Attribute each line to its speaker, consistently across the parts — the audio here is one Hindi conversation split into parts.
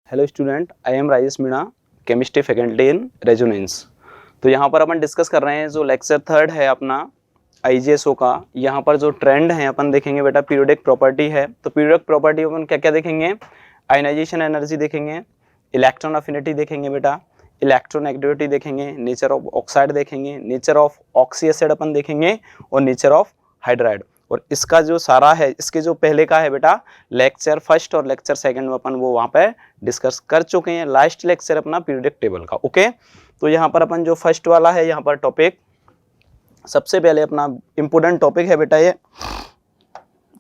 Speaker 1: Hello student, I am Rajesh Meena, chemistry faculty in resonance. तो यहाँ पर अपन डिस्कस कर रहे हैं जो लेक्चर थर्ड है अपना आईजीएसओ का। यहाँ पर जो ट्रेंड है अपन देखेंगे बेटा, पीरियोडिक प्रॉपर्टी है। तो पीरियोडिक प्रॉपर्टी अपन क्या क्या देखेंगे? आयनाइजेशन एनर्जी देखेंगे, इलेक्ट्रॉन अफिनिटी देखेंगे बेटा, इलेक्ट्रॉन एक्टिविटी देखेंगे, नेचर ऑफ ऑक्साइड देखेंगे, नेचर ऑफ ऑक्सी एसिड अपन देखेंगे और नेचर ऑफ हाइड्राइड। और इसका जो सारा है, इसके जो पहले का है बेटा लेक्चर फर्स्ट और लेक्चर सेकंड में अपन वो वहाँ पे डिस्कस कर चुके हैं। लास्ट लेक्चर अपना पीरियोडिक टेबल का। ओके, तो यहाँ पर अपन जो फर्स्ट वाला है यहाँ पर टॉपिक, सबसे पहले अपना इम्पोर्टेंट टॉपिक है बेटा, ये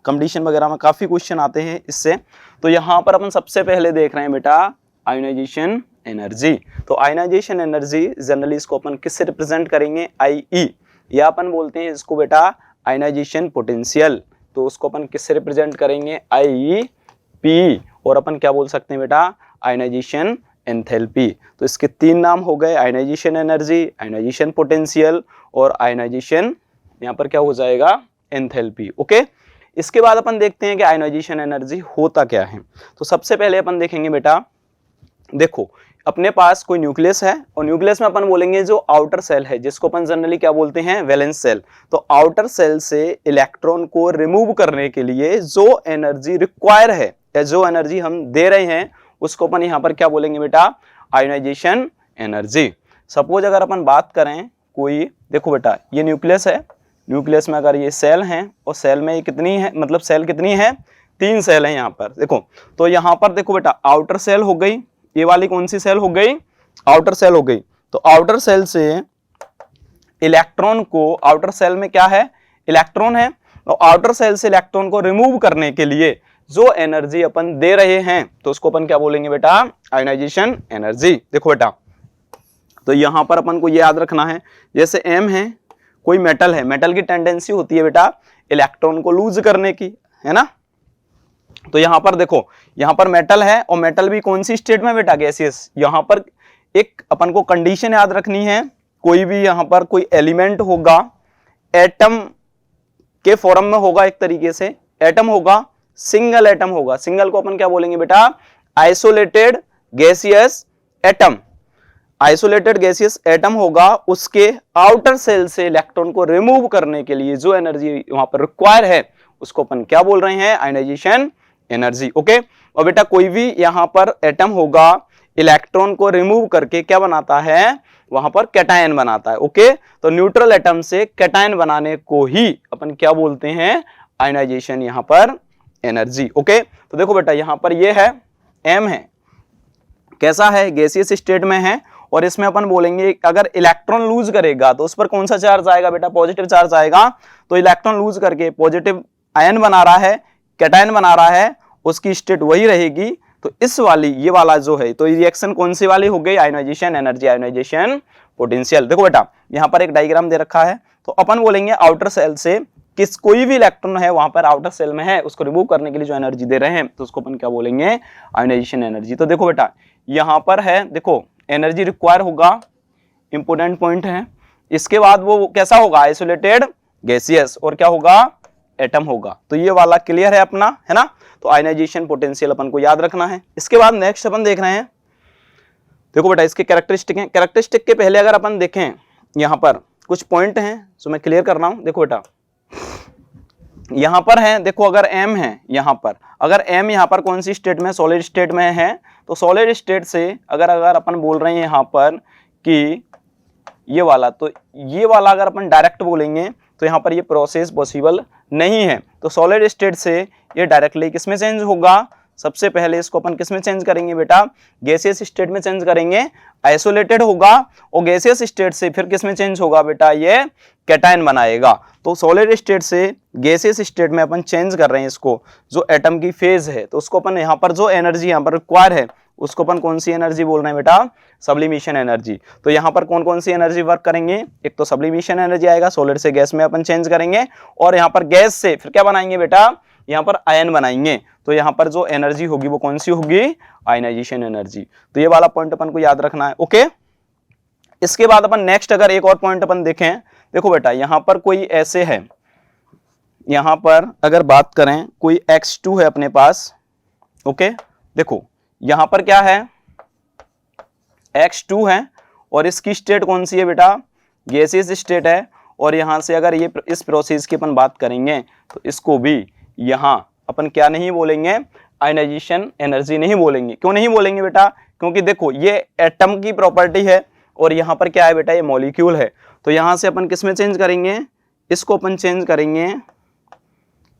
Speaker 1: कंपटीशन वगैरह में काफ़ी क्वेश्चन आते हैं इससे। तो यहाँ पर अपन सबसे पहले देख रहे हैं बेटा आयोनाइजेशन एनर्जी। तो आयोनाइजेशन एनर्जी जनरली इसको अपन किससे रिप्रेजेंट करेंगे? IE, या अपन बोलते हैं इसको बेटा आयनाइजेशन पोटेंशियल। तो उसको अपन किससे रिप्रेजेंट करेंगे? IEP। और अपन क्या बोल सकते हैं बेटा? Ionisation enthalpy. तो इसके तीन नाम हो गए, आयनाइजेशन एनर्जी, आयनाइजेशन पोटेंशियल और आयनाइजेशन यहाँ पर क्या हो जाएगा? एंथैल्पी। ओके, इसके बाद अपन देखते हैं कि आयनाइजेशन एनर्जी होता क्या है। तो सबसे पहले अपन देखेंगे बेटा, देखो अपने पास कोई न्यूक्लियस है और न्यूक्लियस में अपन बोलेंगे जो आउटर सेल है, जिसको अपन जनरली क्या बोलते हैं? Valence shell. तो आउटर सेल से इलेक्ट्रॉन को रिमूव करने के लिए जो एनर्जी रिक्वायर है या जो एनर्जी हम दे रहे हैं उसको अपन यहाँ पर क्या बोलेंगे बेटा? Ionisation energy. सपोज अगर अपन बात करें कोई, देखो बेटा ये न्यूक्लियस है, न्यूक्लियस में अगर ये सेल हैं और सेल में ये कितनी है, मतलब सेल कितनी है? 3 सेल है यहाँ पर। देखो तो यहाँ पर देखो बेटा आउटर सेल हो गई, ये वाली कौन सी सेल हो गई? आउटर सेल हो गई। तो आउटर सेल से इलेक्ट्रॉन को, आउटर सेल में क्या है? इलेक्ट्रॉन है। और आउटर सेल से इलेक्ट्रॉन को रिमूव करने के लिए जो एनर्जी अपन दे रहे हैं तो उसको अपन क्या बोलेंगे बेटा? Ionisation energy. देखो बेटा, तो यहां पर अपन को ये याद रखना है, जैसे M है, कोई मेटल है, मेटल की टेंडेंसी होती है बेटा इलेक्ट्रॉन को लूज करने की, है ना। तो यहां पर देखो, यहां पर मेटल है और मेटल भी कौन सी स्टेट में बेटा? गैसियस। यहां पर एक अपन को कंडीशन याद रखनी है, कोई भी यहां पर कोई एलिमेंट होगा एटम के फॉर्म में होगा, एक तरीके से एटम होगा, सिंगल एटम होगा। सिंगल को अपन क्या बोलेंगे बेटा? Isolated gaseous atom. Isolated gaseous atom होगा, उसके आउटर सेल से इलेक्ट्रॉन को रिमूव करने के लिए जो एनर्जी वहां पर रिक्वायर है उसको अपन क्या बोल रहे हैं? Ionisation energy. ओके, और बेटा कोई भी यहां पर एटम होगा, इलेक्ट्रॉन को रिमूव करके क्या बनाता है? वहां पर कैटायन बनाता है। ओके, तो न्यूट्रल एटम से कैटायन बनाने को ही अपन क्या बोलते हैं? आयोनाइजेशन यहां पर एनर्जी। ओके, तो देखो बेटा यहां पर ये है M है, कैसा है? गैसियस स्टेट में है। और इसमें अपन बोलेंगे अगर इलेक्ट्रॉन लूज करेगा तो उस पर कौन सा चार्ज आएगा बेटा? पॉजिटिव चार्ज आएगा। तो इलेक्ट्रॉन लूज करके पॉजिटिव आयन बना रहा है, कैटायन बना रहा है, उसकी स्टेट वही रहेगी। तो इस वाली, ये वाला जो है, तो रिएक्शन कौन सी वाली हो गई? Ionisation energy, ionisation potential. देखो बेटा यहां पर एक डायग्राम दे रखा है, तो अपन बोलेंगे आउटर सेल से कोई भी इलेक्ट्रॉन है वहां पर आउटर सेल में है, उसको रिमूव करने के लिए जो एनर्जी दे रहे हैं तो उसको अपन क्या बोलेंगे? Ionisation energy. तो देखो बेटा यहां पर है, देखो एनर्जी रिक्वायर होगा, इंपोर्टेंट पॉइंट है। इसके बाद वो कैसा होगा? आइसोलेटेड गैसियस, और क्या होगा? एटम होगा। तो ये वाला क्लियर है अपना, है ना। तो आयोनाइजेशन पोटेंशियल अपन को याद रखना है। इसके बाद नेक्स्ट अपन देख रहे हैं, देखो बेटा इसके कैरेक्टरिस्टिक हैं। कैरेक्टरिस्टिक के पहले अगर अपन देखें, यहां पर कुछ पॉइंट हैं जो मैं क्लियर कर रहा हूं। देखो बेटा यहां पर है, देखो अगर M है यहां पर, अगर M यहां पर कौन सी स्टेट में? सॉलिड स्टेट में है। तो सॉलिड स्टेट से अगर अपन बोल रहे हैं यहां पर कि ये वाला, तो ये वाला अगर अपन डायरेक्ट बोलेंगे तो यहां पर ये प्रोसेस पॉसिबल नहीं है। तो सॉलिड स्टेट से ये डायरेक्टली किसमें चेंज होगा? सबसे पहले इसको अपन किसमें चेंज करेंगे बेटा? गैसियस स्टेट में चेंज करेंगे, आइसोलेटेड होगा। और गैसियस स्टेट से फिर किसमें चेंज होगा बेटा? ये कैटायन बनाएगा। तो सॉलिड स्टेट से गैसियस स्टेट में अपन चेंज कर रहे हैं इसको, जो एटम की फेज है। तो उसको अपन यहाँ पर जो एनर्जी यहाँ पर रिक्वायर है उसको अपन कौन सी एनर्जी बोल रहे हैं बेटा? Sublimation energy. तो यहाँ पर कौन कौन सी एनर्जी वर्क करेंगे? एक तो सब्लिमेशन एनर्जी आएगा, सॉलिड से गैस में अपन चेंज करेंगे, और यहाँ पर गैस से फिर क्या बनाएंगे बेटा? यहाँ पर आयन बनाएंगे। तो यहाँ पर जो एनर्जी होगी वो कौन सी होगी? Ionisation energy. तो ये वाला पॉइंट अपन को याद रखना है। ओके, इसके बाद अपन नेक्स्ट अगर एक और पॉइंट अपन देखें, देखो बेटा यहाँ पर कोई ऐसे है, यहाँ पर अगर बात करें कोई X2 है अपने पास। ओके, देखो यहां पर क्या है, X2 है और इसकी स्टेट कौन सी है बेटा, गैसियस स्टेट है। और यहां से अगर ये इस प्रोसेस की अपन बात करेंगे तो इसको भी यहां अपन क्या नहीं बोलेंगे, आयनाइजेशन एनर्जी नहीं बोलेंगे। क्यों नहीं बोलेंगे बेटा, क्योंकि देखो ये एटम की प्रॉपर्टी है और यहाँ पर क्या है बेटा, ये मॉलिक्यूल है। तो यहां से अपन किस में चेंज करेंगे, इसको अपन चेंज करेंगे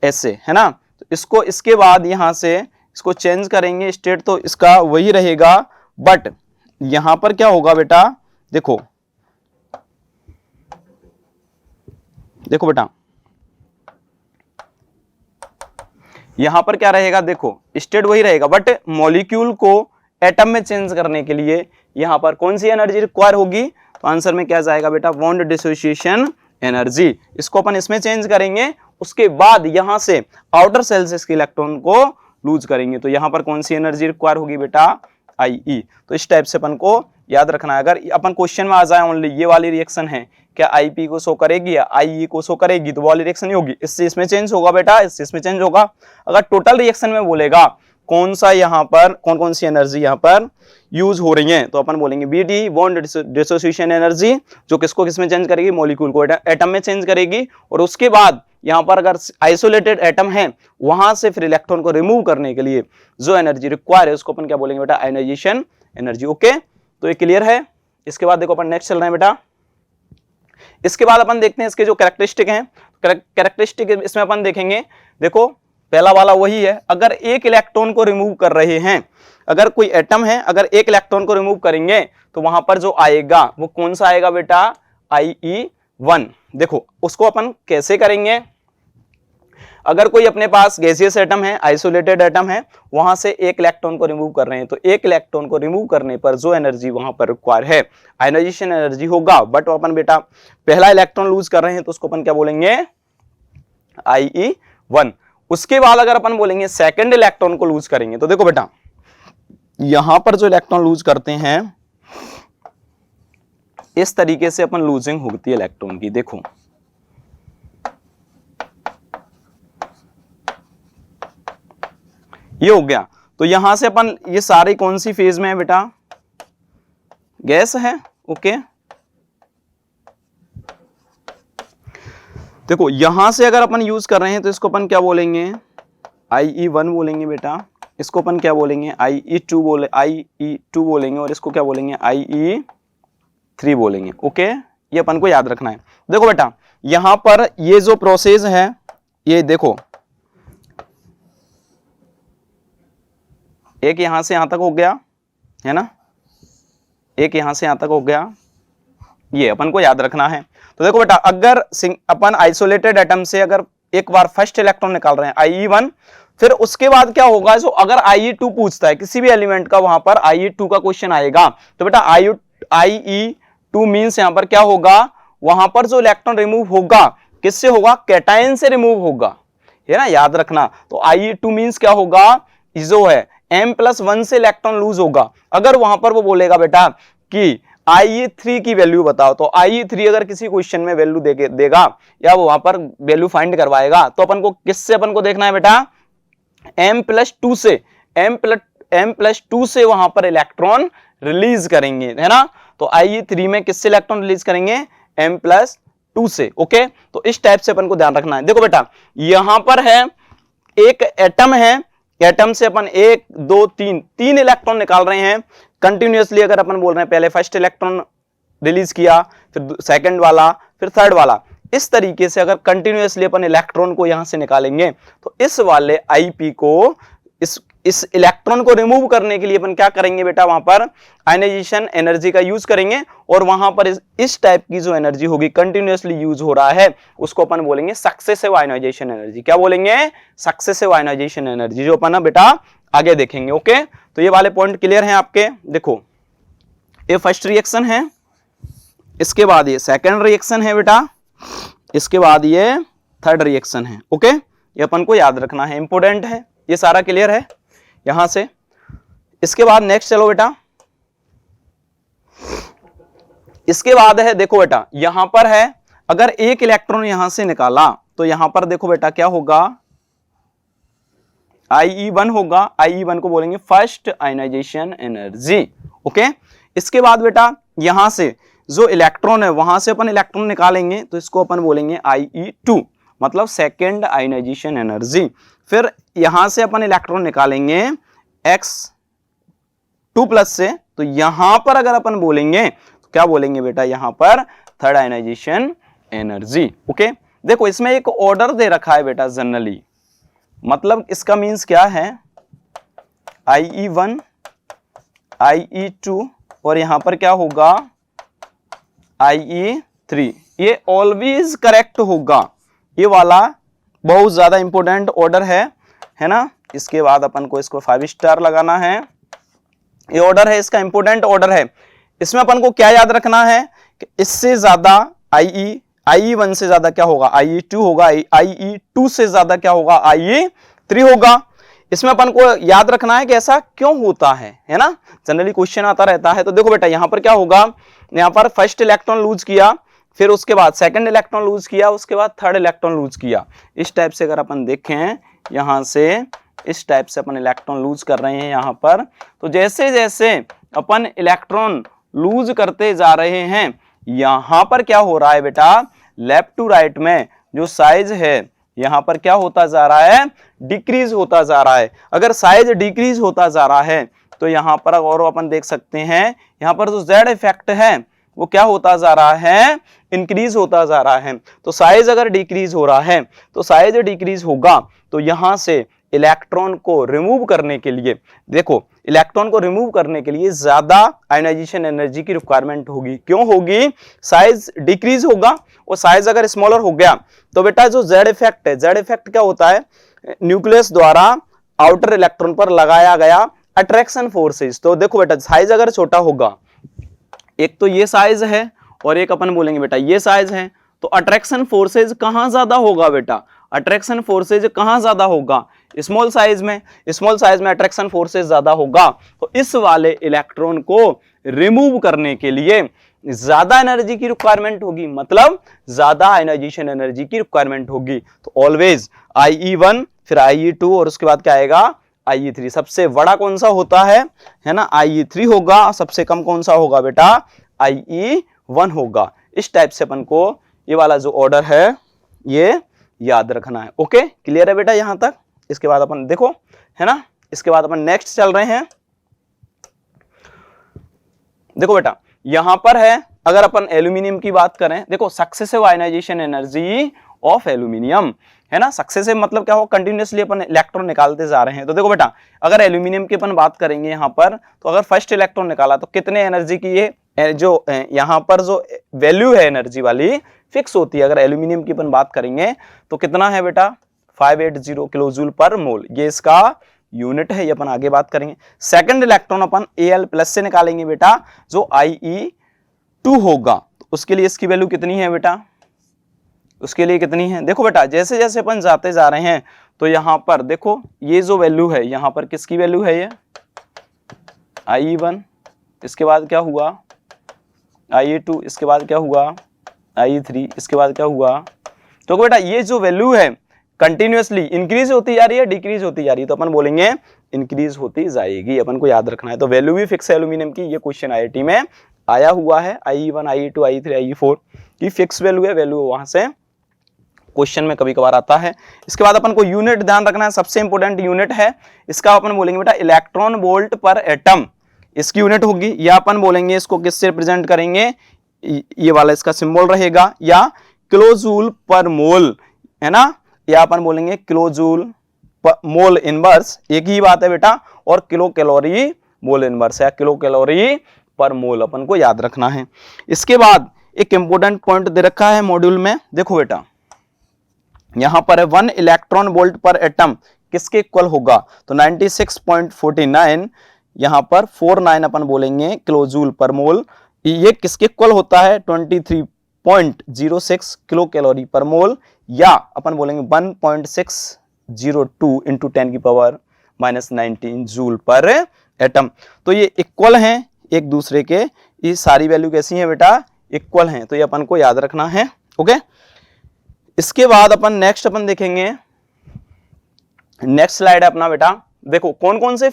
Speaker 1: ऐसे, है ना। तो इसको इसके बाद यहां से इसको चेंज करेंगे, स्टेट तो इसका वही रहेगा, बट यहां पर क्या होगा बेटा, देखो देखो बेटा यहां पर क्या रहेगा, देखो स्टेट वही रहेगा, बट मॉलिक्यूल को एटम में चेंज करने के लिए यहां पर कौन सी एनर्जी रिक्वायर होगी, तो आंसर में क्या जाएगा बेटा, बॉन्ड डिसोसिएशन एनर्जी। इसको अपन इसमें चेंज करेंगे, उसके बाद यहां से आउटर सेल से इसके इलेक्ट्रॉन को लूज करेंगे, तो यहां पर कौन सी एनर्जी रिक्वायर होगी बेटा, Ie। तो इस टाइप से अपन को याद रखना है। अगर अपन क्वेश्चन में आ जाए ओनली ये वाली रिएक्शन है, क्या Ip को शो करेगी या Ie को शो करेगी, तो वो वाली रिएक्शन ही होगी, इससे इसमें चेंज होगा बेटा, इससे इसमें चेंज होगा। अगर टोटल रिएक्शन में बोलेगा कौन सा यहाँ पर कौन कौन सी एनर्जी यहाँ पर यूज हो रही है, तो अपन बोलेंगे BD बॉन्ड डिसोसिएशन एनर्जी, जो किसको किसमें चेंज करेगी, मॉलिक्यूल को एटम में चेंज करेगी। और उसके बाद यहाँ पर अगर आइसोलेटेड एटम है, वहां से फिर इलेक्ट्रॉन को रिमूव करने के लिए जो एनर्जी रिक्वायर है उसको अपन क्या बोलेंगे बेटा, आयनाइजेशन एनर्जी। ओके, तो ये क्लियर है। इसके बाद देखो अपन नेक्स्ट चल रहे हैं बेटा। इसके बाद अपन देखते हैं इसके जो कैरेक्टरिस्टिक हैं, कैरेक्टरिस्टिक इसमें अपन देखेंगे। देखो पहला वाला वही है, अगर एक इलेक्ट्रॉन को रिमूव कर रहे हैं, अगर कोई एटम है, अगर एक इलेक्ट्रॉन को रिमूव करेंगे तो वहां पर जो आएगा वो कौन सा आएगा बेटा, Ie1। देखो उसको अपन कैसे करेंगे, अगर कोई अपने पास गैसियस एटम है, आइसोलेटेड एटम है, वहां से एक इलेक्ट्रॉन को रिमूव कर रहे हैं, तो एक इलेक्ट्रॉन को रिमूव करने पर जो एनर्जी वहां पर रिक्वायर है आयनाइजेशन एनर्जी होगा। बट अपन बेटा पहला इलेक्ट्रॉन लूज कर रहे हैं तो उसको अपन क्या बोलेंगे, Ie1। उसके बाद अगर अपन बोलेंगे सेकंड इलेक्ट्रॉन को लूज करेंगे, तो देखो बेटा यहां पर जो इलेक्ट्रॉन लूज करते हैं इस तरीके से अपन लूजिंग होती है इलेक्ट्रॉन की। देखो ये हो गया, तो यहां से अपन ये सारे कौन सी फेज में है बेटा, गैस है। ओके, देखो यहां से अगर अपन यूज कर रहे हैं तो इसको अपन क्या बोलेंगे, Ie1 बोलेंगे बेटा। इसको अपन क्या बोलेंगे, Ie2 बोलेंगे, और इसको क्या बोलेंगे, Ie3 बोलेंगे। ओके, ये अपन को याद रखना है। देखो बेटा यहां पर ये जो प्रोसेस है, ये देखो एक यहां से यहां तक हो गया है ना, एक यहां से यहां तक हो गया, ये अपन को याद रखना है। तो देखो बेटा अगर अपन आइसोलेटेड एटम से अगर एक बार फर्स्ट इलेक्ट्रॉन निकाल रहे हैं Ie1, फिर उसके बाद क्या होगा, जो अगर Ie2 पूछता है किसी भी एलिमेंट का, वहां पर Ie2 का क्वेश्चन आएगा, तो बेटा Ie2 मींस यहां पर क्या होगा, वहां पर जो इलेक्ट्रॉन रिमूव होगा किससे होगा, कैटायन से रिमूव होगा, है ना, याद रखना। तो Ie2 मींस क्या होगा, जो है M+1 से इलेक्ट्रॉन लूज होगा। अगर वहां पर वो बोलेगा बेटा कि Ie3 की वैल्यू बताओ, तो Ie3 अगर किसी क्वेश्चन में वैल्यू देगा या वो वहां पर वैल्यू फाइंड करवाएगा, तो अपन को किससे अपन को देखना है बेटा, M+2 से, M+2 से वहां पर इलेक्ट्रॉन रिलीज करेंगे, है ना। तो Ie3 में किससे इलेक्ट्रॉन रिलीज करेंगे, M+2 से। ओके, तो इस टाइप से अपन को ध्यान रखना है। देखो बेटा यहां पर है एक एटम है, एटम से अपन 1 2 3 इलेक्ट्रॉन निकाल रहे हैं कंटिन्यूअसली। अगर अपन बोल रहे हैं पहले फर्स्ट इलेक्ट्रॉन रिलीज किया, फिर सेकंड वाला, फिर थर्ड वाला, इस तरीके से अगर कंटिन्यूअसली अपन इलेक्ट्रॉन को यहां से निकालेंगे, तो इस वाले Ip को इस इलेक्ट्रॉन को रिमूव करने के लिए अपन क्या करेंगे बेटा, वहां पर आयनाइजेशन एनर्जी का यूज करेंगे, और वहां पर इस टाइप की जो एनर्जी होगी कंटिन्यूअसली यूज हो रहा है, उसको अपन बोलेंगे सक्सेसिव आयनाइजेशन एनर्जी। क्या बोलेंगे, सक्सेसिव आयनाइजेशन एनर्जी, जो अपन बेटा आगे देखेंगे। ओके, तो ये वाले पॉइंट क्लियर हैं आपके। देखो ये फर्स्ट रिएक्शन है, इसके बाद ये सेकंड रिएक्शन है बेटा, इसके बाद ये थर्ड रिएक्शन है। ओके, ये अपन को याद रखना है, इंपोर्टेंट है। ये सारा क्लियर है यहां से। इसके बाद नेक्स्ट चलो बेटा, इसके बाद है, देखो बेटा यहां पर है, अगर एक इलेक्ट्रॉन यहां से निकाला तो यहां पर देखो बेटा क्या होगा, IE1 होगा, IE1 को बोलेंगे फर्स्ट आयनाइजेशन एनर्जी। ओके, इसके बाद बेटा यहां से जो इलेक्ट्रॉन है वहां से अपन इलेक्ट्रॉन निकालेंगे तो इसको अपन बोलेंगे IE2, मतलब सेकेंड आयनाइजेशन एनर्जी। फिर यहां से अपन इलेक्ट्रॉन निकालेंगे X2+ से, तो यहां पर अगर अपन बोलेंगे तो क्या बोलेंगे बेटा, यहां पर थर्ड आयनाइजेशन एनर्जी। ओके, देखो इसमें एक ऑर्डर दे रखा है बेटा जनरली, मतलब इसका मीन्स क्या है, IE1 IE2 और यहां पर क्या होगा IE3, ये ऑलवेज करेक्ट होगा। ये वाला बहुत ज्यादा इंपॉर्टेंट ऑर्डर है ना। इसके बाद अपन को इसको 5 स्टार लगाना है। ये ऑर्डर है, इसका इंपॉर्टेंट ऑर्डर है। इसमें अपन को क्या याद रखना है कि इससे ज्यादा IE1 से ज्यादा क्या होगा IE2 होगा, IE2 से ज्यादा क्या होगा IE3 होगा। इसमें अपन को याद रखना है कि ऐसा क्यों होता है ना, जनरली क्वेश्चन आता रहता है। तो देखो बेटा यहां पर क्या होगा, यहां पर फर्स्ट इलेक्ट्रॉन लूज किया, फिर उसके बाद सेकंड इलेक्ट्रॉन लूज किया, उसके बाद थर्ड इलेक्ट्रॉन लूज किया। इस टाइप से अगर अपन देखें, यहां से इस टाइप से अपन इलेक्ट्रॉन लूज कर रहे हैं यहां पर। तो जैसे जैसे अपन इलेक्ट्रॉन लूज करते जा रहे हैं, यहां पर क्या हो रहा है बेटा, लेफ्ट टू राइट में जो साइज है यहां पर क्या होता जा रहा है, डिक्रीज होता जा रहा है। अगर साइज डिक्रीज होता जा रहा है तो यहां पर और अपन देख सकते हैं यहां पर जो जेड इफेक्ट है वो क्या होता जा रहा है, इंक्रीज होता जा रहा है। तो साइज अगर डिक्रीज हो रहा है तो साइज डिक्रीज होगा, तो यहां से इलेक्ट्रॉन को रिमूव करने के लिए, देखो इलेक्ट्रॉन को रिमूव करने के लिए ज्यादा आयनाइजेशन एनर्जी की रिक्वायरमेंट होगी। क्यों होगी, साइज डिक्रीज होगा और साइज अगर स्मॉलर हो गया तो बेटा जो जेड इफेक्ट है, जेड इफेक्ट क्या होता है, न्यूक्लियस द्वारा आउटर इलेक्ट्रॉन पर लगाया गया अट्रैक्शन फोर्सेस। तो देखो बेटा साइज अगर छोटा होगा, एक तो ये साइज है और एक अपन बोलेंगे बेटा ये साइज है, तो अट्रैक्शन फोर्सेज कहां ज्यादा होगा बेटा, अट्रैक्शन फोर्सेज कहां ज्यादा होगा, स्मॉल साइज में। स्मॉल साइज में अट्रैक्शन फोर्सेज ज्यादा होगा, तो इस वाले इलेक्ट्रॉन को रिमूव करने के लिए ज्यादा एनर्जी की रिक्वायरमेंट होगी, मतलब ज्यादा आयनाइजेशन एनर्जी की रिक्वायरमेंट होगी। तो ऑलवेज IE1 फिर IE2 और उसके बाद क्या आएगा IE3। सबसे बड़ा कौन सा होता है ना, IE3 होगा। सबसे कम कौन सा होगा बेटा, IE1 होगा। इस टाइप से अपन को ये वाला जो ऑर्डर है ये याद रखना है। ओके, क्लियर है बेटा यहां तक। इसके बाद अपन देखो है ना, इसके बाद अपन नेक्स्ट चल रहे हैं। देखो बेटा यहां पर है, अगर अपन एल्यूमिनियम की बात करें, देखो successive ionisation energy of aluminium है ना। सक्सेसिव मतलब क्या हो, कंटिन्यूअसली अपन इलेक्ट्रॉन निकालते जा रहे हैं। तो देखो बेटा अगर एल्यूमिनियम की अपन बात करेंगे यहां पर, तो अगर फर्स्ट इलेक्ट्रॉन निकाला तो कितने एनर्जी की ये जो यहां पर जो वैल्यू है एनर्जी वाली फिक्स होती है। अगर एल्यूमिनियम की अपन बात करेंगे तो कितना है बेटा 580 किलो जूल पर मोल, ये इसका यूनिट है, ये अपन आगे बात करेंगे। सेकंड इलेक्ट्रॉन अपन Al+ से निकालेंगे बेटा, जो IE2 होगा, तो उसके लिए इसकी वैल्यू कितनी है बेटा, उसके लिए कितनी है। देखो बेटा जैसे जैसे अपन जाते जा रहे हैं तो यहां पर देखो ये जो वैल्यू है यहां पर किसकी वैल्यू है, ये IE1, इसके बाद क्या हुआ IE2, इसके बाद क्या हुआ IE3, इसके बाद क्या हुआ। तो बेटा ये जो वैल्यू है कंटिन्यूअसली इंक्रीज होती जा रही है, डिक्रीज होती जा रही है, तो अपन बोलेंगे इंक्रीज होती जाएगी। अपन को याद रखना है। तो वैल्यू भी फिक्स है एल्यूमिनियम की, ये क्वेश्चन IIT में आया हुआ है। IE1 IE2 IE3 IE4 की फिक्स वैल्यू है, वैल्यू वहां से क्वेश्चन में कभी कभार आता है। इसके बाद अपन को यूनिट ध्यान रखना है, सबसे इंपॉर्टेंट यूनिट है इसका, अपन बोलेंगे बेटा इलेक्ट्रॉन वोल्ट पर एटम, इसकी यूनिट होगी। या अपन बोलेंगे इसको किससे रिप्रेजेंट करेंगे, ये वाला इसका सिंबल रहेगा, या किलोजूल पर मोल है ना, या अपन बोलेंगे किलोजूल मोल इनवर्स, एक ही बात है बेटा, और किलो कैलोरी मोल इनवर्स या किलो कैलोरी पर मोल अपन को याद रखना है। इसके बाद एक इंपॉर्टेंट पॉइंट दे रखा है मॉड्यूल में, देखो बेटा यहां पर है 1 इलेक्ट्रॉन वोल्ट पर एटम किसके इक्वल होगा, तो 96.49, यहां पर 49 अपन बोलेंगे किलोजूल पर मोल, ये किसके इक्वल होता है 23.06 किलो कैलोरी पर मोल, या अपन बोलेंगे 1.602 इंटू 10⁻⁻19 जूल पर एटम। तो ये इक्वल हैं एक दूसरे के, ये सारी वैल्यू कैसी हैं बेटा, इक्वल हैं, तो ये अपन को याद रखना है। ओके, इसके बाद अपन नेक्स्ट अपन देखेंगे नेक्स्ट स्लाइड है अपना बेटा, देखो कौन कौन से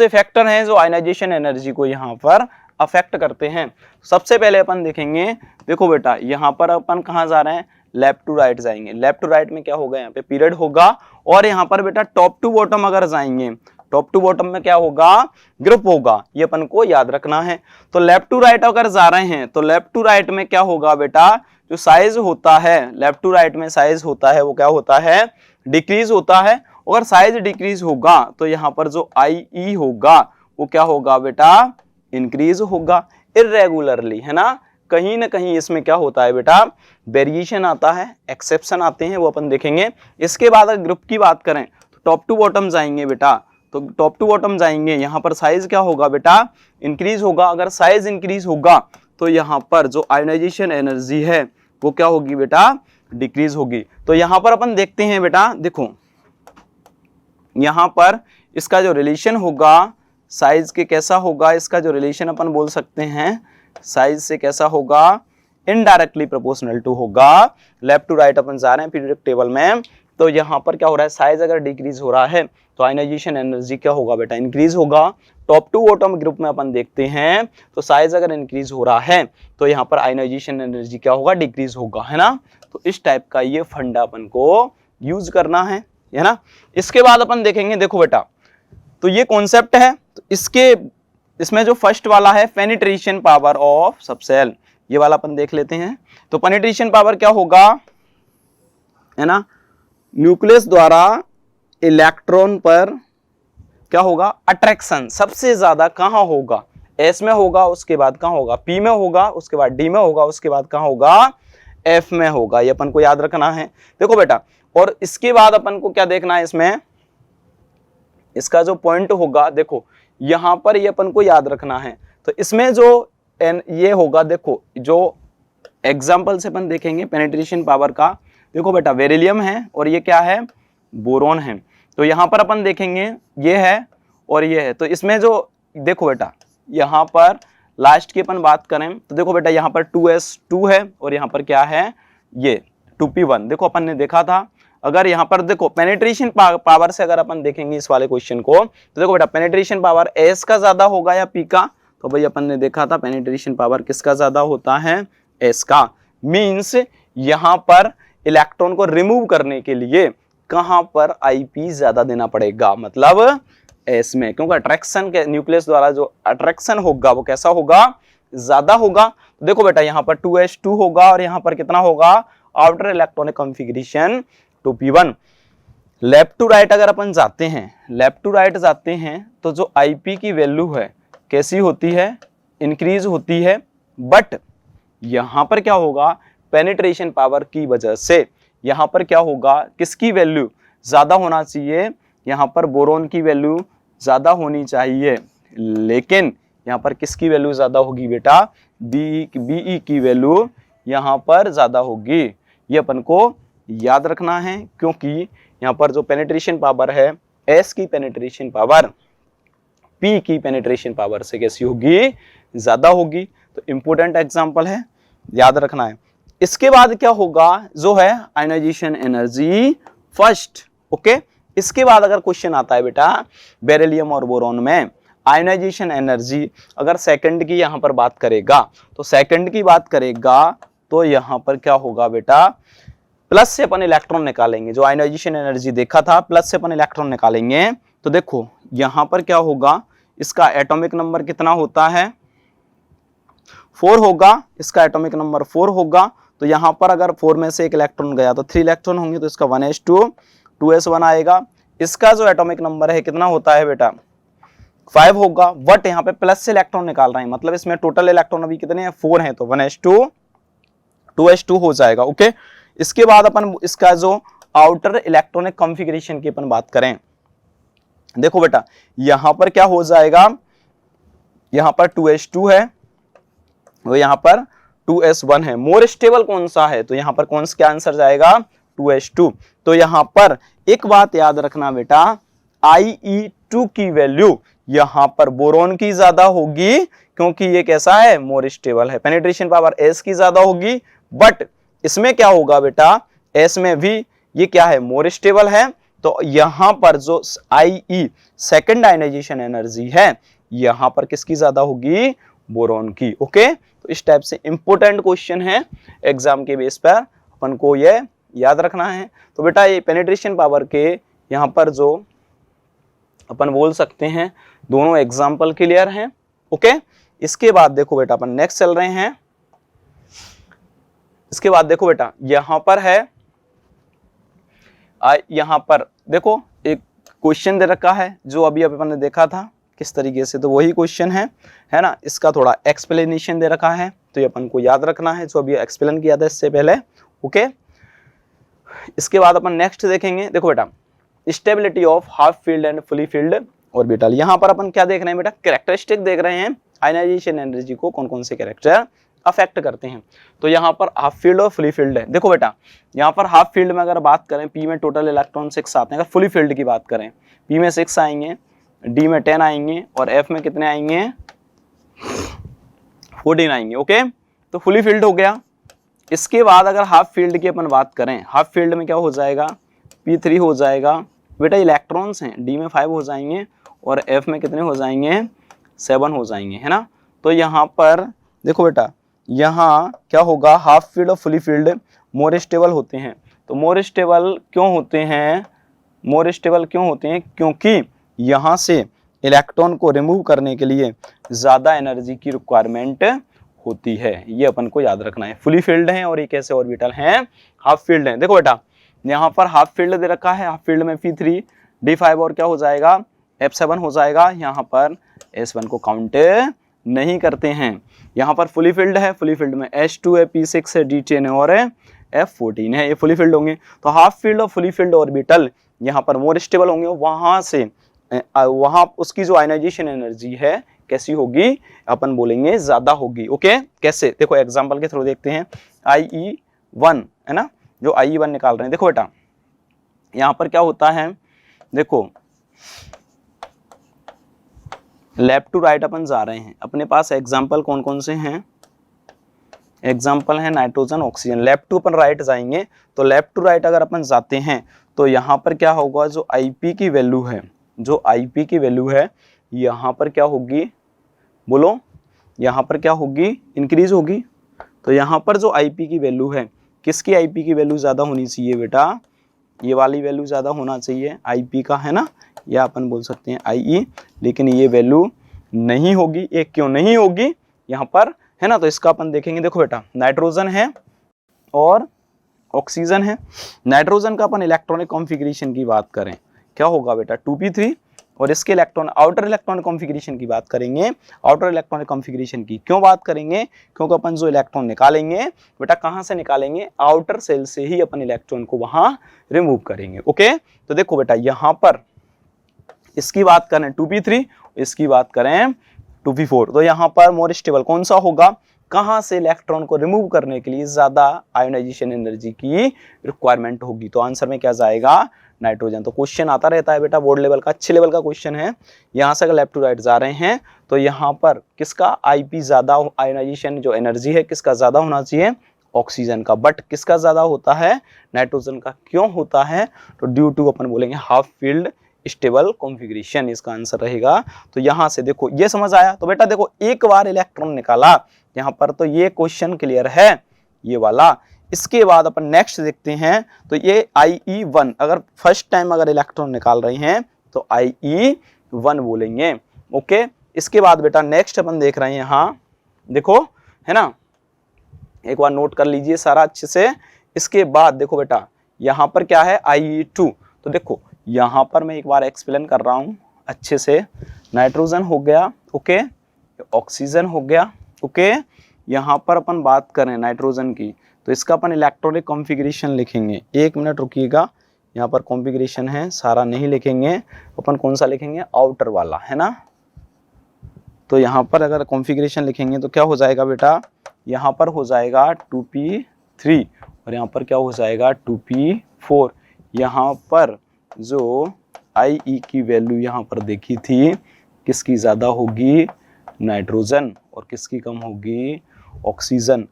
Speaker 1: फैक्टर हैं जो आयनाइजेशन एनर्जी को यहाँ पर अफेक्ट करते हैं। सबसे पहले अपन देखेंगे, देखो बेटा यहाँ पर अपन कहाँ जा रहे हैं, लेफ्ट टू राइट जाएंगे। लेफ्ट टू राइट में क्या होगा, यहाँ पे पीरियड होगा, और यहाँ पर बेटा टॉप टू बॉटम अगर जाएंगे, टॉप टू बॉटम में क्या होगा, ग्रुप होगा, ये अपन को याद रखना है। तो लेफ्ट टू राइट अगर जा रहे हैं तो लेफ्ट टू राइट में क्या होगा बेटा, जो साइज होता है लेफ्ट टू राइट में साइज होता है वो क्या होता है, डिक्रीज होता है। अगर साइज डिक्रीज होगा तो यहाँ पर जो IE होगा वो क्या होगा बेटा, इंक्रीज होगा इर्रेगुलरली, है ना। कहीं ना कहीं इसमें क्या होता है बेटा, वेरिएशन आता है, एक्सेप्शन आते हैं, वो अपन देखेंगे। इसके बाद अगर ग्रुप की बात करें तो टॉप टू बॉटम जाएंगे बेटा, तो टॉप टू बॉटम जाएंगे, यहाँ पर साइज क्या होगा बेटा, इंक्रीज होगा। अगर साइज इंक्रीज होगा तो यहाँ पर जो आयनाइजेशन एनर्जी है वो क्या होगी बेटा, डिक्रीज होगी। तो यहाँ पर अपन देखते हैं बेटा, देखो यहाँ पर इसका जो रिलेशन होगा साइज के कैसा होगा, इसका जो रिलेशन अपन बोल सकते हैं साइज से कैसा होगा, इनडायरेक्टली प्रोपोर्शनल टू होगा। लेफ्ट टू राइट अपन जा रहे हैं पीरियोडिक टेबल में, तो यहाँ पर क्या हो रहा है, साइज अगर डिक्रीज हो रहा है तो आयनाइजेशन एनर्जी क्या होगा बेटा, इंक्रीज होगा। टॉप टू बॉटम ग्रुप में अपन देखते हैं तो साइज अगर इंक्रीज हो रहा है तो यहाँ पर आयनाइजेशन एनर्जी क्या होगा, डिक्रीज होगा, है ना। तो इस टाइप का ये फंडा अपन को यूज करना है ना। इसके बाद अपन देखेंगे, देखो बेटा तो ये कॉन्सेप्ट है, तो इसमें जो फर्स्ट वाला है पेनिट्रेशन पावर ऑफ सबसेल, ये वाला अपन देख लेते हैं। तो पेनिट्रेशन पावर क्या होगा, है ना, न्यूक्लियस द्वारा इलेक्ट्रॉन पर क्या होगा, अट्रैक्शन सबसे ज्यादा कहां होगा, एस में होगा, उसके बाद कहां होगा, पी में होगा, उसके बाद डी में होगा, उसके बाद कहां होगा, एफ में होगा। ये अपन को याद रखना है। देखो बेटा, और इसके बाद अपन को क्या देखना है, इसमें इसका जो पॉइंट होगा, देखो यहां पर ये अपन को याद रखना है। तो इसमें जो ये होगा, देखो जो एग्जाम्पल से अपन देखेंगे पेनिट्रेशन पावर का, देखो बेटा बेरिलियम है और ये क्या है, बोरॉन है। तो यहाँ पर अपन देखेंगे ये है और ये है, तो इसमें जो देखो बेटा यहाँ पर लास्ट की अपन बात करें तो देखो बेटा यहाँ पर 2s2 है और यहाँ पर क्या है, ये 2p1। देखो अपन ने देखा था, अगर यहाँ पर देखो पेनिट्रेशन पावर से अगर अपन देखेंगे इस वाले क्वेश्चन को, तो देखो बेटा पेनिट्रेशन पावर s का ज्यादा होगा या p का, तो भाई अपन ने देखा था पेनिट्रेशन पावर किसका ज्यादा होता है, s का। मींस यहाँ पर इलेक्ट्रॉन को रिमूव करने के लिए कहां पर IP ज्यादा देना पड़ेगा, मतलब S में, क्योंकि अट्रैक्शन के न्यूक्लियस द्वारा जो अट्रैक्शन होगा वो कैसा होगा, ज्यादा होगा। तो देखो बेटा यहाँ पर 2s2 होगा और यहाँ पर कितना होगा, outer electronic configuration 2p1। Left to right अगर अपन जाते हैं तो जो IP की वैल्यू है कैसी होती है, इंक्रीज होती है। बट यहाँ पर क्या होगा, पेनिट्रेशन पावर की वजह से यहाँ पर क्या होगा, किसकी वैल्यू ज्यादा होना चाहिए, यहाँ पर बोरोन की वैल्यू ज्यादा होनी चाहिए, लेकिन यहाँ पर किसकी वैल्यू ज्यादा होगी बेटा, BE की वैल्यू यहाँ पर ज्यादा होगी। ये अपन को याद रखना है, क्योंकि यहाँ पर जो पेनिट्रेशन पावर है S की पेनिट्रेशन पावर P की पेनिट्रेशन पावर से कैसी होगी, ज्यादा होगी। तो इंपॉर्टेंट एग्जांपल है, याद रखना है। इसके बाद क्या होगा, जो है आयनाइजेशन एनर्जी फर्स्ट, ओके। इसके बाद अगर क्वेश्चन आता है बेटा बेरिलियम और बोरॉन में आयनाइजेशन एनर्जी, अगर सेकंड की यहाँ पर बात करेगा तो सेकंड की बात करेगा तो यहाँ पर क्या होगा बेटा, प्लस से अपन इलेक्ट्रॉन निकालेंगे। जो आयनाइजेशन एनर्जी देखा था प्लस से अपन इलेक्ट्रॉन निकालेंगे, तो देखो यहाँ पर क्या होगा, इसका एटॉमिक नंबर कितना होता है, 4 होगा, इसका एटॉमिक नंबर 4 होगा। तो यहाँ पर अगर 4 में से एक इलेक्ट्रॉन गया तो 3 इलेक्ट्रॉन होंगे, तो इसका 1s2 2s1 आएगा। इसका जो एटॉमिक नंबर है कितना होता है बेटा, 5 होगा। बट यहाँ पे प्लस से इलेक्ट्रॉन निकाल रहे हैं, मतलब इसमें टोटल इलेक्ट्रॉन अभी कितने हैं, 4 हैं, तो 1s2 2s2 हो जाएगा, ओके। इसके बाद अपन इसका जो आउटर इलेक्ट्रॉनिक कॉन्फ़िगरेशन की अपन बात करें, देखो बेटा यहाँ पर क्या हो जाएगा, यहाँ पर 2s2 है, वो यहाँ पर 2s1 है। मोर स्टेबल कौन सा है, तो यहाँ पर कौन सा क्या आंसर जाएगा, 2s2। तो यहाँ पर एक बात याद रखना बेटा, IE2 की वैल्यू यहाँ पर बोरॉन की ज्यादा होगी, क्योंकि ये कैसा है, मोर स्टेबल है। पेनिट्रेशन पावर S की ज्यादा होगी, बट इसमें क्या होगा बेटा, S में भी ये क्या है, मोर स्टेबल है, तो यहां पर जो Ie सेकंड आयनाइजेशन एनर्जी है यहां पर किसकी ज्यादा होगी, बोरॉन की। ओके, तो इस टाइप से इंपॉर्टेंट क्वेश्चन है एग्जाम के बेस पर, अपन को ये याद रखना है। तो बेटा ये पेनिट्रेशन पावर के यहाँ पर जो अपन बोल सकते हैं दोनों एग्जाम्पल क्लियर हैं। ओके, इसके बाद देखो बेटा अपन नेक्स्ट चल रहे हैं। इसके बाद देखो बेटा यहां पर है, यहां पर देखो एक क्वेश्चन दे रखा है जो अभी अपन ने देखा था किस तरीके से, तो वही क्वेश्चन है ना। इसका थोड़ा एक्सप्लेनेशन दे रखा है तो ये अपन को याद रखना है जो अभी एक्सप्लेन किया था इससे पहले। ओके, इसके बाद अपन नेक्स्ट देखेंगे। देखो बेटा stability of half field and fully filled orbital. यहाँ पर अपन क्या देख रहे हैं बेटा, कैरेक्टरिस्टिक देख रहे हैं आयनाइजेशन एनर्जी को कौन कौन से कैरेक्टर अफेक्ट करते हैं। तो यहाँ पर हाफ फील्ड और फुली फील्ड है। देखो बेटा यहाँ पर हाफ फील्ड में अगर बात करें पी में टोटल इलेक्ट्रॉन 6 आते हैं। अगर फुली फील्ड की बात करें पी में 6 आएंगे, डी में 10 आएंगे और एफ में कितने आएंगे, 14 आएंगे। ओके, तो फुली फील्ड हो गया। इसके बाद अगर हाफ फील्ड की अपन बात करें, हाफ फील्ड में क्या हो जाएगा, P3 हो जाएगा। बेटा इलेक्ट्रॉन्स हैं, डी में 5 हो जाएंगे और एफ में कितने हो जाएंगे, 7 हो जाएंगे, है ना। तो यहाँ पर देखो बेटा यहाँ क्या होगा, हाफ फील्ड और फुली फील्ड मोर स्टेबल होते हैं। तो मोर स्टेबल क्यों होते हैं, मोर स्टेबल क्यों होते हैं, क्योंकि यहाँ से इलेक्ट्रॉन को रिमूव करने के लिए ज़्यादा एनर्जी की रिक्वायरमेंट होती है। ये अपन को याद रखना है। फुली फील्ड है और ये कैसे ऑर्बिटल हैं, हाफ फील्ड है। देखो बेटा यहाँ पर हाफ फील्ड दे रखा है, हाफ फील्ड में P3 D5 और क्या हो जाएगा, F7 हो जाएगा। यहाँ पर S1 को काउंट नहीं करते हैं। यहाँ पर फुली फील्ड है, फुली फील्ड में H2 है, P6 है, D10 है और F14 है, ये फुली फील्ड होंगे। तो हाफ फील्ड और फुली फील्ड ऑर्बिटल यहाँ पर मोर स्टेबल होंगे। वहां से वहां उसकी जो आयनाइजेशन एनर्जी है कैसी होगी, अपन बोलेंगे ज्यादा होगी। ओके, कैसे, देखो एग्जांपल के थ्रू देखते हैं। IE1 है ना, जो IE1 निकाल रहे हैं। देखो बेटा यहाँ पर क्या होता है, देखो लेफ्ट टू राइट अपन जा रहे हैं। अपने पास एग्जाम्पल कौन कौन से हैं, एग्जाम्पल है नाइट्रोजन ऑक्सीजन। लेफ्ट टू अपन राइट जाएंगे, तो लेफ्ट टू राइट अगर अपन जाते हैं तो यहाँ पर क्या होगा, जो IP की वैल्यू है, जो IP की वैल्यू है यहाँ पर क्या होगी, बोलो यहाँ पर क्या होगी, इंक्रीज होगी। तो यहाँ पर जो IP की वैल्यू है, किसकी IP की वैल्यू ज़्यादा होनी चाहिए बेटा, ये वाली वैल्यू ज़्यादा होना चाहिए IP का, है ना, या अपन बोल सकते हैं IE। लेकिन ये वैल्यू नहीं होगी, ये क्यों नहीं होगी यहाँ पर, है ना। तो इसका अपन देखेंगे। देखो बेटा नाइट्रोजन है और ऑक्सीजन है। नाइट्रोजन का अपन इलेक्ट्रॉनिक कॉन्फ़िगरेशन की बात करें, क्या होगा बेटा 2p3, और इसके इलेक्ट्रॉन आउटर इलेक्ट्रॉनिक कॉन्फ़िगरेशन की बात करेंगे। आउटर इलेक्ट्रॉनिक कॉन्फ़िगरेशन की क्यों बात करेंगे, क्योंकि अपन जो इलेक्ट्रॉन निकालेंगे बेटा कहाँ से निकालेंगे, आउटर सेल से ही अपन इलेक्ट्रॉन को वहां रिमूव करेंगे। ओके, तो देखो बेटा यहाँ पर इसकी बात करें 2p3, इसकी बात करें 2p4, तो यहाँ पर मोर स्टेबल कौन सा होगा, कहाँ से इलेक्ट्रॉन को रिमूव करने के लिए ज्यादा आयोनाइजेशन एनर्जी की रिक्वायरमेंट होगी। तो आंसर में क्या जाएगा, नाइट्रोजन। तो क्वेश्चन आता रहता है बेटा, बोर्ड लेवल का, अच्छे लेवल का क्वेश्चन है। यहाँ से अगर लेफ्ट टू राइट जा रहे हैं तो यहाँ पर किसका IP ज्यादा, आयोनाइजेशन जो एनर्जी है किसका ज्यादा होना चाहिए, ऑक्सीजन का। बट किसका ज्यादा होता है, नाइट्रोजन का। क्यों होता है, तो ड्यू टू अपन बोलेंगे हाफ फील्ड स्टेबल कॉन्फ़िगरेशन, इसका आंसर रहेगा। तो यहाँ से देखो ये समझ आया। तो बेटा देखो एक बार इलेक्ट्रॉन निकाला यहाँ पर, तो ये क्वेश्चन क्लियर है ये वाला। इसके बाद अपन नेक्स्ट देखते हैं। तो ये IE1 अगर फर्स्ट टाइम अगर इलेक्ट्रॉन निकाल रहे हैं तो IE1 बोलेंगे। ओके, इसके बाद बेटा नेक्स्ट अपन देख रहे हैं, यहाँ देखो है ना, एक बार नोट कर लीजिए सारा अच्छे से। इसके बाद देखो बेटा यहाँ पर क्या है, IE2। तो देखो यहाँ पर मैं एक बार एक्सप्लेन कर रहा हूँ अच्छे से। नाइट्रोजन हो गया, ओके, ऑक्सीजन हो गया, ओके। यहाँ पर अपन बात करें नाइट्रोजन की, तो इसका अपन इलेक्ट्रॉनिक कॉन्फ़िगरेशन लिखेंगे। एक मिनट रुकिएगा, यहाँ पर कॉन्फ़िगरेशन है, सारा नहीं लिखेंगे अपन। कौन सा लिखेंगे, आउटर वाला, है ना। तो यहाँ पर अगर कॉन्फ़िगरेशन लिखेंगे तो क्या हो जाएगा बेटा, यहाँ पर हो जाएगा 2p3 और यहाँ पर क्या हो जाएगा 2p4। यहाँ पर जो IE की वैल्यू यहाँ पर देखी थी, किसकी ज़्यादा होगी, नाइट्रोजन, और किसकी कम होगी, ऑक्सीजन।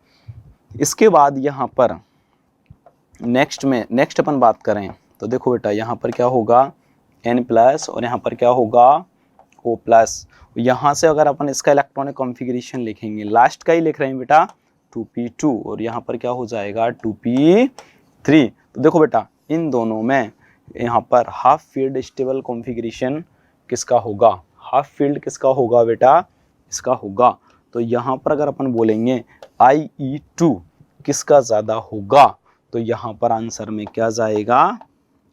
Speaker 1: इसके बाद यहाँ पर नेक्स्ट अपन बात करें तो देखो बेटा यहाँ पर क्या होगा N+ और यहाँ पर क्या होगा O+। यहाँ से अगर अपन इसका इलेक्ट्रॉनिक कॉन्फ़िगरेशन लिखेंगे, लास्ट का ही लिख रहे हैं बेटा 2p2 और यहाँ पर क्या हो जाएगा 2p3। तो देखो बेटा इन दोनों में यहाँ पर हाफ फील्ड स्टेबल कॉन्फ़िगरेशन किसका होगा, हाफ फील्ड किसका होगा बेटा, इसका होगा। तो यहाँ पर अगर अपन बोलेंगे IE2 किसका ज़्यादा होगा, तो यहाँ पर आंसर में क्या जाएगा,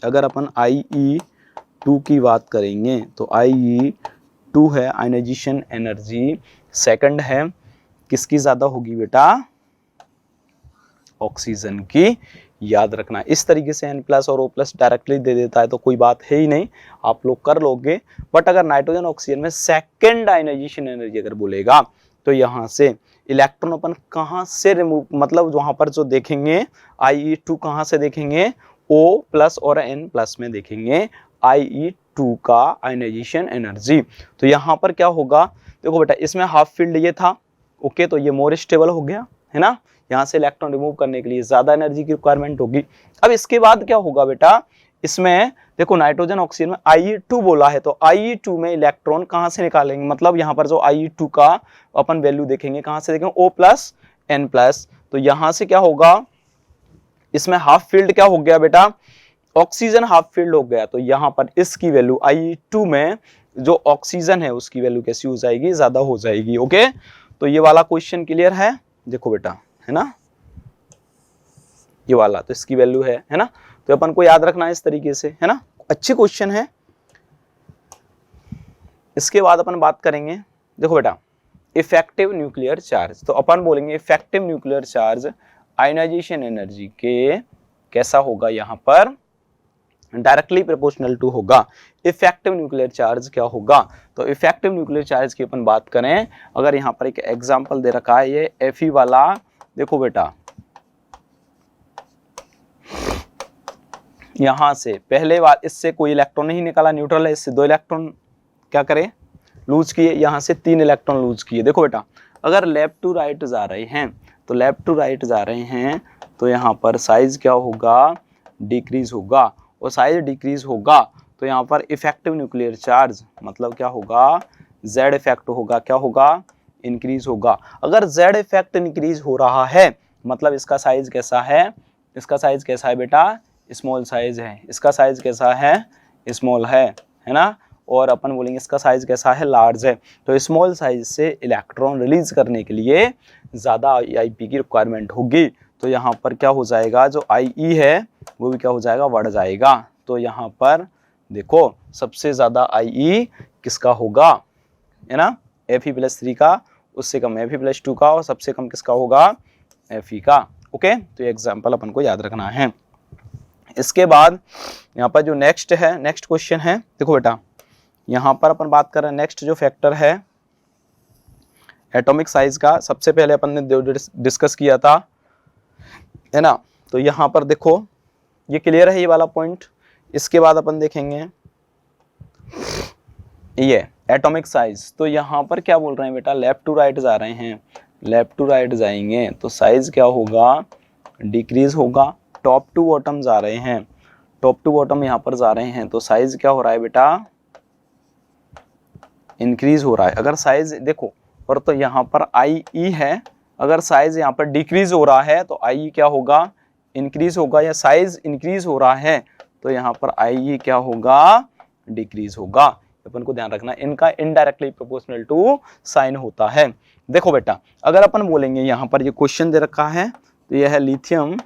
Speaker 1: अगर अपन IE2 की बात करेंगे तो IE2 है आयनाइजेशन एनर्जी, सेकंड है किसकी ज़्यादा होगी बेटा, ऑक्सीजन की। याद रखना इस तरीके से N+ और O+ डायरेक्टली दे देता है तो कोई बात है ही नहीं, आप लोग कर लोगे। बट अगर नाइट्रोजन ऑक्सीजन में सेकंड आयनाइजेशन एनर्जी अगर बोलेगा तो यहाँ से इलेक्ट्रॉन अपन कहाँ से रिमूव, मतलब वहाँ पर जो देखेंगे IE2 कहाँ से देखेंगे, O+ और N+ में देखेंगे IE2 का आयनाइजेशन एनर्जी। तो यहाँ पर क्या होगा, देखो बेटा इसमें हाफ फील्ड ये था, ओके, तो ये मोर स्टेबल हो गया है ना, यहाँ से इलेक्ट्रॉन रिमूव करने के लिए ज़्यादा एनर्जी की रिक्वायरमेंट होगी। अब इसके बाद क्या होगा बेटा, इसमें देखो नाइट्रोजन ऑक्सीजन में IE2 बोला है तो IE2 में इलेक्ट्रॉन कहाँ से निकालेंगे, मतलब यहाँ पर जो IE2 का अपन वैल्यू देखेंगे कहाँ से देखेंगे, O+ N+। तो यहाँ से क्या होगा, इसमें हाफ फील्ड क्या हो गया बेटा, ऑक्सीजन हाफ फील्ड हो गया। तो यहाँ पर इसकी वैल्यू IE2 में जो ऑक्सीजन है उसकी वैल्यू कैसी हो जाएगी, ज़्यादा हो जाएगी। ओके, तो ये वाला क्वेश्चन क्लियर है, देखो बेटा है ना, ये वाला तो इसकी वैल्यू है ना, तो अपन को याद रखना है इस तरीके से, है ना, अच्छी क्वेश्चन है। इसके बाद अपन बात करेंगे, देखो बेटा इफेक्टिव न्यूक्लियर चार्ज। तो अपन बोलेंगे effective nuclear charge ionisation energy के कैसा होगा, यहाँ पर डायरेक्टली प्रोपोर्शनल टू होगा। इफेक्टिव न्यूक्लियर चार्ज क्या होगा, तो इफेक्टिव न्यूक्लियर चार्ज की अपन बात करें, अगर यहाँ पर एक एग्जांपल दे रखा है ये Fe वाला, देखो बेटा यहाँ से पहले बार इससे कोई इलेक्ट्रॉन नहीं निकाला, न्यूट्रल है, इससे 2 इलेक्ट्रॉन क्या करे लूज किए, यहाँ से 3 इलेक्ट्रॉन लूज किए। देखो बेटा अगर लेफ्ट टू राइट जा रहे हैं, तो लेफ्ट टू राइट जा रहे हैं तो यहाँ पर साइज क्या होगा, डिक्रीज होगा, और साइज डिक्रीज होगा तो यहाँ पर इफेक्टिव न्यूक्लियर चार्ज मतलब क्या होगा, Z इफेक्ट होगा, क्या होगा, इंक्रीज होगा। अगर Z इफेक्ट इंक्रीज हो रहा है मतलब इसका साइज कैसा है, इसका साइज कैसा है बेटा, स्मॉल साइज है, इसका साइज कैसा है, स्मॉल है ना, और अपन बोलेंगे इसका साइज कैसा है, लार्ज है। तो स्मॉल साइज से इलेक्ट्रॉन रिलीज करने के लिए ज़्यादा IP की रिक्वायरमेंट होगी। तो यहाँ पर क्या हो जाएगा, जो IE है वो भी क्या हो जाएगा, बढ़ जाएगा। तो यहाँ पर देखो सबसे ज़्यादा IE किसका होगा, है ना, Fe+3 का, उससे कम Fe+2 का, और सबसे कम किसका होगा, Fe का। ओके, तो ये एग्जाम्पल अपन को याद रखना है। इसके बाद यहाँ पर जो नेक्स्ट है, नेक्स्ट क्वेश्चन है, देखो बेटा यहाँ पर अपन बात कर रहे हैं नेक्स्ट जो फैक्टर है एटॉमिक साइज का, सबसे पहले अपन ने डिस्कस किया था, है ना। तो यहाँ पर देखो ये क्लियर है ये वाला पॉइंट। इसके बाद अपन देखेंगे ये एटॉमिक साइज। तो यहाँ पर क्या बोल रहे हैं बेटा, लेफ्ट टू राइट जा रहे हैं, लेफ्ट टू राइट जाएंगे तो साइज क्या होगा, डिक्रीज होगा। टॉप टू बॉटम जा रहे हैं, टॉप टू बॉटम यहाँ पर जा रहे हैं तो साइज क्या हो रहा है बेटा, इंक्रीज हो रहा है। अगर साइज देखो और तो यहाँ पर IE है, अगर साइज यहाँ पर डिक्रीज हो रहा है तो IE क्या होगा, इंक्रीज होगा, या साइज इंक्रीज हो रहा है तो यहाँ पर IE क्या होगा, डिक्रीज होगा। अपन को ध्यान रखना, इनका इनडायरेक्टली प्रोपोर्शनल टू साइन होता है। देखो बेटा अगर अपन बोलेंगे यहाँ पर ये क्वेश्चन दे रखा है तो यह है lithium,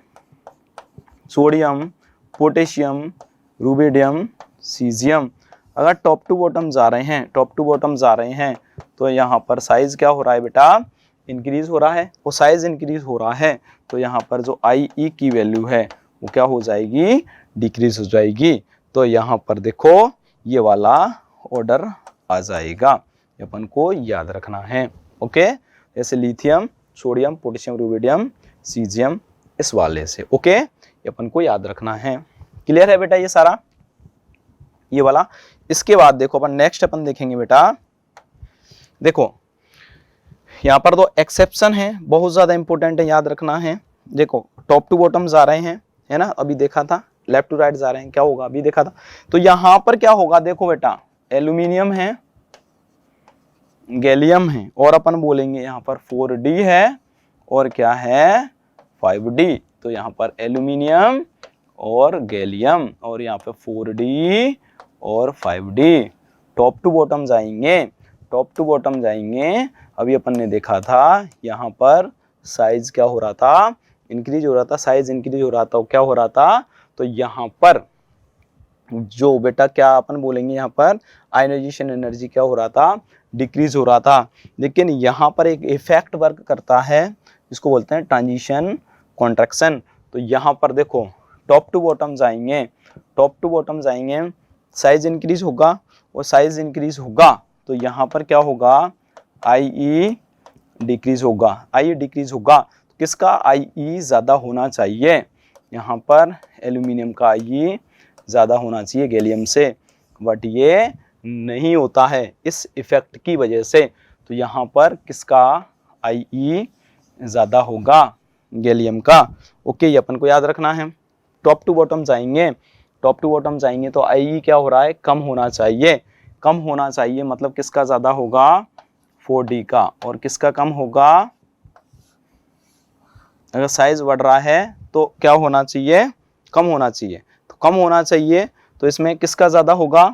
Speaker 1: sodium, potassium, rubidium, caesium. अगर टॉप टू बॉटम जा रहे हैं, टॉप टू बॉटम जा रहे हैं तो यहाँ पर साइज क्या हो रहा है बेटा, इंक्रीज हो रहा है, और साइज इंक्रीज हो रहा है तो यहाँ पर जो IE की वैल्यू है वो क्या हो जाएगी, डिक्रीज हो जाएगी। तो यहाँ पर देखो ये वाला ऑर्डर आ जाएगा, अपन को याद रखना है। ओके, जैसे lithium, sodium, potassium, rubidium, caesium, इस वाले से। ओके, अपन को याद रखना है। क्लियर है बेटा ये सारा, ये वाला। इसके बाद देखो अपन नेक्स्ट अपन देखेंगे बेटा, देखो यहाँ पर दो एक्सेप्शन है, बहुत ज्यादा इंपॉर्टेंट है, याद रखना है। देखो टॉप टू बॉटम जा रहे हैं, है ना, अभी देखा था लेफ्ट टू राइट जा रहे हैं, क्या होगा अभी देखा था। तो यहाँ पर क्या होगा देखो बेटा, एल्यूमिनियम है, गैलियम है, और अपन बोलेंगे यहाँ पर 4D है और क्या है 5D। तो यहाँ पर एल्यूमिनियम और गैलियम और यहाँ पे 4D और 5D। टॉप टू बॉटम जाएंगे, टॉप टू बॉटम जाएंगे। अभी अपन ने देखा था यहाँ पर साइज क्या हो रहा था, इंक्रीज हो रहा था, साइज इंक्रीज हो रहा था, क्या हो रहा था, तो यहाँ पर जो बेटा क्या अपन बोलेंगे यहाँ पर आयनाइजेशन एनर्जी क्या हो रहा था, डिक्रीज हो रहा था। लेकिन यहाँ पर एक इफेक्ट वर्क करता है, इसको बोलते हैं ट्रांजिशन कॉन्ट्रैक्शन। तो यहाँ पर देखो टॉप टू बॉटम जाएंगे, टॉप टू बॉटम जाएंगे, साइज इंक्रीज होगा और साइज इंक्रीज होगा तो यहाँ पर क्या होगा, IE डिक्रीज होगा, IE डिक्रीज होगा। तो किसका IE ज़्यादा होना चाहिए, यहाँ पर एल्यूमिनियम का IE ज़्यादा होना चाहिए गैलियम से, बट ये नहीं होता है इस इफेक्ट की वजह से। तो यहाँ पर किसका IE ज़्यादा होगा, गैलियम का। ओके, ये अपन को याद रखना है। टॉप टू बॉटम जाएंगे, टॉप टू बॉटम जाएंगे तो IE क्या हो रहा है, कम होना चाहिए, कम होना चाहिए, मतलब किसका ज़्यादा होगा 4D का, और किसका कम होगा, अगर साइज बढ़ रहा है तो क्या होना चाहिए, कम होना चाहिए। तो कम होना चाहिए तो इसमें किसका ज़्यादा होगा,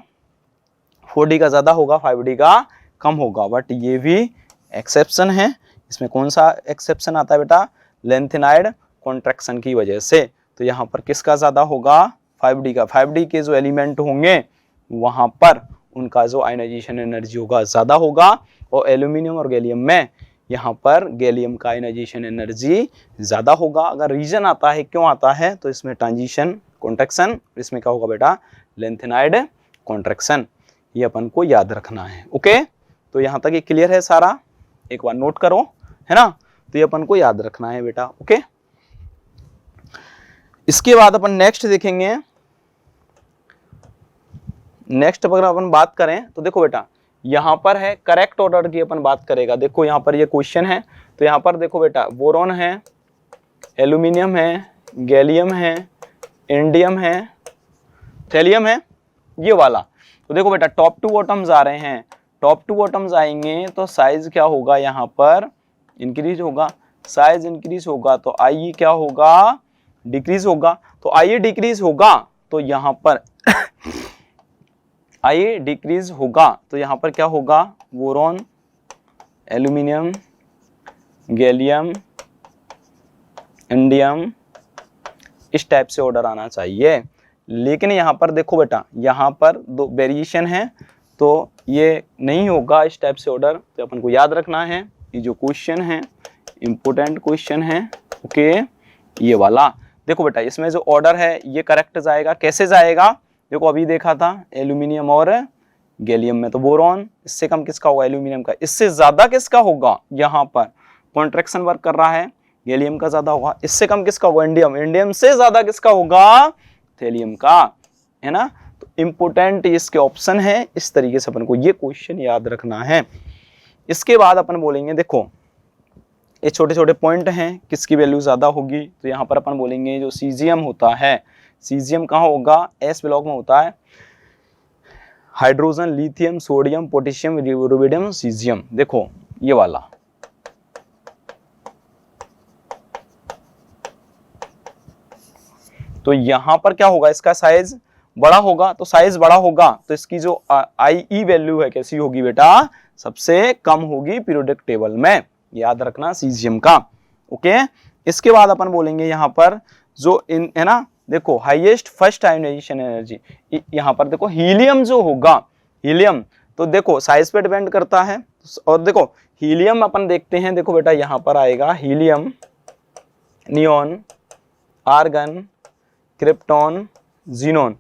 Speaker 1: 4D का ज़्यादा होगा, 5D का कम होगा। बट ये भी एक्सेप्शन है। इसमें कौन सा एक्सेप्शन आता है बेटा, लेंथेनाइड कॉन्ट्रैक्शन की वजह से। तो यहाँ पर किसका ज़्यादा होगा, 5D का। 5D के जो एलिमेंट होंगे वहाँ पर उनका जो आयनाइजेशन एनर्जी होगा ज़्यादा होगा, और एल्यूमिनियम और गैलियम में यहाँ पर गैलियम का आयनाइजेशन एनर्जी ज़्यादा होगा। अगर रीजन आता है क्यों आता है, तो इसमें ट्रांजिशन कॉन्ट्रैक्शन, इसमें क्या होगा बेटा, लेंथेनाइड कॉन्ट्रैक्शन। ये अपन को याद रखना है। ओके, तो यहाँ तक ये क्लियर है सारा, एक बार नोट करो, है ना। तो ये अपन को याद रखना है बेटा। ओके, इसके बाद अपन नेक्स्ट देखेंगे। नेक्स्ट अगर अपन बात करें तो देखो बेटा, यहाँ पर है करेक्ट ऑर्डर की अपन बात करेगा। देखो यहाँ पर ये क्वेश्चन है, तो यहाँ पर देखो बेटा, बोरॉन है, एल्यूमिनियम है, गैलियम है, इंडियम है, थैलियम है, ये वाला। तो देखो बेटा टॉप टू बॉटम जा रहे हैं, टॉप टू बॉटम जाएंगे तो साइज क्या होगा, यहाँ पर इंक्रीज होगा, साइज इंक्रीज होगा तो IE क्या होगा, डिक्रीज होगा। तो IE डिक्रीज होगा तो यहाँ पर IE डिक्रीज होगा तो यहाँ पर क्या होगा, बोरॉन, एल्यूमिनियम, गैलियम, इंडियम, इस टाइप से ऑर्डर आना चाहिए। लेकिन यहाँ पर देखो बेटा, यहाँ पर दो वेरिएशन है तो ये नहीं होगा इस टाइप से ऑर्डर। तो अपन को याद रखना है, ये जो क्वेश्चन है इम्पोर्टेंट क्वेश्चन है। ओके, ये वाला देखो बेटा, इसमें जो ऑर्डर है ये करेक्ट जाएगा। कैसे जाएगा, देखो अभी देखा था एल्यूमिनियम और गैलियम में तो बोरॉन, इससे कम किसका होगा, एल्यूमिनियम का। इससे ज्यादा किसका होगा, यहाँ पर कॉन्ट्रैक्शन वर्क कर रहा है, गैलियम का ज्यादा होगा। इससे कम किसका होगा, इंडियम। इंडियम से ज्यादा किसका होगा, थैलियम का, है ना। तो इंपोर्टेंट इसके ऑप्शन है। इस तरीके से अपन को ये क्वेश्चन याद रखना है। इसके बाद अपन बोलेंगे, देखो ये छोटे छोटे पॉइंट हैं, किसकी वैल्यू ज्यादा होगी। तो यहाँ पर अपन बोलेंगे जो सीजियम होता है, सीजियम कहाँ होगा, S ब्लॉक में होता है। Hydrogen, lithium, sodium, potassium, rubidium, caesium, देखो ये वाला। तो यहाँ पर क्या होगा, इसका साइज बड़ा होगा। तो साइज बड़ा होगा तो इसकी जो IE वैल्यू है कैसी होगी बेटा, सबसे कम होगी पीरियोडिक टेबल में, याद रखना सीजियम का। ओके, इसके बाद अपन बोलेंगे यहाँ पर जो इन है ना, देखो हाईएस्ट फर्स्ट आयोनाइजेशन एनर्जी, यहाँ पर देखो हीलियम जो होगा, हीलियम तो देखो साइज पे डिपेंड करता है। और देखो हीलियम अपन देखते हैं, देखो बेटा यहाँ पर आएगा helium, neon, argon, krypton, xenon,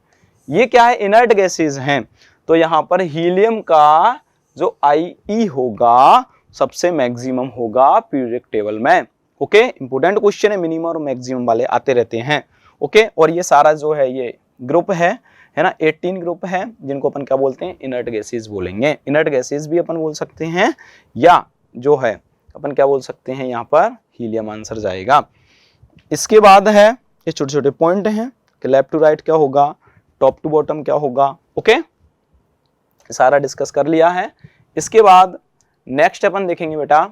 Speaker 1: ये क्या है, इनर्ट गैसेज हैं। तो यहाँ पर हीलियम का जो IE होगा सबसे मैक्सिमम होगा पीरियोडिक टेबल में। ओके, इंपोर्टेंट क्वेश्चन है, मिनिमम और मैक्सिमम वाले आते रहते हैं। ओके, और ये सारा जो है ये ग्रुप है ना, 18 ग्रुप है जिनको अपन क्या बोलते हैं, इनर्ट गैसेज बोलेंगे। इनर्ट गैसेज भी अपन बोल सकते हैं, या जो है अपन क्या बोल सकते हैं, यहाँ पर हीलियम आंसर जाएगा। इसके बाद है ये छोटे छोटे पॉइंट हैं, कि लेफ्ट टू राइट क्या होगा, टॉप टू बॉटम क्या होगा। ओके, सारा डिस्कस कर लिया है। इसके बाद नेक्स्ट अपन देखेंगे बेटा,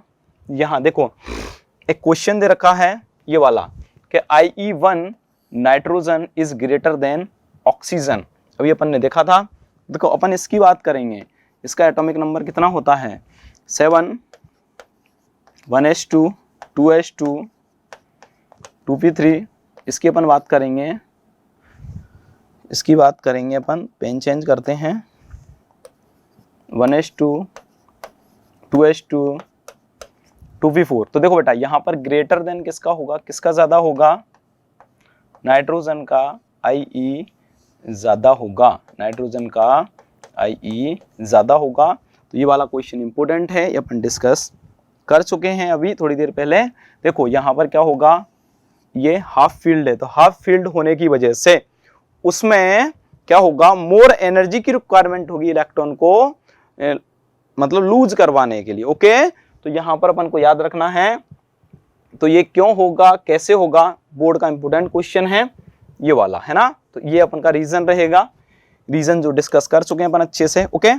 Speaker 1: यहाँ देखो एक क्वेश्चन दे रखा है ये वाला कि IE1 nitrogen is greater than oxygen. अभी अपन ने देखा था, देखो अपन इसकी बात करेंगे, इसका एटॉमिक नंबर कितना होता है 7, 1s2, 2s2, 2p3। इसकी अपन बात करेंगे, इसकी बात करेंगे अपन, पेन चेंज करते हैं, 1s2, 2s2, 2p4। तो देखो बेटा यहाँ पर ग्रेटर देन किसका होगा, किसका ज्यादा होगा, नाइट्रोजन का IE ज्यादा होगा, नाइट्रोजन का IE ज्यादा होगा। तो ये वाला क्वेश्चन इंपॉर्टेंट है, ये अपन डिस्कस कर चुके हैं अभी थोड़ी देर पहले। देखो यहाँ पर क्या होगा, ये हाफ फील्ड है, तो हाफ फील्ड होने की वजह से उसमें क्या होगा, मोर एनर्जी की रिक्वायरमेंट होगी इलेक्ट्रॉन को मतलब लूज करवाने के लिए। ओके, तो यहाँ पर अपन को याद रखना है। तो ये क्यों होगा, कैसे होगा, बोर्ड का इंपोर्टेंट क्वेश्चन है ये वाला, है ना। तो ये अपन का रीजन रहेगा, रीजन जो डिस्कस कर चुके हैं अपन अच्छे से। ओके,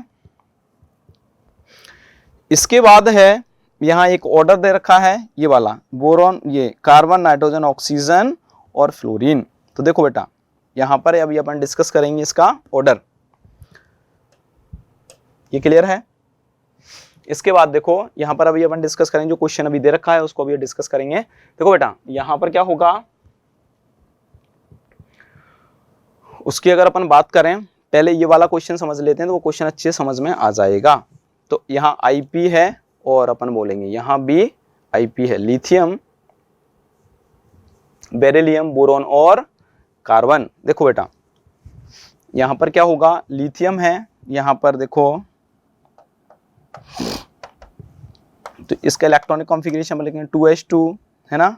Speaker 1: इसके बाद है यहाँ एक ऑर्डर दे रखा है ये वाला, बोरॉन, ये कार्बन, नाइट्रोजन, ऑक्सीजन और फ्लोरीन। तो देखो बेटा यहाँ पर अभी अपन डिस्कस करेंगे इसका ऑर्डर, ये क्लियर है। इसके बाद देखो यहाँ पर अभी अपन डिस्कस करेंगे, जो क्वेश्चन अभी दे रखा है उसको अभी डिस्कस करेंगे। देखो बेटा यहाँ पर क्या होगा, उसकी अगर अपन बात करें, पहले ये वाला क्वेश्चन समझ लेते हैं तो वो क्वेश्चन अच्छे समझ में आ जाएगा। तो यहाँ IP है और अपन बोलेंगे यहाँ भी IP है, लिथियम, बेरिलियम, बोरॉन और कार्बन। देखो बेटा यहाँ पर क्या होगा, लिथियम है, यहाँ पर देखो तो इसका इलेक्ट्रॉनिक कॉन्फ़िगरेशन लिखेंगे 2s2, है ना।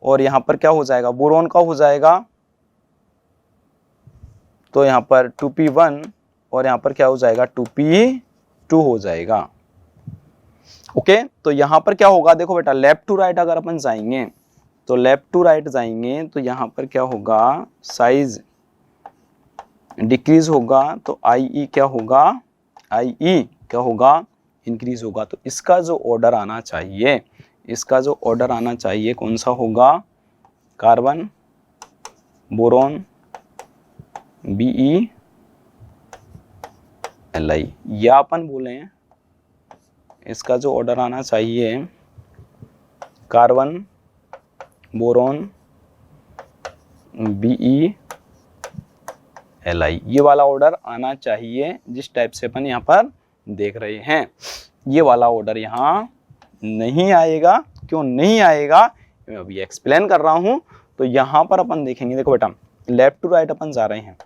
Speaker 1: और यहाँ पर क्या हो जाएगा, बोरॉन का हो जाएगा, तो यहाँ पर 2p1 और यहाँ पर क्या हो जाएगा 2p2 हो जाएगा। ओके, तो यहाँ पर क्या होगा, देखो बेटा लेफ्ट टू राइट अगर अपन जाएंगे तो लेफ्ट टू राइट जाएंगे तो यहाँ पर क्या होगा, साइज डिक्रीज होगा, तो IE क्या होगा, IE क्या होगा, इंक्रीज होगा। तो इसका जो ऑर्डर आना चाहिए, इसका जो ऑर्डर आना चाहिए कौन सा होगा, कार्बन, बोरॉन, BE, Li, या अपन बोले इसका जो ऑर्डर आना चाहिए कार्बन, बोरॉन, BE, Li, ये वाला ऑर्डर आना चाहिए जिस टाइप से अपन यहाँ पर देख रहे हैं। ये वाला ऑर्डर यहाँ नहीं आएगा, क्यों नहीं आएगा मैं अभी एक्सप्लेन कर रहा हूँ। तो यहाँ पर अपन देखेंगे, देखो बेटा लेफ्ट टू राइट अपन जा रहे हैं,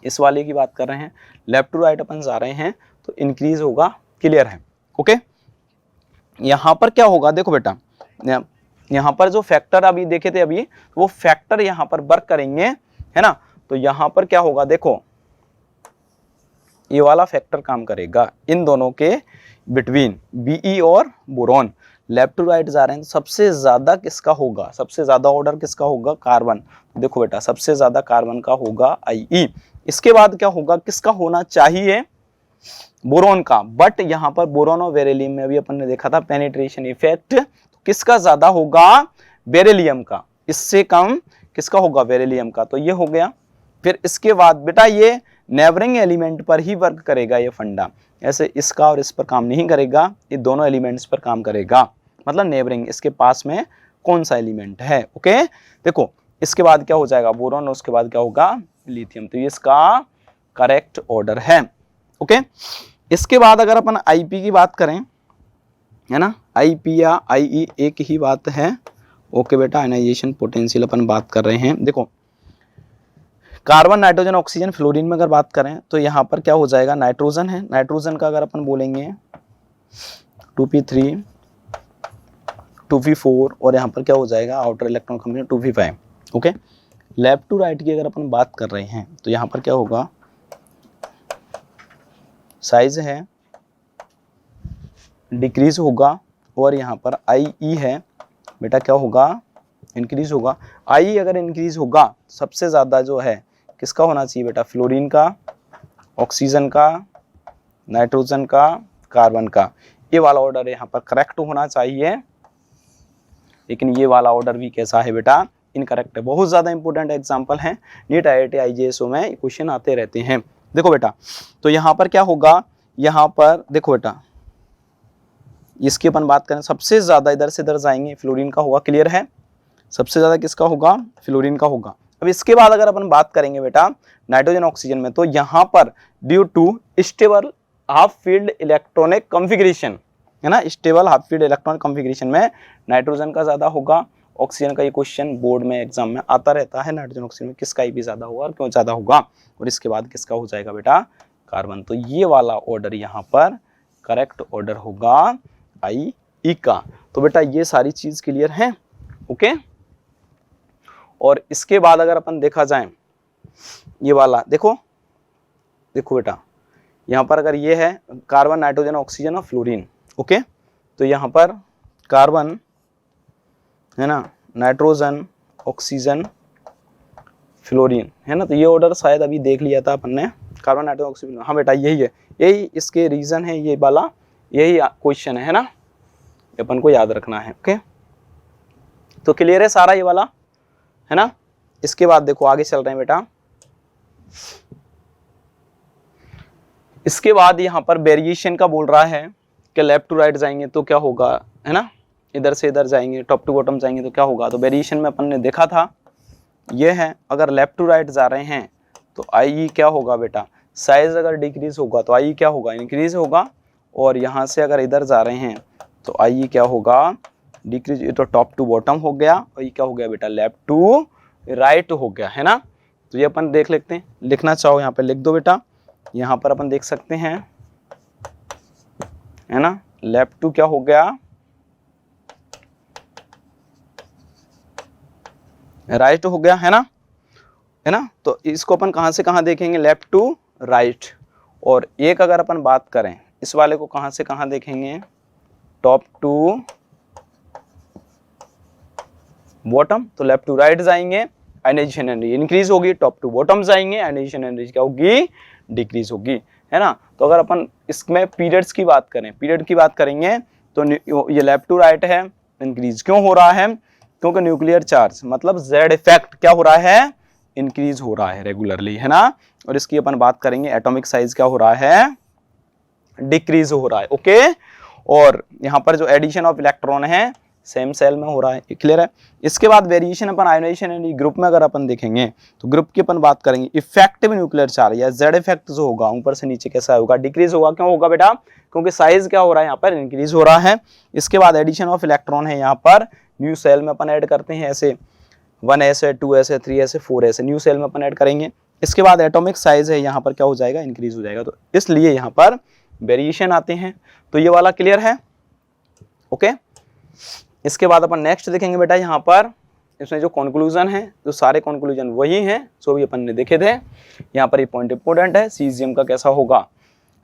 Speaker 1: इस वाले की बात कर रहे हैं, लेफ्ट टू राइट अपन जा रहे हैं तो इंक्रीज होगा, क्लियर है। ओके, यहाँ पर क्या होगा, देखो बेटा यहाँ पर जो फैक्टर अभी देखे थे अभी, वो फैक्टर यहाँ पर वर्क करेंगे, है ना। तो यहाँ पर क्या होगा, देखो ये वाला फैक्टर काम करेगा इन दोनों के बिटवीन, BE और बोरॉन। लेफ्ट टू राइट जा रहे हैं तो सबसे ज्यादा किसका होगा, सबसे ज्यादा ऑर्डर किसका होगा, कार्बन। देखो बेटा सबसे ज्यादा कार्बन का होगा IE। इसके बाद क्या होगा, किसका होना चाहिए, बोरॉन का। बट यहाँ पर बोरॉन और बेरिलियम में अभी अपन ने देखा था पेनिट्रेशन इफेक्ट, तो किसका ज्यादा होगा, बेरिलियम का। इससे कम किसका होगा, बेरिलियम का। तो ये हो गया। फिर इसके बाद बेटा ये नेबरिंग एलिमेंट पर ही वर्क करेगा ये फंडा, ऐसे इसका और इस पर काम नहीं करेगा, ये दोनों एलिमेंट्स पर काम करेगा। मतलब नेबरिंग, इसके पास में कौन सा एलिमेंट है। ओके, देखो इसके बाद क्या हो जाएगा, बोरॉन, और उसके बाद क्या होगा, लिथियम। तो ये इसका करेक्ट ऑर्डर है। ओके, इसके बाद अगर अपन IP की बात करें, है ना, IP या IE एक ही बात है। ओके बेटा, आयनाइजेशन पोटेंशियल अपन बात कर रहे हैं। देखो कार्बन, नाइट्रोजन, ऑक्सीजन, फ्लोरीन में अगर बात करें तो यहाँ पर क्या हो जाएगा, नाइट्रोजन है, नाइट्रोजन का अगर अपन बोलेंगे 2p3, 2p4 और यहाँ पर क्या हो जाएगा, outer electron configuration 2p5। Okay, left to right की अगर अपन बात कर रहे हैं तो यहाँ पर क्या होगा, साइज है डिक्रीज होगा, और यहाँ पर IE है बेटा क्या होगा, इंक्रीज होगा। आई अगर इंक्रीज होगा सबसे ज़्यादा जो है किसका होना चाहिए बेटा, फ्लोरीन का, ऑक्सीजन का, नाइट्रोजन का, कार्बन का। ये वाला ऑर्डर यहाँ पर करेक्ट होना चाहिए, लेकिन ये वाला ऑर्डर भी कैसा है बेटा, इनकरेक्ट है। बहुत ज़्यादा इंपॉर्टेंट एग्जाम्पल है, नीट IIT IJSO में क्वेश्चन आते रहते हैं। देखो बेटा, तो यहाँ पर क्या होगा, यहाँ पर देखो बेटा, इसकी अपन बात करें सबसे ज़्यादा इधर से इधर जाएंगे, फ्लोरीन का होगा, क्लियर है, सबसे ज़्यादा किसका होगा, फ्लोरीन का होगा। अब इसके बाद अगर अपन बात करेंगे बेटा नाइट्रोजन ऑक्सीजन में, तो यहाँ पर due to stable half filled electronic configuration, है ना, stable half filled electronic configuration में नाइट्रोजन का ज़्यादा होगा, ऑक्सीजन का। ये क्वेश्चन बोर्ड में एग्जाम में आता रहता है, नाइट्रोजन ऑक्सीजन में किसका भी ज़्यादा होगा और क्यों ज़्यादा होगा, और इसके बाद किसका हो जाएगा बेटा, कार्बन। तो ये वाला ऑर्डर यहाँ पर करेक्ट ऑर्डर होगा IE का। तो बेटा ये सारी चीज़ क्लियर है, ओके। और इसके बाद अगर अपन देखा जाए ये वाला, देखो देखो बेटा, यहाँ पर अगर ये है कार्बन, नाइट्रोजन, ऑक्सीजन और फ्लोरीन, ओके, तो यहाँ पर कार्बन है ना, नाइट्रोजन, ऑक्सीजन, फ्लोरीन, है ना, तो ये ऑर्डर शायद अभी देख लिया था अपन ने, कार्बन, नाइट्रोजन, ऑक्सीजन। हाँ बेटा यही है, यही इसके रीजन है, ये वाला यही क्वेश्चन है ना, अपन को याद रखना है, ओके। तो क्लियर है सारा ये वाला, है ना। इसके बाद देखो आगे चल रहे हैं बेटा, इसके बाद यहाँ पर वेरिएशन का बोल रहा है कि लेफ्ट टू राइट जाएंगे तो क्या होगा, है ना, इधर से इधर जाएंगे, टॉप टू बॉटम जाएंगे तो क्या होगा। तो वेरिएशन में अपन ने देखा था ये है, अगर लेफ्ट टू राइट जा रहे हैं तो IE क्या होगा बेटा, साइज अगर डिक्रीज होगा तो IE क्या होगा, इंक्रीज होगा, और यहाँ से अगर इधर जा रहे हैं तो IE क्या होगा, डिक्रीज। ये तो टॉप टू बॉटम हो गया, और ये क्या हो गया बेटा, लेफ्ट टू राइट हो गया, है ना। तो ये अपन देख लेते हैं, लिखना चाहो यहाँ पे लिख दो बेटा, यहाँ पर अपन देख सकते हैं, है ना, लेफ्ट टू क्या हो गया, राइट हो गया, है ना, है ना। तो इसको अपन कहाँ से कहाँ देखेंगे, लेफ्ट टू राइट। और एक अगर अपन बात करें इस वाले को कहाँ से कहाँ देखेंगे, टॉप टू बॉटम, तो लेफ्ट टू राइट जाएंगे, आयनाइजेशन एनर्जी इंक्रीज होगी, टॉप टू बॉटम जाएंगे, आयनाइजेशन एनर्जी क्या होगी, डिक्रीज होगी, है ना। तो अगर अपन इसमें पीरियड्स की बात करें, पीरियड की बात करेंगे तो ये लेफ्ट टू राइट है, इंक्रीज क्यों हो रहा है, क्योंकि न्यूक्लियर चार्ज मतलब Z इफेक्ट क्या हो रहा है, इंक्रीज हो रहा है रेगुलरली, है ना। और इसकी अपन बात करेंगे एटॉमिक साइज क्या हो रहा है, डिक्रीज हो रहा है, ओके। और यहाँ पर जो एडिशन ऑफ इलेक्ट्रॉन है सेम सेल में हो रहा है, क्लियर है। इसके बाद वेरिएशन अपन आयोनाइजेशन एनर्जी ग्रुप में अगर अपन देखेंगे तो ग्रुप की अपन बात करेंगे, इफेक्टिव न्यूक्लियर चार्ज या Z इफेक्ट जो होगा ऊपर से नीचे कैसा होगा, डिक्रीज होगा। क्यों होगा बेटा, क्योंकि साइज क्या हो रहा है यहाँ पर, इंक्रीज हो रहा है। इसके बाद एडिशन ऑफ इलेक्ट्रॉन है, यहाँ पर न्यू सेल में अपन ऐड करते हैं, ऐसे 1s है, 2s है, 3s है, 4s है, न्यू सेल में अपन ऐड करेंगे। इसके बाद एटॉमिक साइज है, यहाँ पर क्या हो जाएगा, इंक्रीज हो जाएगा। तो इसलिए यहाँ पर वेरिएशन आते हैं। तो ये वाला क्लियर है, ओके। इसके बाद अपन नेक्स्ट देखेंगे बेटा, यहाँ पर इसमें जो कंक्लूजन है, जो सारे कंक्लूजन वही हैं जो भी अपन ने देखे थे। यहाँ पर ये पॉइंट इंपोर्टेंट है, सीजियम का कैसा होगा,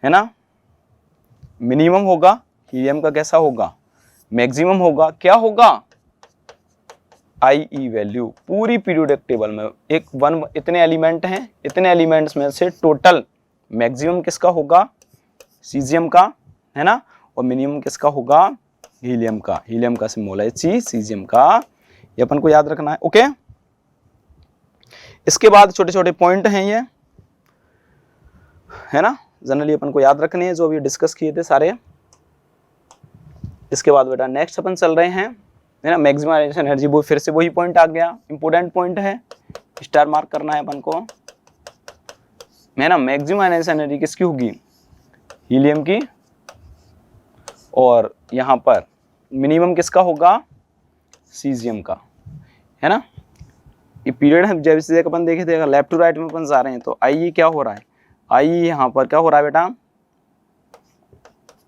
Speaker 1: है ना, मिनिमम होगा, हीलियम का कैसा होगा, मैक्सिमम होगा, क्या होगा, IE वैल्यू पूरी पीरियोडिक टेबल में इतने एलिमेंट हैं, इतने एलिमेंट्स में से टोटल मैक्सिमम किसका होगा, सीजियम का, है ना, और मिनिमम किसका होगा, हीलियम का। हीलियम का सिंबल है He, सीजियम का, ये अपन को याद रखना है, ओके। इसके बाद छोटे छोटे पॉइंट हैं ये, है ना, जनरली अपन को याद रखने हैं जो अभी डिस्कस किए थे सारे। इसके बाद बेटा नेक्स्ट अपन चल रहे हैं, है ना, मैक्सिमम आयनाइजेशन एनर्जी, वो फिर से वही पॉइंट आ गया, इंपोर्टेंट पॉइंट है, स्टार मार्क करना है अपन को, है ना। मैक्सिमम आयनाइजेशन एनर्जी किसकी होगी, हीलियम की, और यहाँ पर मिनिमम किसका होगा, सीजियम का, है ना। ये पीरियड है, जैसे अपन देखे थे, अगर लेफ्ट टू राइट में अपन जा रहे हैं तो IE क्या हो रहा है, IE यहाँ पर क्या हो रहा है बेटा,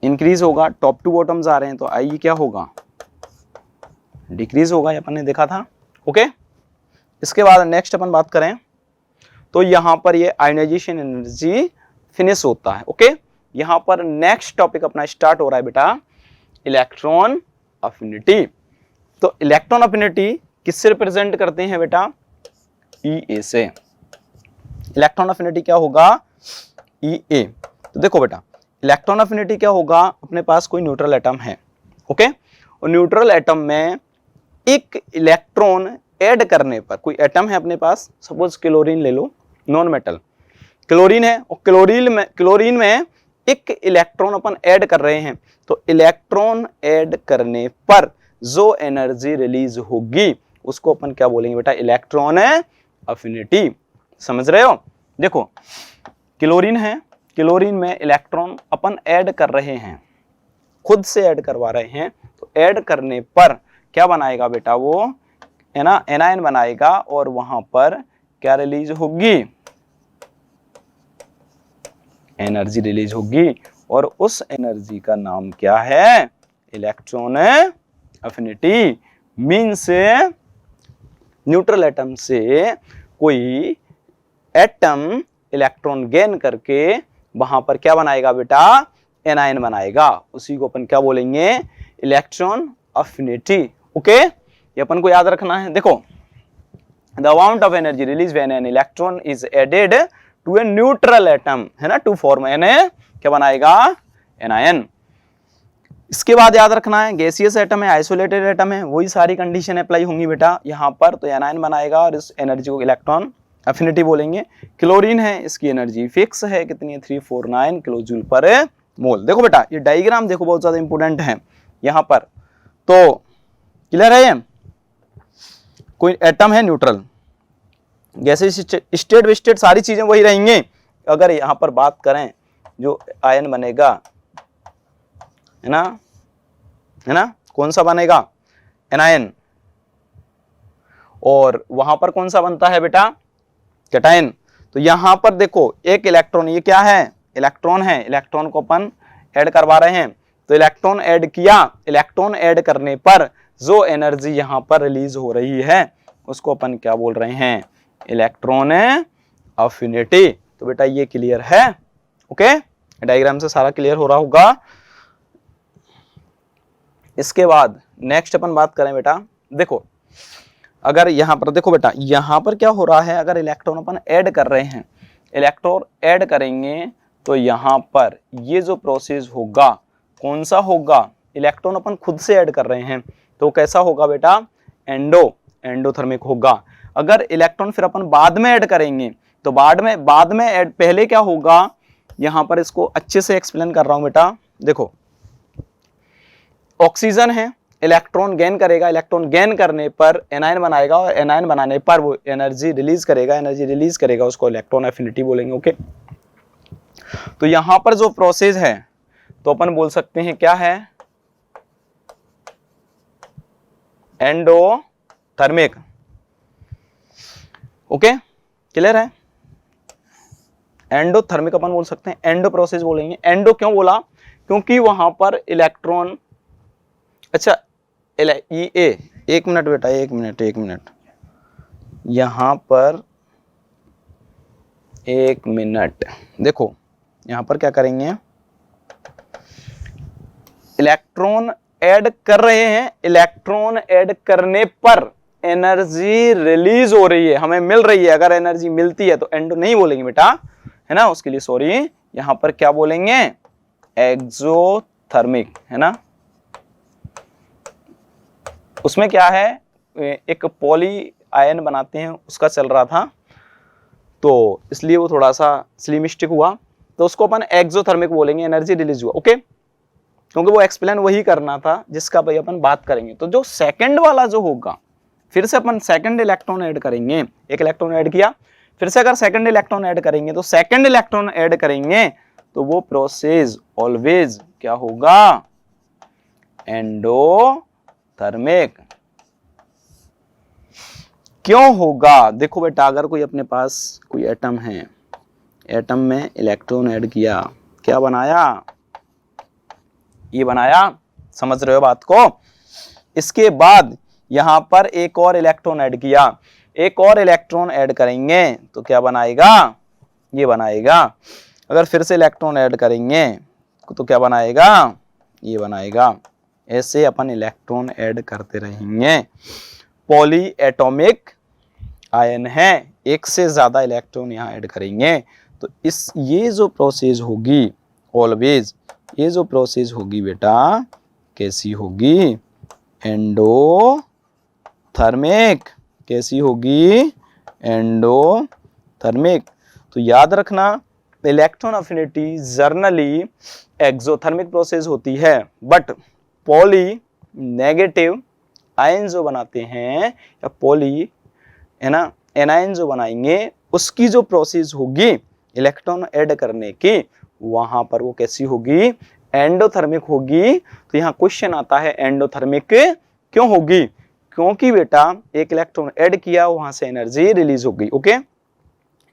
Speaker 1: इंक्रीज होगा। टॉप टू बॉटम जा रहे हैं तो IE क्या होगा, डिक्रीज होगा, ये अपन ने देखा था, ओके। इसके बाद नेक्स्ट अपन बात करें तो यहाँ पर ये आयनाइजेशन एनर्जी फिनिश होता है, ओके। यहाँ पर नेक्स्ट टॉपिक अपना स्टार्ट हो रहा है बेटा, इलेक्ट्रॉन अफिनिटी। तो इलेक्ट्रॉन अफिनिटी किससे रिप्रेजेंट करते हैं बेटा? EA से। इलेक्ट्रॉन अफिनिटी क्या होगा? EA। तो देखो बेटा, इलेक्ट्रॉन अफिनिटी क्या होगा? अपने पास कोई न्यूट्रल एटम है, ओके, और न्यूट्रल एटम में एक इलेक्ट्रॉन ऐड करने पर, कोई एटम है अपने पास, सपोज क्लोरीन ले लो, नॉन मेटल क्लोरीन है, और क्लोरीन में एक इलेक्ट्रॉन अपन ऐड कर रहे हैं, तो इलेक्ट्रॉन ऐड करने पर जो एनर्जी रिलीज होगी उसको अपन क्या बोलेंगे बेटा? Electron affinity. समझ रहे हो? देखो क्लोरीन है, क्लोरीन में इलेक्ट्रॉन अपन ऐड कर रहे हैं, खुद से ऐड करवा रहे हैं, तो ऐड करने पर क्या बनाएगा बेटा? वो है ना एनायन बनाएगा, और वहां पर क्या रिलीज होगी? एनर्जी रिलीज होगी, और उस एनर्जी का नाम क्या है? Electron affinity. Means neutral atom से कोई एटम इलेक्ट्रॉन गेन करके वहां पर क्या बनाएगा बेटा? एनायन बनाएगा, उसी को अपन क्या बोलेंगे? Electron affinity. ओके, ये अपन को याद रखना है। देखो, the amount of energy release when an electron is added to a neutral atom, है ना, टू फॉर्म एन, क्या बनाएगा? एनायन। इसके बाद याद रखना है, गैसियस एटम है, आइसोलेटेड एटम है, वही सारी कंडीशन अप्लाई होंगी बेटा यहाँ पर, तो एनायन बनाएगा और इस एनर्जी को इलेक्ट्रॉन अफिनिटी बोलेंगे। क्लोरीन है, इसकी एनर्जी फिक्स है, कितनी है? 349 किलोजूल पर मोल। देखो बेटा, ये डायग्राम देखो, बहुत ज्यादा इंपोर्टेंट है यहाँ पर। तो क्लियर है? ये कोई एटम है न्यूट्रल, गैसेस स्टेट वेस्टेट सारी चीजें वही रहेंगे। अगर यहाँ पर बात करें, जो आयन बनेगा, है ना, कौन सा बनेगा? एनायन। और वहां पर कौन सा बनता है बेटा? कैटायन। तो यहां पर देखो, एक इलेक्ट्रॉन, ये क्या है? इलेक्ट्रॉन है, इलेक्ट्रॉन को अपन ऐड करवा रहे हैं, तो इलेक्ट्रॉन ऐड किया, इलेक्ट्रॉन ऐड करने पर जो एनर्जी यहां पर रिलीज हो रही है उसको अपन क्या बोल रहे हैं? Electron affinity. तो बेटा ये क्लियर है? ओके, डायग्राम से सारा क्लियर हो रहा होगा। इसके बाद नेक्स्ट अपन बात करें बेटा, देखो अगर यहां पर देखो बेटा, यहां पर क्या हो रहा है? अगर इलेक्ट्रॉन अपन ऐड कर रहे हैं, इलेक्ट्रॉन ऐड करेंगे, तो यहां पर ये जो प्रोसेस होगा, कौन सा होगा? इलेक्ट्रॉन अपन खुद से ऐड कर रहे हैं, तो कैसा होगा बेटा? एंडोथर्मिक होगा। अगर इलेक्ट्रॉन फिर अपन बाद में ऐड करेंगे, तो बाद में ऐड, पहले क्या होगा? यहां पर इसको अच्छे से एक्सप्लेन कर रहा हूं बेटा। देखो, ऑक्सीजन है, इलेक्ट्रॉन गेन करेगा, इलेक्ट्रॉन गेन करने पर एनायन बनाएगा, और एनायन बनाने पर वो एनर्जी रिलीज करेगा, उसको इलेक्ट्रॉन एफिनिटी बोलेंगे। ओके, तो यहां पर जो प्रोसेस है, तो अपन बोल सकते हैं क्या है? एंडोथर्मिक। ओके, क्लियर है? एंडोथर्मिक अपन बोल सकते हैं, एंडो प्रोसेस बोलेंगे। एंडो क्यों बोला? क्योंकि वहां पर इलेक्ट्रॉन, अच्छा एक मिनट बेटा, एक मिनट, यहां पर एक मिनट, देखो यहां पर क्या करेंगे? इलेक्ट्रॉन ऐड कर रहे हैं, इलेक्ट्रॉन ऐड करने पर एनर्जी रिलीज हो रही है, हमें मिल रही है। अगर एनर्जी मिलती है तो एंडो नहीं बोलेंगे बेटा, है ना, उसके लिए सॉरी, यहां पर क्या बोलेंगे? एक्सोथर्मिक, है ना। उसमें क्या है? एक पॉली आयन बनाते हैं, उसका चल रहा था, तो इसलिए वो थोड़ा सा स्लिमिस्टिक हुआ, तो उसको अपन एक्सोथर्मिक बोलेंगे, एनर्जी रिलीज हुआ। ओके, क्योंकि वो एक्सप्लेन वही करना था जिसका भाई अपन बात करेंगे। तो जो सेकंड वाला जो होगा, फिर से अपन सेकंड इलेक्ट्रॉन ऐड करेंगे, एक इलेक्ट्रॉन ऐड किया, फिर से अगर सेकंड इलेक्ट्रॉन ऐड करेंगे, तो सेकंड इलेक्ट्रॉन ऐड करेंगे, तो वो प्रोसेस ऑलवेज क्या होगा? एंडोथर्मिक। क्यों होगा? देखो बेटा, अगर कोई अपने पास कोई एटम है, एटम में इलेक्ट्रॉन ऐड किया, क्या बनाया? ये बनाया। समझ रहे हो बात को? इसके बाद यहां पर एक और इलेक्ट्रॉन ऐड किया, एक और इलेक्ट्रॉन ऐड करेंगे, तो क्या बनाएगा? ये बनाएगा। अगर फिर से इलेक्ट्रॉन ऐड करेंगे, तो क्या बनाएगा? ये बनाएगा। ऐसे अपन इलेक्ट्रॉन ऐड करते रहेंगे। पॉली एटॉमिक आयन है, एक से ज्यादा इलेक्ट्रॉन यहाँ ऐड करेंगे तो ये जो प्रोसेस होगी ऑलवेज, ये जो प्रोसेस होगी बेटा कैसी होगी, एंडोथर्मिक। कैसी होगी, एंडोथर्मिक। तो याद रखना electron affinity generally exothermic process होती है, बट पॉली नेगेटिव आयन जो बनाते हैं या पॉली है ना एनायन जो बनाएंगे उसकी जो प्रोसेस होगी इलेक्ट्रॉन ऐड करने की, वहां पर वो कैसी होगी, एंडोथर्मिक होगी। तो यहाँ क्वेश्चन आता है एंडोथर्मिक क्यों होगी, क्योंकि बेटा एक इलेक्ट्रॉन ऐड किया वहां से एनर्जी रिलीज हो गई। ओके,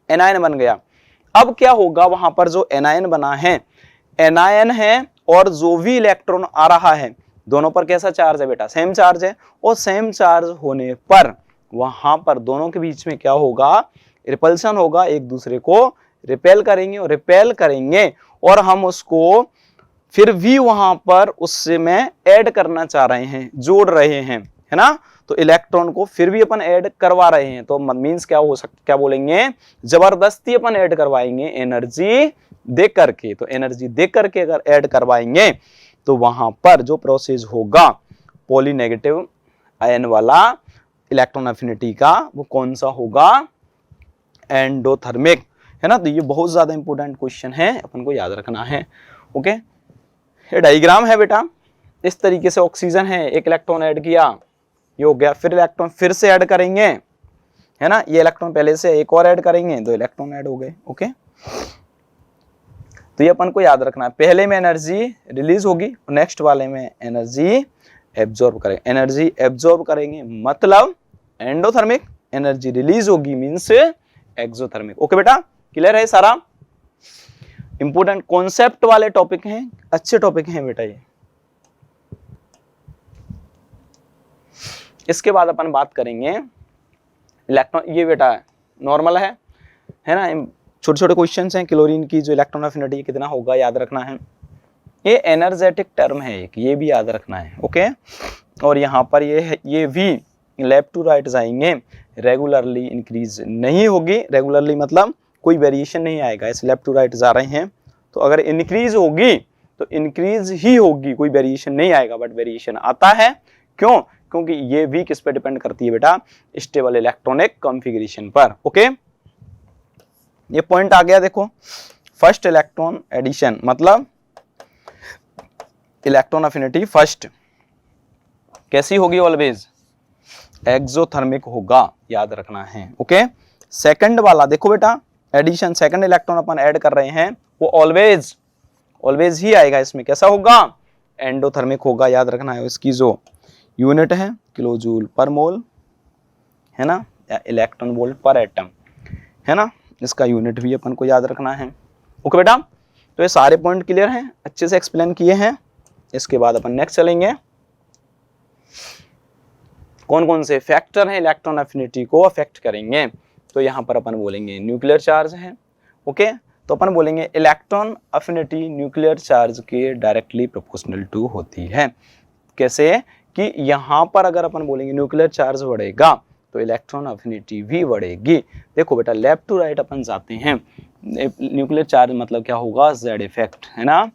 Speaker 1: एनायन बन गया। अब क्या होगा, वहां पर जो एनायन बना है, एनायन है और जो भी इलेक्ट्रॉन आ रहा है दोनों पर कैसा चार्ज है बेटा, सेम चार्ज है। और सेम चार्ज होने पर वहां पर दोनों के बीच में क्या होगा, रिपल्शन होगा, एक दूसरे को रिपेल करेंगे और रिपेल करेंगे और हम उसको फिर भी वहां पर उससे में ऐड करना चाह रहे हैं, जोड़ रहे हैं, है ना। तो इलेक्ट्रॉन को फिर भी अपन ऐड करवा रहे हैं, तो मीन्स क्या हो सकता, क्या बोलेंगे, जबरदस्ती अपन ऐड करवाएंगे एनर्जी दे करके। तो एनर्जी दे करके अगर ऐड करवाएंगे तो वहां पर जो प्रोसेस होगा पॉली नेगेटिव आयन वाला इलेक्ट्रॉन एफिनिटी का, वो कौन सा होगा, एंडोथर्मिक, है ना। तो ये बहुत ज्यादा इंपॉर्टेंट क्वेश्चन है, अपन को याद रखना है। ओके, ये डायग्राम है बेटा, इस तरीके से ऑक्सीजन है, एक इलेक्ट्रॉन ऐड किया, ये हो गया, फिर इलेक्ट्रॉन फिर से ऐड करेंगे, है ना, ये इलेक्ट्रॉन पहले से एक और ऐड करेंगे, दो इलेक्ट्रॉन ऐड हो गए। ओके, तो ये अपन को याद रखना है, पहले में एनर्जी रिलीज होगी, नेक्स्ट वाले में एनर्जी एब्जॉर्ब करेंगे, एनर्जी एब्जॉर्ब करेंगे मतलब एंडोथर्मिक, एनर्जी रिलीज होगी मींस एक्सोथर्मिक। ओके बेटा, क्लियर है सारा। इंपोर्टेंट कॉन्सेप्ट वाले टॉपिक हैं, अच्छे टॉपिक हैं बेटा ये। इसके बाद अपन बात करेंगे इलेक्ट्रॉन, ये बेटा नॉर्मल है ना, छोटे छोटे क्वेश्चंस हैं। क्लोरीन की जो इलेक्ट्रॉन एफिनिटी कितना होगा याद रखना है, ये एनर्जेटिक टर्म है एक, ये भी याद रखना है। ओके, और यहाँ पर ये भी लेफ्ट टू राइट जाएंगे, रेगुलरली इंक्रीज नहीं होगी, रेगुलरली मतलब कोई वेरिएशन नहीं आएगा, ऐसे लेफ्ट टू राइट जा रहे हैं। तो अगर इंक्रीज होगी तो इंक्रीज ही होगी, कोई वेरिएशन नहीं आएगा, बट वेरिएशन आता है। क्यों, क्योंकि ये भी किस पे डिपेंड करती है बेटा, स्टेबल इलेक्ट्रॉनिक कॉन्फ़िगरेशन पर। ओके, ये पॉइंट आ गया। देखो, फर्स्ट इलेक्ट्रॉन एडिशन मतलब इलेक्ट्रॉन अफिनिटी फर्स्ट कैसी होगी, ऑलवेज एक्सोथर्मिक होगा, याद रखना है। ओके, सेकंड वाला देखो बेटा, एडिशन सेकंड इलेक्ट्रॉन अपन ऐड कर रहे हैं, वो ऑलवेज ही आएगा, इसमें कैसा होगा, एंडोथर्मिक होगा, याद रखना है। इसकी जो यूनिट है किलो जूल पर मोल, है ना, या इलेक्ट्रॉन वोल्ट पर एटम, है ना, इसका यूनिट भी अपन को याद रखना है। ओके बेटा, तो ये सारे पॉइंट क्लियर हैं, अच्छे से एक्सप्लेन किए हैं। इसके बाद अपन नेक्स्ट चलेंगे, कौन कौन से फैक्टर हैं इलेक्ट्रॉन एफिनिटी को अफेक्ट करेंगे। तो यहाँ पर अपन बोलेंगे न्यूक्लियर चार्ज है। ओके, तो अपन बोलेंगे इलेक्ट्रॉन एफिनिटी न्यूक्लियर चार्ज के डायरेक्टली प्रोपोर्शनल टू होती है। कैसे, कि यहाँ पर अगर अपन बोलेंगे न्यूक्लियर चार्ज बढ़ेगा तो इलेक्ट्रॉन एफिनिटी भी बढ़ेगी। देखो बेटा, लेफ्ट टू राइट अपन जाते हैं, न्यूक्लियर चार्ज मतलब क्या होगा, जेड इफेक्ट, है ना।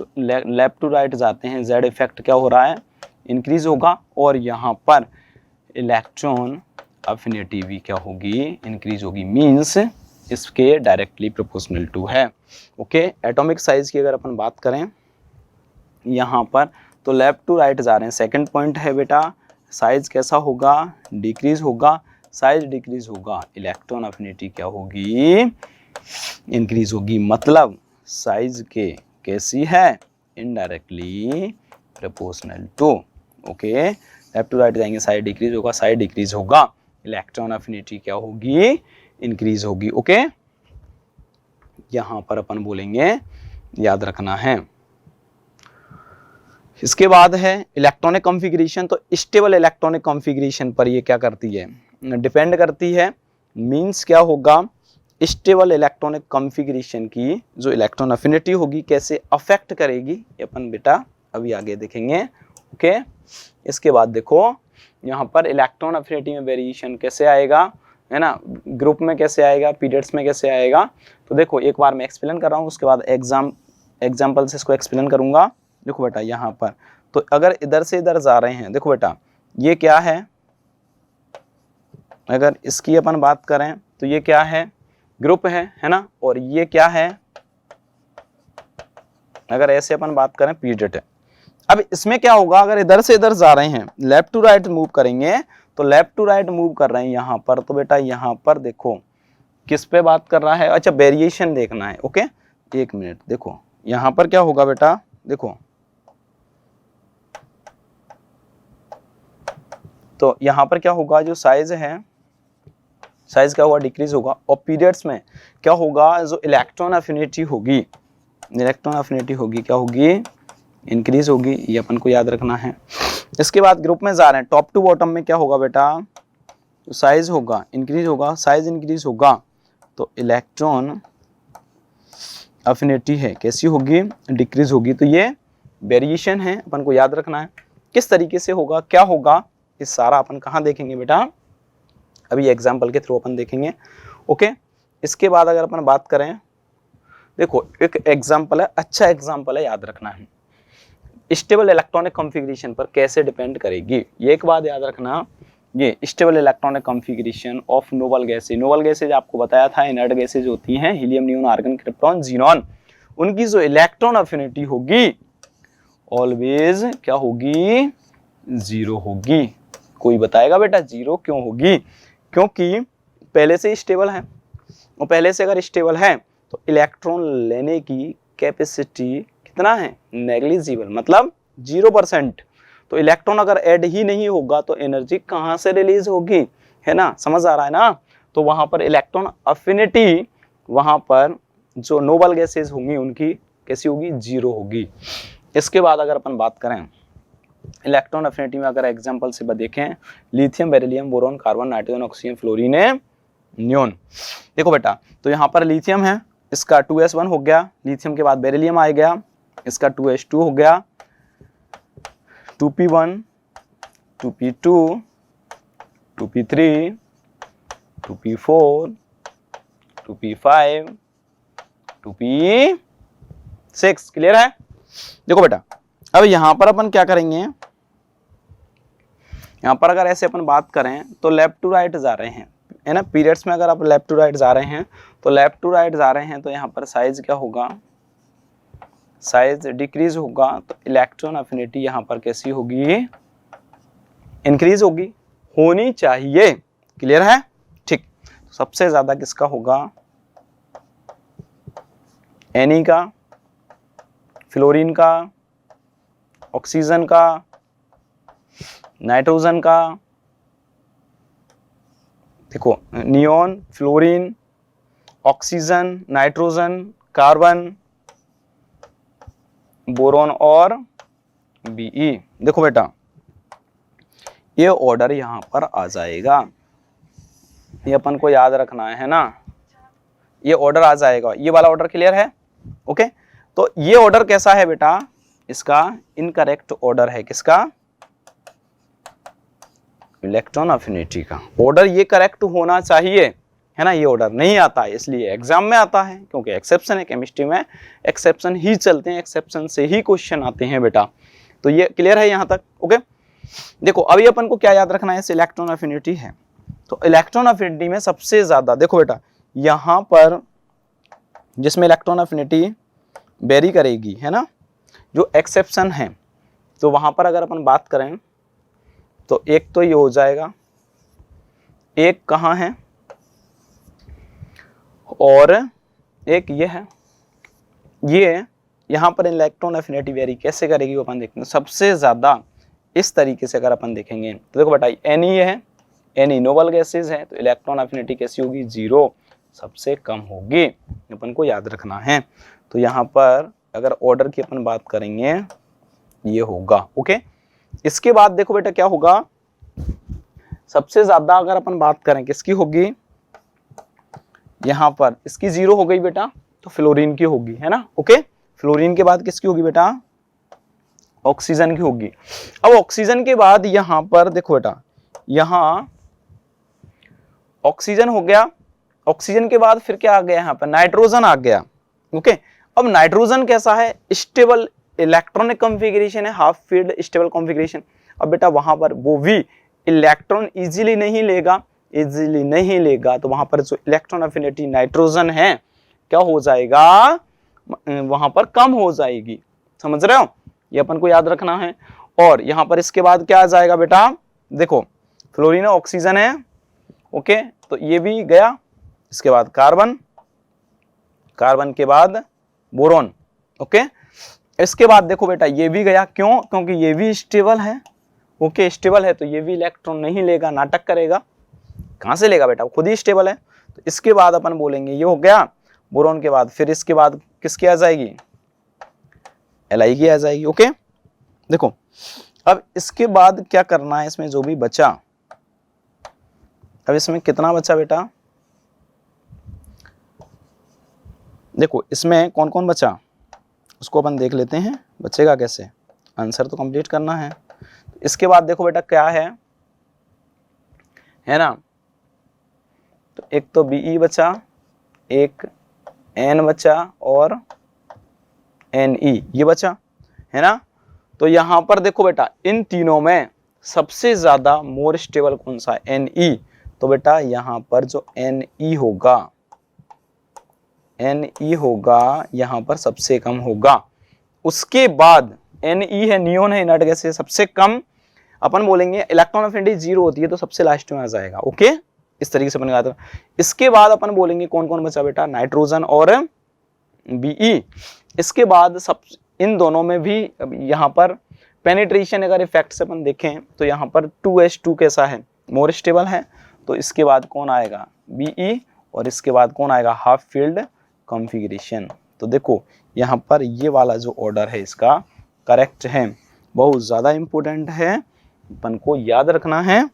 Speaker 1: तो लेफ्ट टू राइट जाते हैं, जेड इफेक्ट क्या हो रहा है, इंक्रीज होगा, और यहाँ पर इलेक्ट्रॉन एफिनिटी भी क्या होगी, इंक्रीज होगी, मींस इसके डायरेक्टली प्रोपोर्शनल टू है। ओके, एटॉमिक साइज की अगर अपन बात करें यहाँ पर, तो लेफ्ट टू राइट जा रहे हैं, सेकंड पॉइंट है बेटा, साइज कैसा होगा, डिक्रीज होगा, साइज डिक्रीज होगा, इलेक्ट्रॉन एफिनिटी क्या होगी, इंक्रीज होगी, मतलब साइज के कैसी है, indirectly proportional to. Okay, left to right जाएंगे, साइड डिक्रीज होगा, साइड डिक्रीज होगा, इलेक्ट्रॉन एफिनिटी क्या होगी, इंक्रीज होगी। ओके, यहां पर अपन बोलेंगे, याद रखना है। इसके बाद है इलेक्ट्रॉनिक कॉन्फ़िगरेशन। तो स्टेबल इलेक्ट्रॉनिक कॉन्फ़िगरेशन पर ये क्या करती है, डिपेंड करती है, मींस क्या होगा, स्टेबल इलेक्ट्रॉनिक कॉन्फ़िगरेशन की जो इलेक्ट्रॉन एफिनिटी होगी कैसे अफेक्ट करेगी, ये अपन बेटा अभी आगे देखेंगे। ओके, इसके बाद देखो, यहाँ पर इलेक्ट्रॉन अफिनिटी में वेरिएशन कैसे आएगा, है ना, ग्रुप में कैसे आएगा, पीरियड्स में कैसे आएगा। तो देखो एक बार मैं एक्सप्लेन कर रहा हूँ, उसके बाद एग्जाम्पल से इसको एक्सप्लेन करूंगा। देखो बेटा यहाँ पर तो अगर इधर से इधर जा रहे हैं, देखो बेटा ये क्या है, अगर इसकी अपन बात करें तो ये क्या है, ग्रुप है ना, और ये क्या है, अगर ऐसे अपन बात करें पीरियड है। अब इसमें क्या होगा, अगर इधर से इधर जा रहे हैं, लेफ्ट टू राइट मूव करेंगे, तो लेफ्ट टू राइट मूव कर रहे हैं यहाँ पर, तो बेटा यहाँ पर देखो किस पे बात कर रहा है, अच्छा वेरिएशन देखना है। ओके एक मिनट, देखो यहाँ पर क्या होगा बेटा, देखो तो यहाँ पर क्या होगा, जो साइज है, साइज क्या होगा, डिक्रीज होगा, और पीरियड्स में क्या होगा, जो इलेक्ट्रॉन अफिनिटी होगी, इलेक्ट्रॉन अफिनिटी होगी क्या होगी, इंक्रीज होगी, ये अपन को याद रखना है। इसके बाद ग्रुप में जा रहे हैं, टॉप टू बॉटम में क्या होगा बेटा, तो साइज होगा, इंक्रीज होगा, साइज इंक्रीज होगा, तो इलेक्ट्रॉन अफिनिटी है कैसी होगी, डिक्रीज होगी। तो ये वेरिएशन है, अपन को याद रखना है किस तरीके से होगा, क्या होगा, इस सारा अपन कहाँ देखेंगे बेटा, अभी एग्जाम्पल के थ्रू अपन देखेंगे। ओके इसके बाद अगर अपन बात करें, देखो एक एग्जाम्पल है, अच्छा एग्जाम्पल है, याद रखना है, स्टेबल इलेक्ट्रॉनिक कॉन्फ़िगरेशन पर कैसे डिपेंड करेगी, ये एक बात याद रखना। ये stable electronic configuration of noble gases, noble gases आपको बताया था इनर्ट गैसेज होती हैं, helium, neon, argon, krypton, xenon, उनकी जो इलेक्ट्रॉन अफिनिटी होगी ऑलवेज क्या होगी, जीरो होगी। कोई बताएगा बेटा जीरो क्यों होगी, क्योंकि पहले से स्टेबल है, और पहले से अगर स्टेबल है तो इलेक्ट्रॉन लेने की कैपेसिटी कितना है, नेग्लिजिबल, मतलब 0%। तो इलेक्ट्रॉन अगर ऐड ही नहीं होगा तो एनर्जी कहाँ से रिलीज होगी, है ना, समझ आ रहा है ना। तो वहां पर इलेक्ट्रॉन अफिनिटी, वहां पर जो नोबल गैसेज होंगी उनकी कैसी होगी, जीरो होगी। इसके बाद अगर अपन बात करें इलेक्ट्रॉन अफिनिटी में, अगर एग्जांपल से देखें, lithium, beryllium, boron, carbon, nitrogen, oxygen, fluorine, neon. देखो बेटा तो यहाँ पर लिथियम है, इसका 2s1 हो गया, लिथियम के बाद बेरिलियम आ गया, इसका 2s2 हो गया, 2p1, 2p2, 2p3, 2p4, 2p5, 2p6। Clear है। देखो बेटा अब यहां पर अपन क्या करेंगे, यहां पर अगर ऐसे अपन बात करें तो लेफ्ट टू राइट जा रहे हैं, है ना, पीरियड्स में अगर आप लेफ्ट टू राइट जा रहे हैं तो लेफ्ट टू राइट जा रहे हैं, तो यहाँ पर साइज क्या होगा, साइज डिक्रीज होगा, तो इलेक्ट्रॉन अफिनिटी यहाँ पर कैसी होगी, इंक्रीज होगी, होनी चाहिए। क्लियर है, ठीक। सबसे ज्यादा किसका होगा, एनी का, फ्लोरीन का, ऑक्सीजन का, नाइट्रोजन का, देखो neon, fluorine, oxygen, nitrogen, carbon, boron और बीई। देखो बेटा ये ऑर्डर यहां पर आ जाएगा, ये अपन को याद रखना है ना, ये ऑर्डर आ जाएगा, ये वाला ऑर्डर। क्लियर है। ओके तो ये ऑर्डर कैसा है बेटा, इसका इनकरेक्ट ऑर्डर है, किसका, इलेक्ट्रॉन अफिनिटी का ऑर्डर ये करेक्ट होना चाहिए, है ना, ये ऑर्डर नहीं आता है, इसलिए एग्जाम में आता है, क्योंकि एक्सेप्शन है, केमिस्ट्री में एक्सेप्शन ही चलते हैं, एक्सेप्शन से ही क्वेश्चन आते हैं बेटा। तो ये क्लियर है यहां तक। ओके देखो अभी अपन को क्या याद रखना है, इलेक्ट्रॉन अफिनिटी है, तो इलेक्ट्रॉन अफिनिटी में सबसे ज्यादा, देखो बेटा यहां पर जिसमें इलेक्ट्रॉन अफिनिटी वेरी करेगी, है ना, जो एक्सेप्शन है, तो वहां पर अगर अपन बात करें तो एक तो ये हो जाएगा, एक कहाँ है, और एक ये है, ये यहाँ पर इलेक्ट्रॉन अफिनिटी वेरी कैसे करेगी वो अपन देखते हैं। सबसे ज्यादा इस तरीके से अगर अपन देखेंगे तो देखो बेटा एन ही है, एन नोबल गैसेज है, तो इलेक्ट्रॉन अफिनिटी कैसी होगी, जीरो, सबसे कम होगी, अपन को याद रखना है। तो यहाँ पर अगर ऑर्डर की अपन बात करेंगे ये होगा। ओके इसके बाद देखो बेटा क्या होगा, सबसे ज्यादा अगर अपन बात करें किसकी होगी, यहां पर इसकी जीरो हो गई बेटा, तो फ्लोरीन की होगी, है ना। ओके फ्लोरीन के बाद किसकी होगी बेटा, ऑक्सीजन की होगी। अब ऑक्सीजन के बाद यहां पर देखो बेटा यहाँ ऑक्सीजन हो गया, ऑक्सीजन के बाद फिर क्या आ गया यहाँ पर, नाइट्रोजन आ गया। ओके, अब नाइट्रोजन कैसा है, स्टेबल इलेक्ट्रॉनिक कॉन्फ़िगरेशन है, हाफ फील्ड स्टेबल कॉन्फ़िगरेशन। अब बेटा वहां पर वो भी इलेक्ट्रॉन इजीली नहीं लेगा, तो वहां पर जो इलेक्ट्रॉन अफिनिटी नाइट्रोजन है क्या हो जाएगा, वहां पर कम हो जाएगी। समझ रहे हो, ये अपन को याद रखना है। और यहां पर इसके बाद क्या आ जाएगा बेटा, देखो फ्लोरीन ऑक्सीजन है, ओके, तो ये भी गया। इसके बाद कार्बन, कार्बन के बाद बोरॉन, ओके। इसके बाद देखो बेटा ये भी गया, क्यों, क्योंकि ये भी स्टेबल है, ओके, स्टेबल है तो ये भी इलेक्ट्रॉन नहीं लेगा, नाटक करेगा। कहां से लेगा बेटा, खुद ही स्टेबल है। तो इसके बाद अपन बोलेंगे ये हो गया बोरॉन के बाद, फिर इसके बाद किसकी आ जाएगी, Li की आ जाएगी, ओके। देखो अब इसके बाद क्या करना है, इसमें जो भी बचा, अब इसमें कितना बचा बेटा, देखो इसमें कौन कौन बचा उसको अपन देख लेते हैं, बचेगा कैसे, आंसर तो कंप्लीट करना है। इसके बाद देखो बेटा क्या है ना, तो एक तो Be बचा, एक N बचा और Ne ये बचा, है ना। तो यहां पर देखो बेटा इन तीनों में सबसे ज्यादा मोर स्टेबल कौन सा है, Ne। तो बेटा यहां पर जो Ne होगा यहां पर सबसे कम होगा। उसके बाद Ne है, नियोन है, इनर्ट गैस है, सबसे कम अपन बोलेंगे इलेक्ट्रॉन अफिनिटी 0 होती है तो सबसे लास्ट में आ जाएगा, ओके। इस तरीके से बनेगा। तो इसके बाद अपन बोलेंगे कौन कौन बचा बेटा, नाइट्रोजन और Be। इसके बाद सब इन दोनों में भी यहाँ पर पेनिट्रेशन अगर इफेक्ट से अपन देखें तो यहाँ पर 2s2 कैसा है, मोर स्टेबल है। तो इसके बाद कौन आएगा, Be, और इसके बाद कौन आएगा, हाफ फील्ड कॉन्फ़िगरेशन। तो देखो यहाँ पर ये वाला जो ऑर्डर है इसका करेक्ट है, बहुत ज़्यादा इम्पोर्टेंट है, अपन को याद रखना है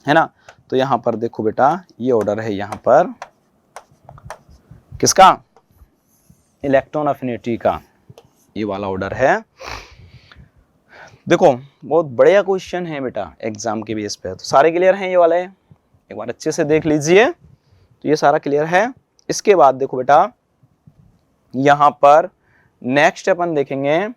Speaker 1: ना। तो यहाँ पर देखो बेटा ये ऑर्डर है, यहाँ पर किसका, इलेक्ट्रॉन अफिनिटी का, ये वाला ऑर्डर है। देखो बहुत बढ़िया क्वेश्चन है बेटा एग्जाम के बेस पे, तो सारे क्लियर हैं ये वाले, एक बार अच्छे से देख लीजिए। तो ये सारा क्लियर है। इसके बाद देखो बेटा यहां पर नेक्स्ट अपन देखेंगे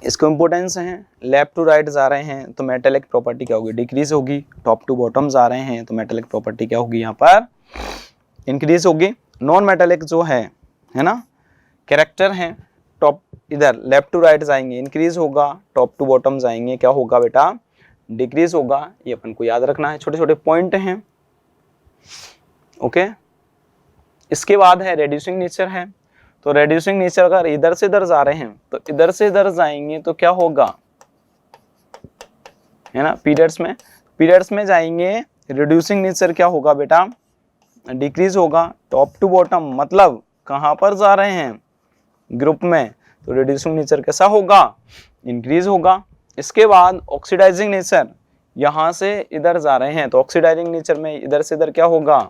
Speaker 1: इसको इंपोर्टेंस है, लेफ्ट टू राइट जा रहे हैं तो मेटेलिक प्रॉपर्टी क्या होगी, डिक्रीज होगी। टॉप टू बॉटम जा रहे हैं तो मेटेलिक प्रॉपर्टी क्या होगी, यहाँ पर इंक्रीज होगी। नॉन मेटेलिक जो है ना कैरेक्टर है, टॉप इधर लेफ्ट टू राइट जाएंगे इंक्रीज होगा, टॉप टू बॉटम जाएंगे क्या होगा बेटा, डिक्रीज होगा। ये अपन को याद रखना है, छोटे छोटे पॉइंट हैं, ओके। इसके बाद है रेड्यूसिंग नेचर है, तो रेड्यूसिंग नेचर अगर इधर से इधर जा रहे हैं तो इधर से इधर जाएंगे तो क्या होगा, है ना, पीरियड्स में जाएंगे, रिड्यूसिंग नेचर क्या होगा बेटा, डिक्रीज होगा। टॉप टू बॉटम मतलब कहां पर जा रहे हैं, ग्रुप में, तो रिड्यूसिंग नेचर कैसा होगा, इंक्रीज होगा। इसके बाद ऑक्सीडाइजिंग नेचर, यहां से इधर जा रहे हैं तो ऑक्सीडाइजिंग नेचर में इधर से इधर क्या होगा,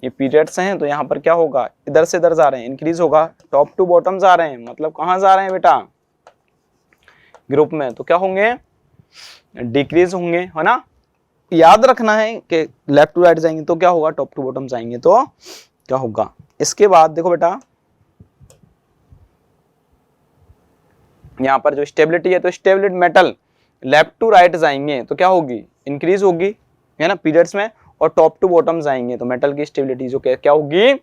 Speaker 1: ये पीरियड्स हैं तो यहाँ पर क्या होगा, इधर से इधर जा रहे हैं इंक्रीज होगा। टॉप टू बॉटम जा रहे हैं मतलब कहाँ जा रहे हैं बेटा, ग्रुप में, तो क्या होंगे, डिक्रीज होंगे, है ना। याद रखना है कि लेफ्ट टू राइट जाएंगे तो क्या होगा, टॉप टू बॉटम जाएंगे तो क्या होगा। इसके बाद देखो बेटा यहाँ पर जो स्टेबिलिटी है, तो stability metal left to right जाएंगे तो क्या होगी, इंक्रीज होगी, है ना, पीरियड्स में। और टॉप टू बॉटम जाएंगे तो मेटल की स्टेबिलिटी जो क्या होगी,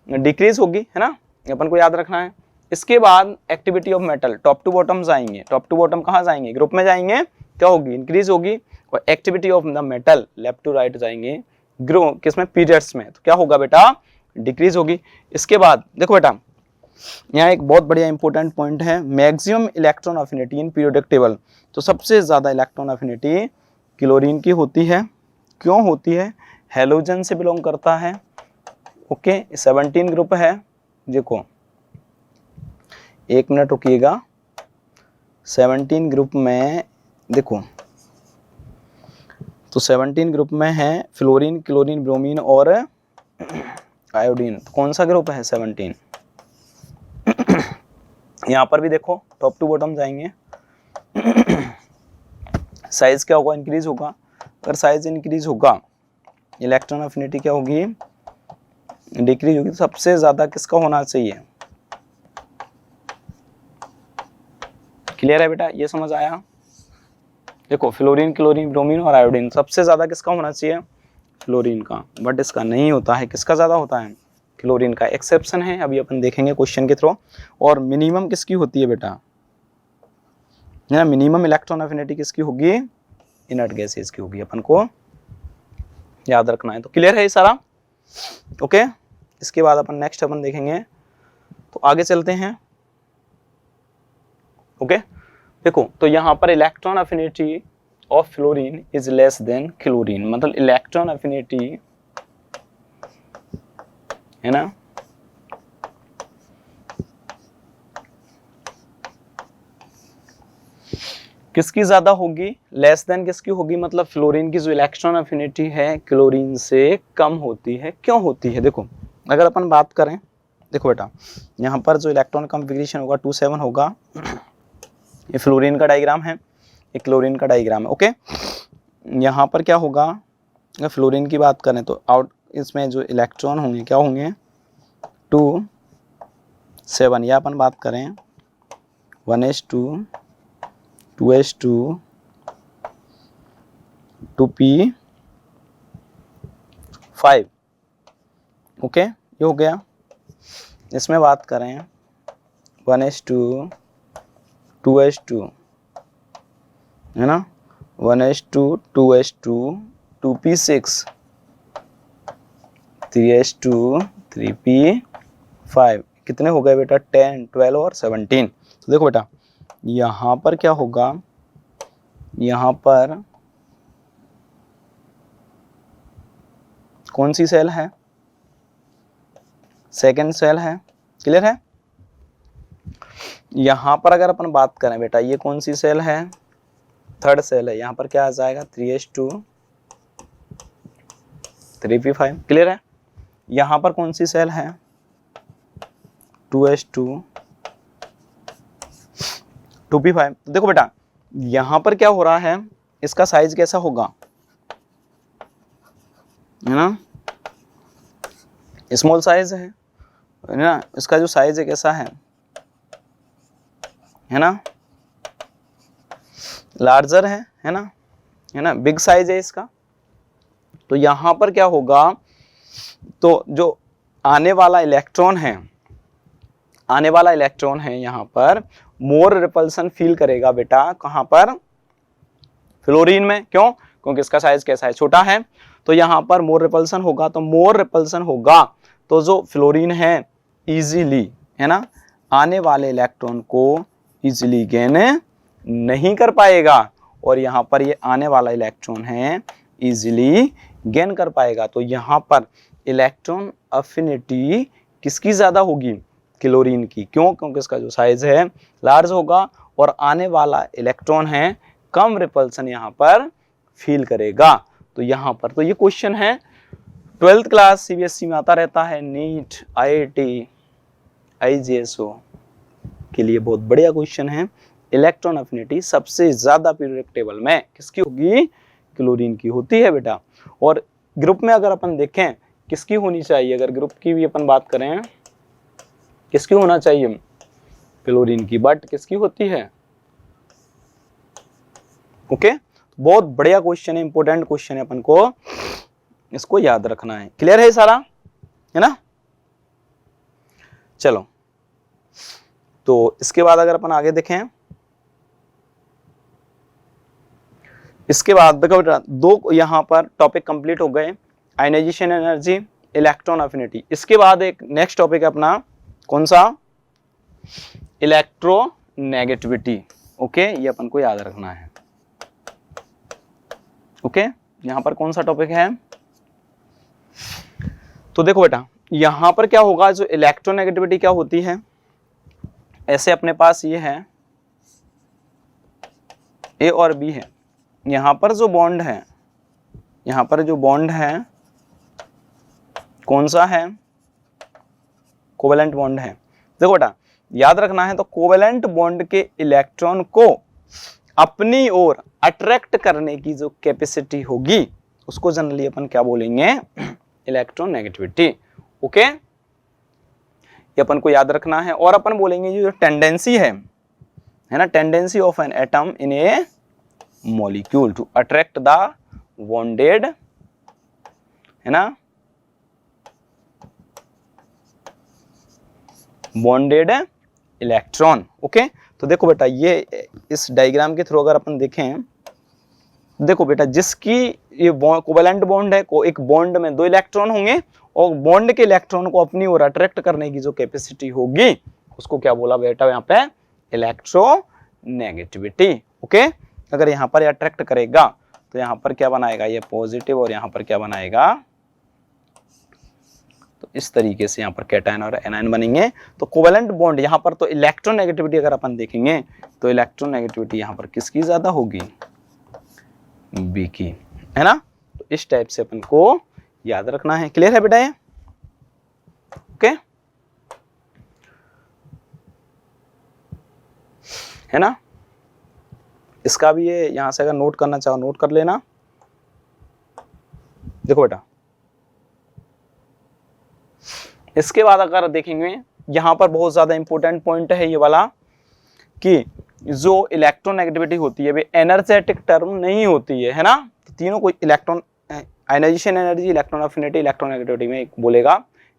Speaker 1: डिक्रीज होगी, है ना, अपन को याद रखना है। इसके बाद activity of metal, top to bottom जाएंगे, टॉप टू बॉटम कहाँ जाएंगे, ग्रुप में जाएंगे, क्या होगी, इंक्रीज होगी। और activity of the metal left to right जाएंगे ग्रुप किसमें, पीरियड्स में, तो क्या होगा बेटा, डिक्रीज होगी। इसके बाद देखो बेटा यहाँ एक बहुत बढ़िया इंपॉर्टेंट पॉइंट है, maximum electron affinity in periodic table. तो सबसे ज्यादा इलेक्ट्रॉन अफिनिटी क्लोरीन की होती है, क्यों होती है, हेलोजन से बिलोंग करता है, ओके। 17 ग्रुप है, देखो एक मिनट रुकिएगा, 17 ग्रुप में देखो, तो 17 ग्रुप में है फ्लोरीन, क्लोरीन, ब्रोमीन और आयोडीन। तो कौन सा ग्रुप है 17, यहाँ पर भी देखो टॉप टू बॉटम जाएंगे, साइज क्या होगा, इंक्रीज होगा। अगर साइज इंक्रीज होगा, इलेक्ट्रॉन अफिनिटी क्या होगी, डिक्रीज होगी। तो सबसे ज्यादा किसका होना चाहिए, क्लियर है बेटा, ये समझ आया। देखो फ्लोरीन, क्लोरीन, ब्रोमीन और आयोडीन, सबसे ज्यादा किसका होना चाहिए, फ्लोरीन का, बट इसका नहीं होता है। किसका ज्यादा होता है, क्लोरीन का। एक्सेप्शन है, अभी अपन देखेंगे क्वेश्चन के थ्रू। और मिनिमम किसकी होती है बेटा, है ना, मिनिमम इलेक्ट्रॉन अफिनिटी किसकी होगी, इनर्ट गैसेस की होगी, अपन को याद रखना है। तो क्लियर है ये सारा, ओके। इसके बाद अपन नेक्स्ट अपन देखेंगे, तो आगे चलते हैं, ओके। देखो तो यहाँ पर electron affinity of fluorine is less than chlorine, मतलब इलेक्ट्रॉन अफिनिटी, है ना, किसकी ज्यादा होगी, लेस देन किसकी होगी, मतलब फ्लोरीन की जो इलेक्ट्रॉन अफिनिटी है क्लोरीन से कम होती है। क्यों होती है, देखो अगर अपन बात करें, देखो बेटा यहाँ पर जो इलेक्ट्रॉन कॉन्फ़िगरेशन होगा 2 7 होगा, ये फ्लोरीन का डायग्राम है, ये क्लोरीन का डायग्राम है, ओके। यहाँ पर क्या होगा, अगर फ्लोरीन की बात करें तो आउट इसमें जो इलेक्ट्रॉन होंगे क्या होंगे, 2 7, या अपन बात करें 1s2 2s2 2p5, ओके, ये हो गया। इसमें बात करें 1s2 2s2, है ना, 1s2 2s2 2p6 3s2 3p5, कितने हो गए बेटा, 10 12 और 17। तो देखो बेटा यहाँ पर क्या होगा, यहाँ पर कौन सी सेल है, सेकेंड सेल है, क्लियर है। यहाँ पर अगर अपन बात करें बेटा, ये कौन सी सेल है, थर्ड सेल है। यहाँ पर क्या आ जाएगा, 3s2 3p5, क्लियर है। यहाँ पर कौन सी सेल है, 2s2 2p5। तो देखो बेटा यहाँ पर क्या हो रहा है, इसका साइज कैसा होगा, है ना, स्मॉल साइज है ना, इसका जो साइज है कैसा है ना, लार्जर है ना, बिग साइज है इसका। तो यहाँ पर क्या होगा, तो जो आने वाला इलेक्ट्रॉन है यहाँ पर मोर रिपल्सन फील करेगा बेटा, कहाँ पर, फ्लोरीन में। क्यों, क्योंकि इसका साइज कैसा है, छोटा है। तो यहाँ पर मोर रिपल्सन होगा, तो मोर रिपल्सन होगा तो जो फ्लोरीन है इजीली, है ना, आने वाले इलेक्ट्रॉन को इजीली गेन नहीं कर पाएगा, और यहाँ पर ये आने वाला इलेक्ट्रॉन है इजीली गेन कर पाएगा। तो यहाँ पर इलेक्ट्रॉन अफिनिटी किसकी ज्यादा होगी, क्लोरीन की। क्यों, क्योंकि इसका जो साइज है लार्ज होगा, और आने वाला इलेक्ट्रॉन है कम रिपल्सन यहाँ पर फील करेगा। तो यहाँ पर तो ये क्वेश्चन है 12th क्लास सीबीएसई में आता रहता है, नीट, आईआईटी, आईजीएसओ के लिए बहुत बढ़िया क्वेश्चन है। इलेक्ट्रॉन अफिनिटी सबसे ज्यादा पीरियोडिक टेबल में किसकी होगी, क्लोरीन की होती है बेटा। और ग्रुप में अगर अपन देखें किसकी होनी चाहिए, अगर ग्रुप की भी अपन बात करें किसकी होना चाहिए, क्लोरीन की, बट किसकी होती है, ओके। बहुत बढ़िया क्वेश्चन है, इंपॉर्टेंट क्वेश्चन है, अपन को इसको याद रखना है। क्लियर है सारा, है ना। चलो तो इसके बाद अगर अपन आगे देखें, इसके बाद देखो दो यहाँ पर टॉपिक कंप्लीट हो गए, आयनाइजेशन एनर्जी, इलेक्ट्रॉन अफिनिटी। इसके बाद एक नेक्स्ट टॉपिक है अपना, कौन सा, इलेक्ट्रोनेगेटिविटी, ओके, ये अपन को याद रखना है, ओके। यहाँ पर कौन सा टॉपिक है, तो देखो बेटा यहाँ पर क्या होगा, जो इलेक्ट्रोनेगेटिविटी क्या होती है, ऐसे अपने पास ये है ए और बी है, यहाँ पर जो बॉन्ड है, यहाँ पर जो बॉन्ड है कौन सा है, कोवेलेंट बॉन्ड है। देखो बेटा याद रखना है। तो कोवेलेंट बॉन्ड के इलेक्ट्रॉन को अपनी ओर अट्रैक्ट करने की जो कैपेसिटी होगी उसको जनरली अपन क्या बोलेंगे, इलेक्ट्रोनेगेटिविटी। ओके, ये अपन को याद रखना है। और अपन बोलेंगे ये जो टेंडेंसी है ना, tendency of an atom in a molecule to attract the bonded, है ना, बॉन्डेड इलेक्ट्रॉन। ओके, तो देखो बेटा ये इस डायग्राम के थ्रू अगर अपन देखें, देखो बेटा जिसकी ये कोवेलेंट बॉन्ड है, को एक बॉन्ड में 2 इलेक्ट्रॉन होंगे और बॉन्ड के इलेक्ट्रॉन को अपनी ओर अट्रैक्ट करने की जो कैपेसिटी होगी उसको क्या बोला बेटा यहाँ पे, इलेक्ट्रोनेगेटिविटी। ओके, अगर यहाँ पर अट्रैक्ट करेगा तो यहाँ पर क्या बनाएगा, ये पॉजिटिव, और यहाँ पर क्या बनाएगा, तो इस तरीके से यहाँ पर कैटायन और एनायन बनेंगे। तो कोवेलेंट बॉन्ड यहाँ पर तो इलेक्ट्रोनेगेटिविटी अगर अपन देखेंगे तो इलेक्ट्रोनेगेटिविटी यहाँ पर किसकी ज्यादा होगी, बी की, है ना। तो इस टाइप से अपन को याद रखना है। क्लियर है बेटा ये? ओके, है ना। इसका भी ये यहां से अगर नोट करना चाहो नोट कर लेना। देखो बेटा इसके बाद अगर देखेंगे यहां पर बहुत ज्यादा इंपॉर्टेंट पॉइंट है ये वाला, कि जो इलेक्ट्रोनेगेटिविटी होती है वे एनर्जेटिक टर्म नहीं होती है ना। तो तीनों को electron ionization energy, electron affinity, electronegativity में बोलेगा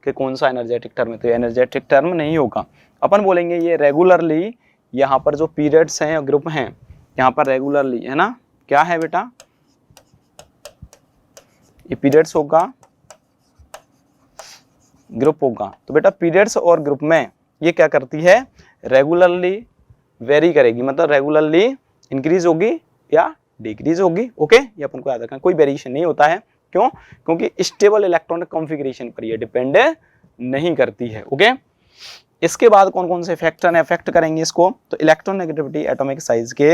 Speaker 1: कि कौन सा एनर्जेटिक टर्म है, तो एनर्जेटिक टर्म नहीं होगा। अपन बोलेंगे ये रेगुलरली यहाँ पर जो पीरियड्स हैं ग्रुप हैं यहाँ पर रेगुलरली, है ना, क्या है बेटा, ये पीरियड्स होगा, ग्रुप होगा। तो बेटा पीरियड्स और ग्रुप में ये क्या करती है, रेगुलरली वेरी करेगी, मतलब रेगुलरली इंक्रीज होगी या डिक्रीज होगी। ओके, ये अपन को याद रखना, कोई वेरिएशन नहीं होता है। क्यों? क्योंकि स्टेबल इलेक्ट्रॉनिक कॉन्फ़िगरेशन पर ये डिपेंड नहीं करती है। ओके, इसके बाद कौन कौन से फैक्टर अफेक्ट करेंगे इसको, तो इलेक्ट्रोनेगेटिविटी एटॉमिक साइज के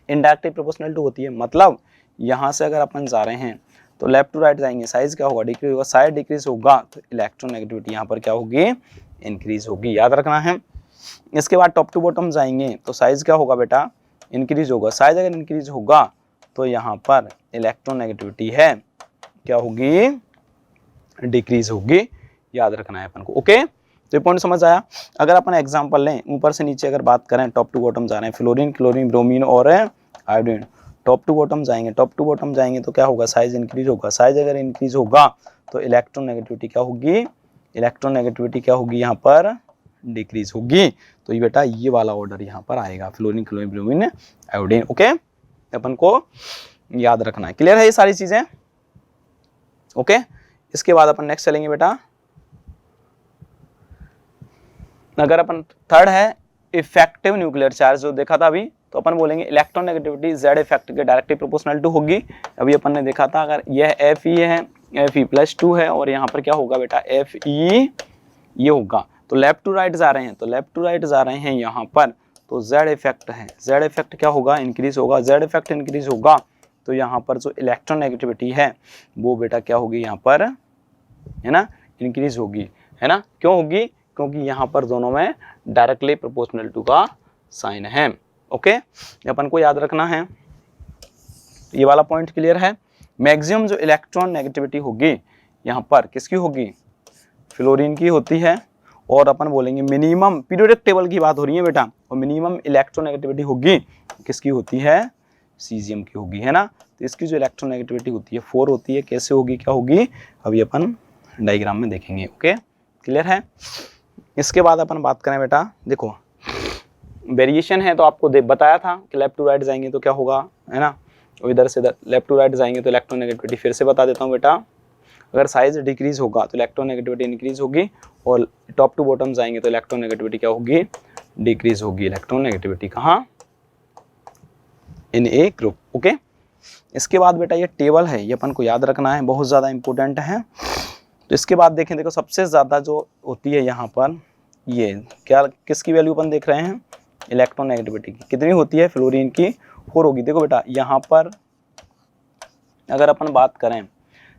Speaker 1: इनडायरेक्टली प्रोपोर्शनल टू होती है। मतलब यहाँ से अगर अपन जा रहे हैं तो लेफ्ट टू राइट जाएंगे, साइज क्या होगा, डिक्रीज होगा, साइज डिक्रीज होगा तो इलेक्ट्रोनेगेटिविटी यहाँ पर क्या होगी, इंक्रीज होगी, याद रखना है। इसके बाद टॉप टू बॉटम जाएंगे तो साइज क्या होगा बेटा, इंक्रीज होगा। साइज अगर इंक्रीज होगा तो यहाँ पर इलेक्ट्रोनेगेटिविटी है क्या होगी, डिक्रीज होगी, याद रखना है अपन को। ओके, तो ये पॉइंट समझ आया। अगर अपन एग्जांपल लें ऊपर से नीचे अगर बात करें, टॉप टू बॉटम जा रहे हैं, फ्लोरीन, क्लोरीन, ब्रोमीन और आयोडीन, टॉप टू बॉटम जाएंगे, टॉप टू बॉटम जाएंगे तो क्या होगा, साइज इंक्रीज होगा। साइज अगर इंक्रीज होगा तो इलेक्ट्रोनेगेटिविटी क्या होगी, इलेक्ट्रोनेगेटिविटी क्या होगी, यहाँ पर डिक्रीज होगी। तो ये बेटा ये वाला ऑर्डर यहाँ पर आएगा, fluorine, chlorine, bromine, iodine. Okay, अपन को याद रखना है। क्लियर है ये सारी चीजें? ओके, इसके बाद अपन नेक्स्ट चलेंगे बेटा। अगर अपन थर्ड है इफेक्टिव न्यूक्लियर चार्ज, जो देखा था अभी, तो अपन बोलेंगे इलेक्ट्रोनेगेटिविटी जेड इफेक्ट के डायरेक्टली प्रोपोर्शनल टू होगी। अभी अपन ने देखा था अगर यह एफ ई है, एफ ई +2 है और यहाँ पर क्या होगा बेटा, एफ ई ये होगा। तो लेफ्ट टू राइट जा रहे हैं, तो लेफ्ट टू राइट जा रहे हैं यहाँ पर, तो जेड इफेक्ट है, जेड इफेक्ट क्या होगा, इंक्रीज होगा। जेड इफेक्ट इंक्रीज होगा तो यहाँ पर जो इलेक्ट्रोनेगेटिविटी है वो बेटा क्या होगी, यहाँ पर, है ना, इंक्रीज होगी, है ना। क्यों होगी, क्योंकि यहाँ पर दोनों में डायरेक्टली प्रोपोर्शनल टू का साइन है। ओके, अपन को याद रखना है। ये वाला पॉइंट क्लियर है। मैक्सिमम जो इलेक्ट्रॉन नेगेटिविटी होगी यहाँ पर किसकी होगी, फ्लोरीन की होती है। और अपन बोलेंगे मिनिमम, पीरियोडिक टेबल की बात हो रही है बेटा, और मिनिमम इलेक्ट्रोनेगेटिविटी होगी किसकी होती है, सीजियम की होगी, है ना। तो इसकी जो इलेक्ट्रोनेगेटिविटी होती है 4 होती है। कैसे होगी, क्या होगी, अभी अपन डायग्राम में देखेंगे। ओके, क्लियर है। इसके बाद अपन बात करें बेटा, देखो वेरिएशन है तो आपको बताया था कि लेफ्ट टू राइट जाएंगे तो क्या होगा, है ना, और इधर से लेफ्ट टू राइट जाएंगे तो इलेक्ट्रोनेगेटिविटी फिर से बता देता हूँ बेटा। अगर साइज डिक्रीज होगा तो इलेक्ट्रोनेगेटिविटी इंक्रीज होगी, और टॉप टू बॉटम जाएंगे तो इलेक्ट्रोनेगेटिविटी क्या होगी, डिक्रीज होगी। इलेक्ट्रोनेगेटिविटी कहाँ, इन ए ग्रुप। ओके, इसके बाद बेटा ये टेबल है, ये अपन को याद रखना है, बहुत ज़्यादा इंपॉर्टेंट है। तो इसके बाद देखें, देखो सबसे ज़्यादा जो होती है यहाँ पर, ये क्या, किसकी वैल्यू अपन देख रहे हैं, इलेक्ट्रोनेगेटिविटी की कितनी होती है, फ्लोरीन की 4 होगी। देखो बेटा यहाँ पर अगर अपन बात करें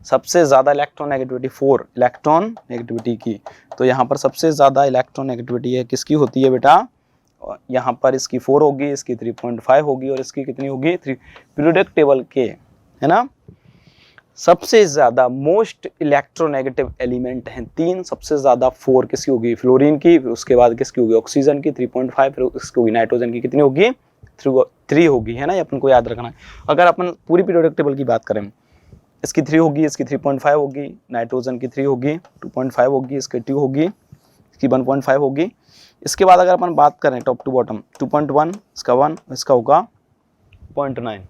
Speaker 1: सबसे ज़्यादा इलेक्ट्रोनेगेटिविटी 4 इलेक्ट्रॉन नेगेटिविटी की, तो यहाँ पर सबसे ज़्यादा इलेक्ट्रोनेगेटिविटी है किसकी होती है बेटा, यहाँ पर इसकी 4 होगी, इसकी 3.5 होगी और इसकी कितनी होगी 3। पीरियोडिक टेबल के, है ना, सबसे ज़्यादा मोस्ट इलेक्ट्रोनेगेटिव एलिमेंट हैं 3, सबसे ज़्यादा 4 किसकी होगी, फ्लोरीन की, फिर उसके बाद किसकी होगी, ऑक्सीजन की 3.5, फिर इसकी होगी नाइट्रोजन की कितनी होगी 3 होगी, है ना, ये अपन को याद रखना है। अगर अपन पूरी पीरियोडिक टेबल की बात करें, इसकी 3 होगी, इसकी 3.5 होगी, नाइट्रोजन की 3 होगी, 2.5 होगी, इसकी 2 होगी, इसकी 1.5 होगी। इसके बाद अगर अपन बात करें टॉप टू बॉटम 2.1, इसका 1, इसका होगा 0.9।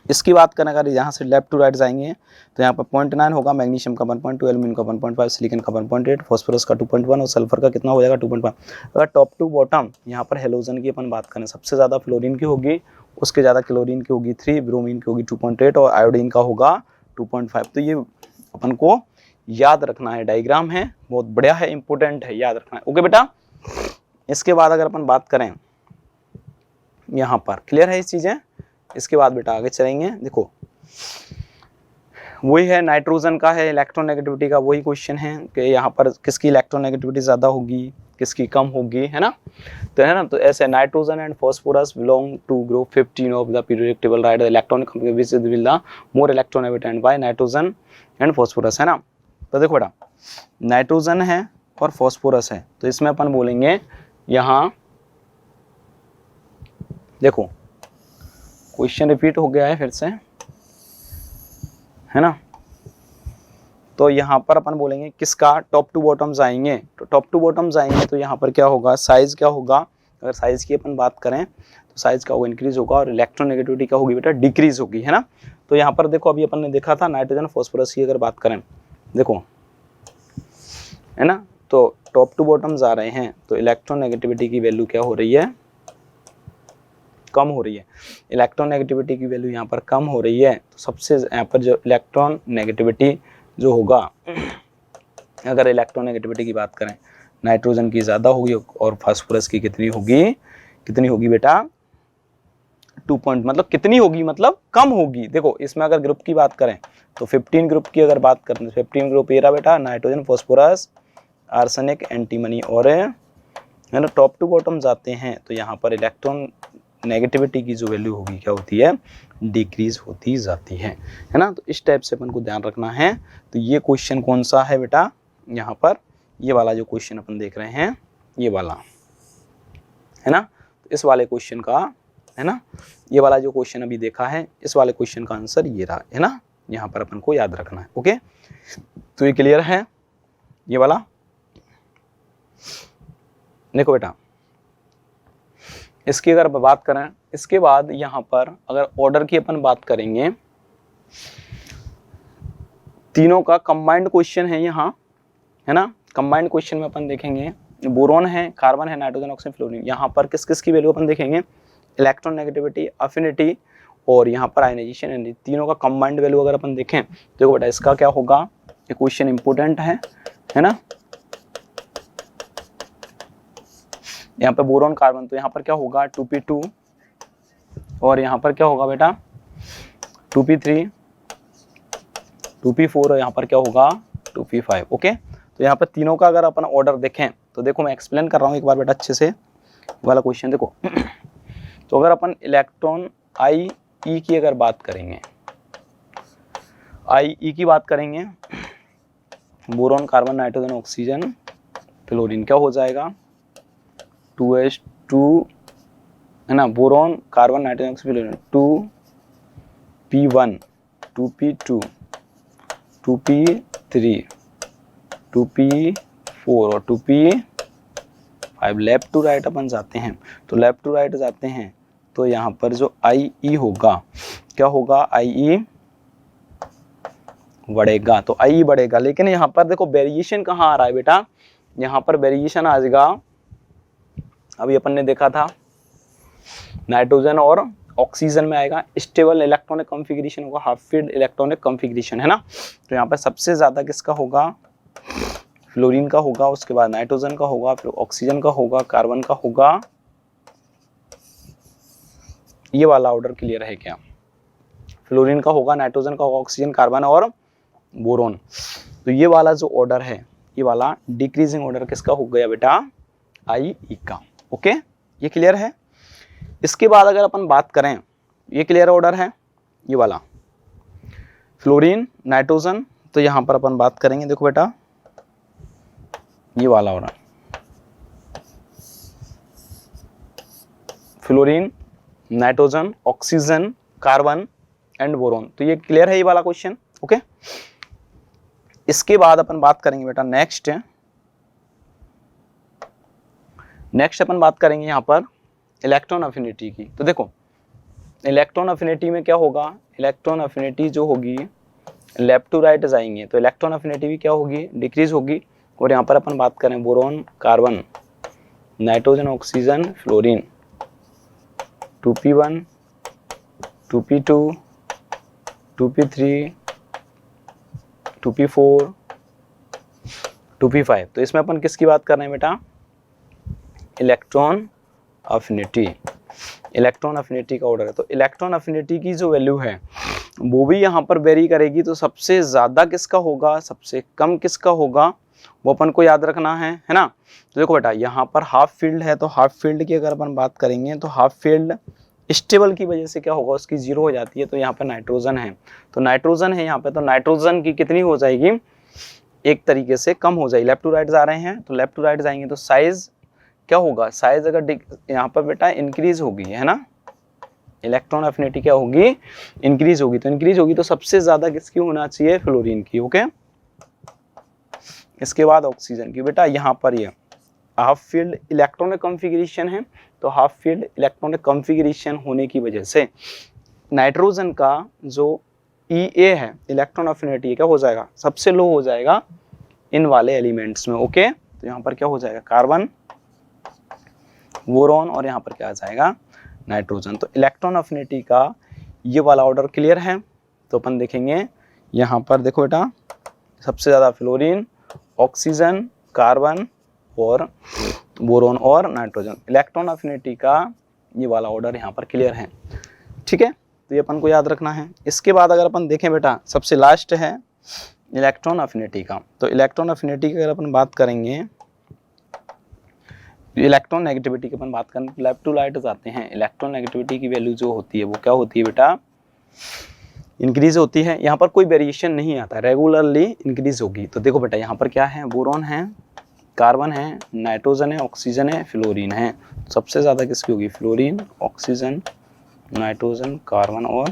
Speaker 1: इसकी बात करें अगर यहाँ से लेफ्ट टू राइट जाएंगे तो यहाँ पर 0.9 होगा, मैग्नीशियम का 1.2, एल्यूमिनियम का 1.5, सिलिकॉन का 1.8, फॉस्फोरस का 2.1 और सल्फर का कितना हो जाएगा 2.5। अगर टॉप टू बॉटम यहाँ पर हेलोजन की अपन बात करें, सबसे ज़्यादा फ्लोरीन की होगी, उसके ज़्यादा क्लोरीन की होगी 3, ब्रोमीन की होगी 2.8 और आयोडीन का होगा 2.5। तो ये अपन को याद रखना है, डायग्राम है बहुत बढ़िया है, इंपॉर्टेंट है, याद रखना है। ओके बेटा, इसके बाद अगर अपन बात करें यहाँ पर, क्लियर है ये चीज़ें। इसके बाद बेटा आगे चलेंगे, देखो वही है नाइट्रोजन का है इलेक्ट्रोनेगेटिविटी का, वही क्वेश्चन है कि यहाँ पर किसकी इलेक्ट्रोनेगेटिविटी ज़्यादा होगी, किसकी कम होगी, है ना। तो ऐसे nitrogen and phosphorus belong to group 15 of the periodic table, right the electronic configuration will the more electronegative by nitrogen and phosphorus, है ना। तो देखो बेटा नाइट्रोजन है और फॉस्फोरस है, तो इसमें अपन बोलेंगे यहाँ देखो क्वेश्चन रिपीट हो गया है फिर से, है ना। तो यहाँ पर अपन बोलेंगे किसका टॉप टू बॉटम्स आएंगे, तो टॉप टू बॉटम्स आएंगे तो यहाँ पर क्या होगा, साइज क्या होगा, अगर साइज की अपन बात करें तो साइज का होगा इंक्रीज होगा और इलेक्ट्रोनेगेटिविटी क्या होगी बेटा डिक्रीज होगी, है ना। तो यहाँ पर देखो अभी अपन ने देखा था नाइट्रोजन फॉस्फोरस की अगर बात करें, देखो है ना, तो टॉप टू बॉटम्स आ रहे हैं तो इलेक्ट्रोनेगेटिविटी की वैल्यू क्या हो रही है, कम हो रही है। इलेक्ट्रॉन नेगेटिविटी की वैल्यू यहाँ पर कम हो रही है, तो सबसे यहाँ पर जो इलेक्ट्रॉन नेगेटिविटी जो होगा, अगर इलेक्ट्रॉन नेगेटिविटी की बात करें नाइट्रोजन की ज़्यादा होगी और फास्फोरस की कितनी होगी बेटा 2 पॉइंट, मतलब कितनी होगी, मतलब कम होगी। देखो इसमें अगर ग्रुप की बात करें तो 15 ग्रुप की अगर बात करें तो 15 ग्रुप ये रहा बेटा, नाइट्रोजन फॉस्फोरस आर्सेनिक एंटीमनी, और है ना टॉप टू बॉटम जाते हैं तो यहाँ पर इलेक्ट्रॉन नेगेटिविटी की जो वैल्यू होगी क्या होती है, डिक्रीज होती जाती है ना। तो इस टाइप से अपन को ध्यान रखना है। तो ये क्वेश्चन कौन सा है बेटा, यहाँ पर ये वाला जो क्वेश्चन अपन देख रहे हैं ये वाला, है ना। तो इस वाले क्वेश्चन का, है ना, ये वाला जो क्वेश्चन अभी देखा है इस वाले क्वेश्चन का आंसर ये रहा, है ना। यहाँ पर अपन को याद रखना है। ओके, तो ये क्लियर है ये वाला। देखो बेटा इसकी अगर बात करें, इसके बाद यहाँ पर अगर ऑर्डर की अपन बात करेंगे, तीनों का कंबाइंड क्वेश्चन है यहाँ, है ना। कंबाइंड क्वेश्चन में अपन देखेंगे बोरॉन है, कार्बन है, नाइट्रोजन, ऑक्सीजन, फ्लोरीन, यहाँ पर किस किस की वैल्यू अपन देखेंगे, इलेक्ट्रॉन नेगेटिविटी, अफिनिटी और यहाँ पर आयनाइजेशन एनर्जी, तीनों का कंबाइंड वैल्यू अगर अपन देखें तो देखो बेटा इसका क्या होगा, ये क्वेश्चन इंपोर्टेंट है ना। यहाँ पे बोरॉन कार्बन तो यहाँ पर क्या होगा 2p2 और यहाँ पर क्या होगा बेटा 2p3, 2p4 और यहाँ पर क्या होगा 2p5। ओके, तो यहाँ पर तीनों का अगर अपन ऑर्डर देखें तो देखो मैं एक्सप्लेन कर रहा हूँ एक बार बेटा अच्छे से वाला क्वेश्चन देखो। तो अगर अपन इलेक्ट्रॉन आई ई की अगर बात करेंगे, आई ई की बात करेंगे, boron carbon nitrogen oxygen fluorine क्या हो जाएगा 2s2, है ना, boron carbon nitrogen oxygen 2p1, 2p2, 2p3, 2p4 और 2p5। लेफ्ट टू राइट अपन जाते हैं, तो लेफ्ट टू राइट जाते हैं तो यहाँ पर जो आई ई होगा क्या होगा, आई ई बढ़ेगा, तो आई ई बढ़ेगा। लेकिन यहाँ पर देखो वेरिएशन कहाँ आ रहा है बेटा, यहाँ पर वेरिएशन आ जाएगा, अभी अपन ने देखा था नाइट्रोजन और ऑक्सीजन में आएगा स्टेबल इलेक्ट्रॉनिक कॉन्फ़िगरेशन होगा, हाफ फील्ड इलेक्ट्रॉनिक कॉन्फ़िगरेशन, है ना। तो यहाँ पर सबसे ज़्यादा किसका होगा, फ्लोरीन का होगा, उसके बाद नाइट्रोजन का होगा, फिर ऑक्सीजन का होगा, कार्बन का होगा। ये वाला ऑर्डर क्लियर है क्या, फ्लोरीन का होगा, नाइट्रोजन का होगा, ऑक्सीजन, कार्बन और बोरोन। तो ये वाला जो ऑर्डर है, ये वाला डिक्रीजिंग ऑर्डर किसका हो गया बेटा, आई ई का। ओके, ये क्लियर है। इसके बाद अगर अपन बात करें, ये क्लियर ऑर्डर है ये वाला, फ्लोरीन, नाइट्रोजन। तो यहाँ पर अपन बात करेंगे, देखो बेटा ये वाला order, fluorine, nitrogen, oxygen, carbon and boron. तो ये क्लियर है ये वाला क्वेश्चन। ओके, इसके बाद अपन बात करेंगे बेटा नेक्स्ट अपन बात करेंगे यहाँ पर इलेक्ट्रॉन अफिनिटी की। तो देखो इलेक्ट्रॉन अफिनिटी में क्या होगा, इलेक्ट्रॉन अफिनिटी जो होगी लेफ्ट टू राइट जाएंगे, तो इलेक्ट्रॉन अफिनिटी भी क्या होगी, डिक्रीज होगी। और यहाँ पर अपन बात करें boron, carbon, nitrogen, oxygen, fluorine, 2p1, 2p2, 2p3, 2p4, 2p5। तो इसमें अपन किसकी बात कर रहे हैं बेटा, इलेक्ट्रॉन अफिनिटी। इलेक्ट्रॉन अफिनिटी का ऑर्डर है। तो इलेक्ट्रॉन अफिनिटी की जो वैल्यू है वो भी यहाँ पर वेरी करेगी। तो सबसे ज़्यादा किसका होगा, सबसे कम किसका होगा, वो अपन को याद रखना है ना। तो देखो बेटा यहाँ पर हाफ फील्ड है, तो हाफ फील्ड की अगर अपन बात करेंगे तो हाफ फील्ड स्टेबल की वजह से क्या होगा, उसकी जीरो हो जाती है। तो यहाँ पर नाइट्रोजन है, तो नाइट्रोजन है यहाँ पे, तो नाइट्रोजन की कितनी हो जाएगी, एक तरीके से कम हो जाएगी। लेफ्ट टू राइट जा रहे हैं, तो लेफ्ट टू राइट जाएंगे तो साइज क्या होगा, साइज अगर यहाँ पर बेटा इंक्रीज होगी, है ना, इलेक्ट्रॉन अफिनिटी क्या होगी, इंक्रीज होगी। तो इंक्रीज होगी तो सबसे ज्यादा किसकी होना चाहिए, फ्लोरीन की। ओके, इसके बाद ऑक्सीजन की। बेटा यहाँ पर ये हाफ फील्ड इलेक्ट्रॉनिक कॉन्फ़िगरेशन है, तो हाफ फील्ड इलेक्ट्रॉनिक कॉन्फ़िगरेशन होने की वजह से नाइट्रोजन का जो EA है, इलेक्ट्रॉन अफिनिटी क्या हो जाएगा, सबसे लो हो जाएगा इन वाले एलिमेंट्स में। ओके, तो यहाँ पर क्या हो जाएगा, कार्बन, बोरोन और यहाँ पर क्या आ जाएगा, नाइट्रोजन। तो इलेक्ट्रॉन अफिनिटी का ये वाला ऑर्डर क्लियर है। तो अपन देखेंगे यहाँ पर, देखो बेटा सबसे ज़्यादा फ्लोरीन, ऑक्सीजन, कार्बन और बोरोन और नाइट्रोजन। इलेक्ट्रॉन अफिनिटी का ये वाला ऑर्डर यहाँ पर क्लियर है। ठीक है, तो ये अपन को याद रखना है। इसके बाद अगर अपन देखें बेटा, सबसे लास्ट है इलेक्ट्रॉन अफिनिटी का। तो इलेक्ट्रॉन अफिनिटी की अगर अपन बात करेंगे, इलेक्ट्रॉन नेगेटिविटी की अपन बात करें, लेफ्ट टू राइट जाते हैं। इलेक्ट्रॉन नेगेटिविटी की वैल्यू जो होती है वो क्या होती है बेटा, इंक्रीज होती है। यहाँ पर कोई वेरिएशन नहीं आता, रेगुलरली इंक्रीज होगी। तो देखो बेटा यहाँ पर क्या है, बोरॉन है, कार्बन है, नाइट्रोजन है, ऑक्सीजन है, फ्लोरीन है। सबसे ज़्यादा किसकी होगी, फ्लोरीन, ऑक्सीजन, नाइट्रोजन, कार्बन और,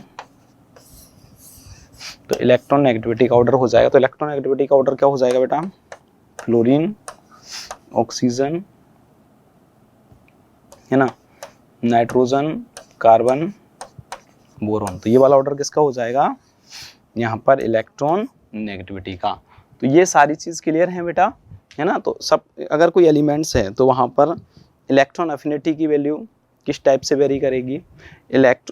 Speaker 1: तो इलेक्ट्रॉन नेगेटिविटी का ऑर्डर हो जाएगा। तो इलेक्ट्रॉन नेगेटिविटी का ऑर्डर क्या हो जाएगा बेटा, फ्लोरीन, ऑक्सीजन, है ना, नाइट्रोजन, कार्बन, बोरॉन। तो ये वाला ऑर्डर किसका हो जाएगा, यहाँ पर इलेक्ट्रॉन नेगेटिविटी का। तो ये सारी चीज़ क्लियर है बेटा, है ना। तो सब अगर कोई एलिमेंट्स है तो वहाँ पर इलेक्ट्रॉन अफिनिटी की वैल्यू किस टाइप से वेरी करेगी,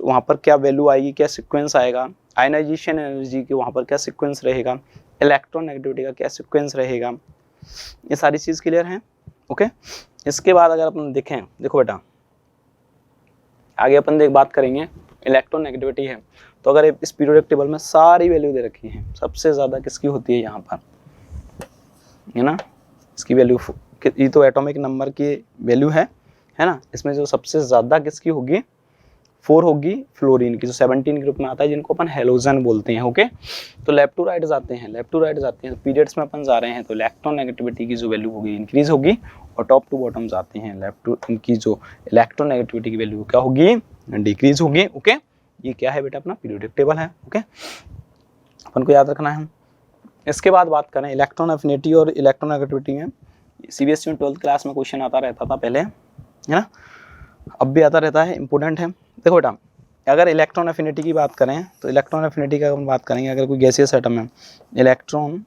Speaker 1: वहाँ पर क्या वैल्यू आएगी, क्या सीक्वेंस आएगा, आयनाइजेशन एनर्जी की वहाँ पर क्या सीक्वेंस रहेगा, इलेक्ट्रॉन नेगेटिविटी का क्या सीक्वेंस रहेगा, ये सारी चीज़ क्लियर है। ओके, इसके बाद अगर अपन देखें, देखो बेटा आगे अपन बात करेंगे, इलेक्ट्रॉन नेगेटिविटी है। तो अगर इस पीरियोडिक टेबल में सारी वैल्यू दे रखी है, सबसे ज़्यादा किसकी होती है यहाँ पर, है ना, इसकी वैल्यू, ये तो एटॉमिक नंबर की वैल्यू है ना। इसमें जो सबसे ज़्यादा किसकी होगी, 4 होगी फ्लोरीन की, जो 17 ग्रुप में आता है, जिनको अपन हेलोजन बोलते हैं। ओके, तो लेफ्ट टू राइट जाते हैं, लेफ्ट टू राइट जाते हैं, पीरियड्स में अपन जा रहे हैं, तो इलेक्ट्रॉन नेगेटिविटी की जो वैल्यू होगी इंक्रीज होगी, और टॉप टू बॉटम जाते हैं, लेफ्ट टू, इनकी जो इलेक्ट्रॉन नेगेटिविटी की वैल्यू क्या होगी, डिक्रीज होगी। ओके, ये क्या है बेटा, अपना पीरियोडिक टेबल है। ओके, अपन को याद रखना है। इसके बाद बात करें इलेक्ट्रॉन अफिनिटी और इलेक्ट्रॉन नेगेटिविटी में, CBSE में 12th क्लास में क्वेश्चन आता रहता था पहले, है ना, अब भी आता रहता है, इंपॉर्टेंट है। देखो बेटा अगर इलेक्ट्रॉन अफिनिटी की बात करें, तो इलेक्ट्रॉन अफिनिटी का हम बात करेंगे, अगर कोई गैसियस एटम है, इलेक्ट्रॉन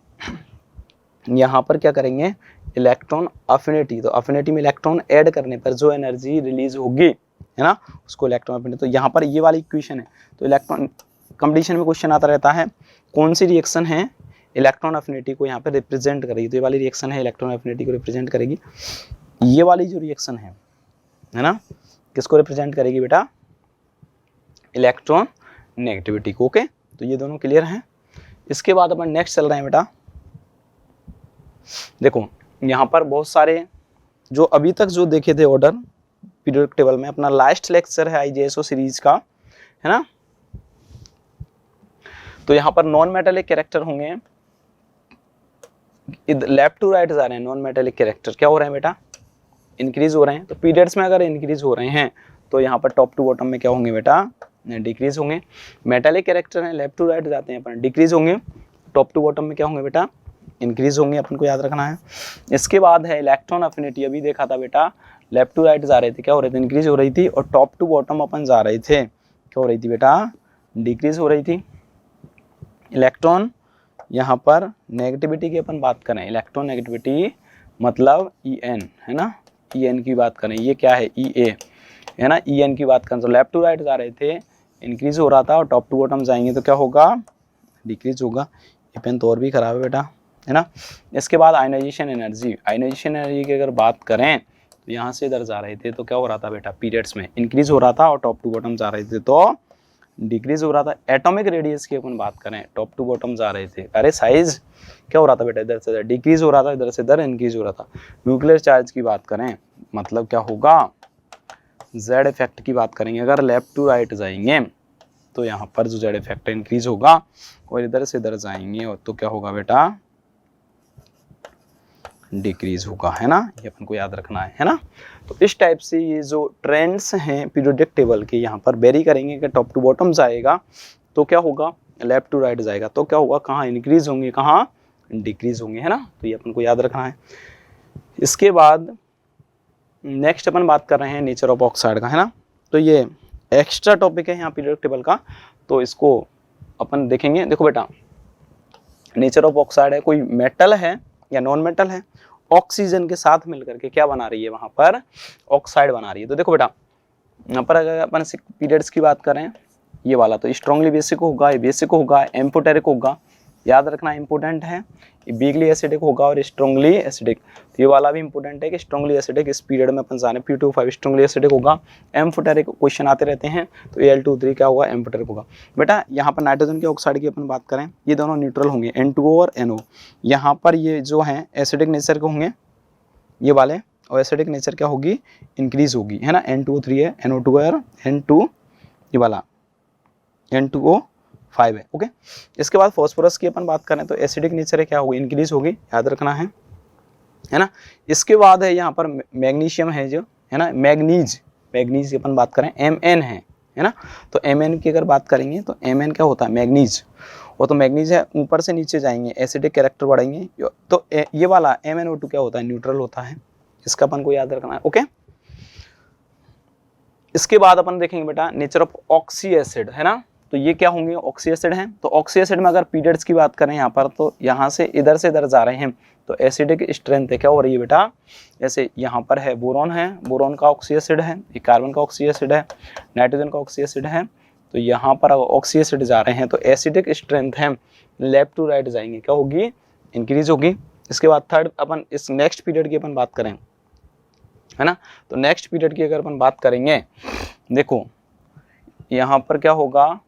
Speaker 1: यहाँ पर क्या करेंगे, इलेक्ट्रॉन अफिनिटी, तो अफिनिटी में इलेक्ट्रॉन ऐड करने पर जो एनर्जी रिलीज होगी, है ना, उसको इलेक्ट्रॉन अफिनिटी। तो यहाँ पर ये वाली इक्वेशन है। तो इलेक्ट्रॉन कंपटीशन में क्वेश्चन आता रहता है, कौन सी रिएक्शन है इलेक्ट्रॉन अफिनिटी को यहाँ पे रिप्रेजेंट करेगी, तो ये वाली रिएक्शन है इलेक्ट्रॉन अफिनिटी को रिप्रेजेंट करेगी। ये वाली जो रिएक्शन है ना, किसको रिप्रेजेंट करेगी बेटा, इलेक्ट्रॉन नेगेटिविटी को। ओके, तो ये दोनों क्लियर हैं। इसके बाद अपन नेक्स्ट चल रहे हैं बेटा, देखो यहाँ पर बहुत सारे जो अभी तक जो देखे थे ऑर्डर पीरियोडिक टेबल में, अपना लास्ट लेक्चर है IJSO सीरीज का, है ना। तो यहाँ पर नॉन मेटालिक कैरेक्टर होंगे, लेफ्ट टू राइट जा रहे हैं। नॉन मेटालिक कैरेक्टर क्या हो रहे हैं बेटा, इंक्रीज हो रहे हैं। तो पीरियड्स में अगर इंक्रीज हो रहे हैं तो यहाँ पर टॉप टू बॉटम में क्या होंगे बेटा, डिक्रीज होंगे। मेटालिक कैरेक्टर हैं, लेफ्ट टू राइट जाते हैं अपन, डिक्रीज होंगे। टॉप टू बॉटम में क्या होंगे बेटा, इंक्रीज होंगे, अपन को याद रखना है। इसके बाद है इलेक्ट्रॉन अफिनिटी, अभी देखा था बेटा, लेफ्ट टू राइट जा रहे थे, क्या हो रहे थे, इंक्रीज हो रही थी। और टॉप टू बॉटम अपन जा रहे थे, क्या हो रही थी बेटा, डिक्रीज हो रही थी। इलेक्ट्रॉन यहाँ पर नेगेटिविटी की अपन बात करें, इलेक्ट्रॉन नेगेटिविटी मतलब EN, है ना, EN की बात करें, ये क्या है EA, है ना, EN की बात करें। तो लेफ्ट टू राइट जा रहे थे, इंक्रीज हो रहा था, और टॉप टू बॉटम जाएंगे तो क्या होगा, डिक्रीज होगा। ये पेन तो और भी खराब है बेटा, है ना। इसके बाद आयनाइजेशन एनर्जी, आयनाइजेशन एनर्जी की अगर बात करें तो यहाँ से इधर जा रहे थे तो क्या हो रहा था बेटा, पीरियड्स में इंक्रीज हो रहा था, और टॉप टू बॉटम जा रहे थे तो डिक्रीज हो रहा था। एटॉमिक रेडियस की अपन बात करें, टॉप टू बॉटम जा रहे थे, अरे साइज क्या हो रहा था बेटा, इधर से इधर डिक्रीज हो रहा था, इधर से इधर इंक्रीज हो रहा था। न्यूक्लियर चार्ज की बात करें मतलब क्या होगा, जेड इफेक्ट की बात करेंगे, अगर लेफ्ट टू राइट जाएंगे तो यहाँ पर जो जेड इफेक्ट इंक्रीज होगा, और इधर से इधर जाएंगे तो क्या होगा बेटा, डिक्रीज होगा, है ना। ये अपन को याद रखना है ना। तो इस टाइप से ये जो ट्रेंड्स हैं पीरियोडिक टेबल के, यहाँ पर वेरी करेंगे कि टॉप टू बॉटम जाएगा तो क्या होगा, लेफ्ट टू राइट जाएगा तो क्या होगा, कहाँ इंक्रीज होंगे, कहाँ डिक्रीज होंगे, है ना। तो ये अपन को याद रखना है। इसके बाद नेक्स्ट अपन बात कर रहे हैं नेचर ऑफ ऑक्साइड का, है ना। तो ये एक्स्ट्रा टॉपिक है यहाँ पीरियोडिक टेबल का, तो इसको अपन देखेंगे। देखो बेटा, नेचर ऑफ ऑक्साइड है, कोई मेटल है या नॉन मेटल है, ऑक्सीजन के साथ मिलकर के क्या बना रही है, वहां पर ऑक्साइड बना रही है। तो देखो बेटा, यहाँ पर अगर अपन पीरियड्स की बात करें, ये वाला तो स्ट्रांगली बेसिक होगा, ये बेसिक होगा, एम्फोटेरिक होगा, याद रखना इंपॉर्टेंट है। ये वीकली एसिडिक होगा और स्ट्रांगली एसिडिक, तो ये वाला भी इंपॉर्टेंट है कि स्ट्रांगली एसिडिक इस पीरियड में अपन जाने, P25 स्ट्रांगली एसिडिक होगा। एम्फोटेरिक क्वेश्चन आते रहते हैं, तो Al2O3 क्या होगा, एम्फोटेरिक होगा। बेटा यहाँ पर नाइट्रोजन के ऑक्साइड की अपन बात करें, ये दोनों न्यूट्रल होंगे, N2O और NO। यहाँ पर ये जो हैं एसिडिक नेचर के होंगे ये वाले, और एसिडिक नेचर क्या होगी, इंक्रीज होगी, है ना। N2O3 है, NO2 है, N2 ये वाला N2O5 है, ओके। इसके बाद फॉस्फोरस की अपन बात करें तो एसिडिक नेचर है, क्या होगी, इंक्रीज होगी, याद रखना है ना। इसके बाद है यहाँ पर मैग्नीशियम है जो, है ना, मैग्नीज की अपन बात करें, Mn है ना। तो Mn की अगर बात करेंगे तो Mn क्या होता है, मैग्नीज। वो तो मैग्नीज है, ऊपर से नीचे जाएंगे एसिडिक कैरेक्टर बढ़ाएंगे, तो ये वाला MnO2 क्या होता है, न्यूट्रल होता है। इसका अपन को याद रखना है, ओके। इसके बाद अपन देखेंगे बेटा नेचर ऑफ ऑक्सी एसिड, है ना। तो ये क्या होंगे, ऑक्सी एसिड हैं। तो ऑक्सी एसिड में अगर पीरियड्स की बात करें यहाँ पर, तो यहाँ से इधर जा रहे हैं तो एसिडिक स्ट्रेंथ क्या हो रही है बेटा, जैसे यहाँ पर है बोरॉन है, बोरॉन का ऑक्सी एसिड है, ये कार्बन का ऑक्सी एसिड है, नाइट्रोजन का ऑक्सी एसिड है। तो यहाँ पर ऑक्सी एसिड जा रहे हैं तो एसिडिक स्ट्रेंथ है, लेफ्ट टू राइट जाएंगे क्या होगी, इंक्रीज होगी। इसके बाद थर्ड अपन इस नेक्स्ट पीरियड की अपन बात करें, है ना। तो नेक्स्ट पीरियड की अगर अपन बात करेंगे, देखो यहाँ पर क्या होगा,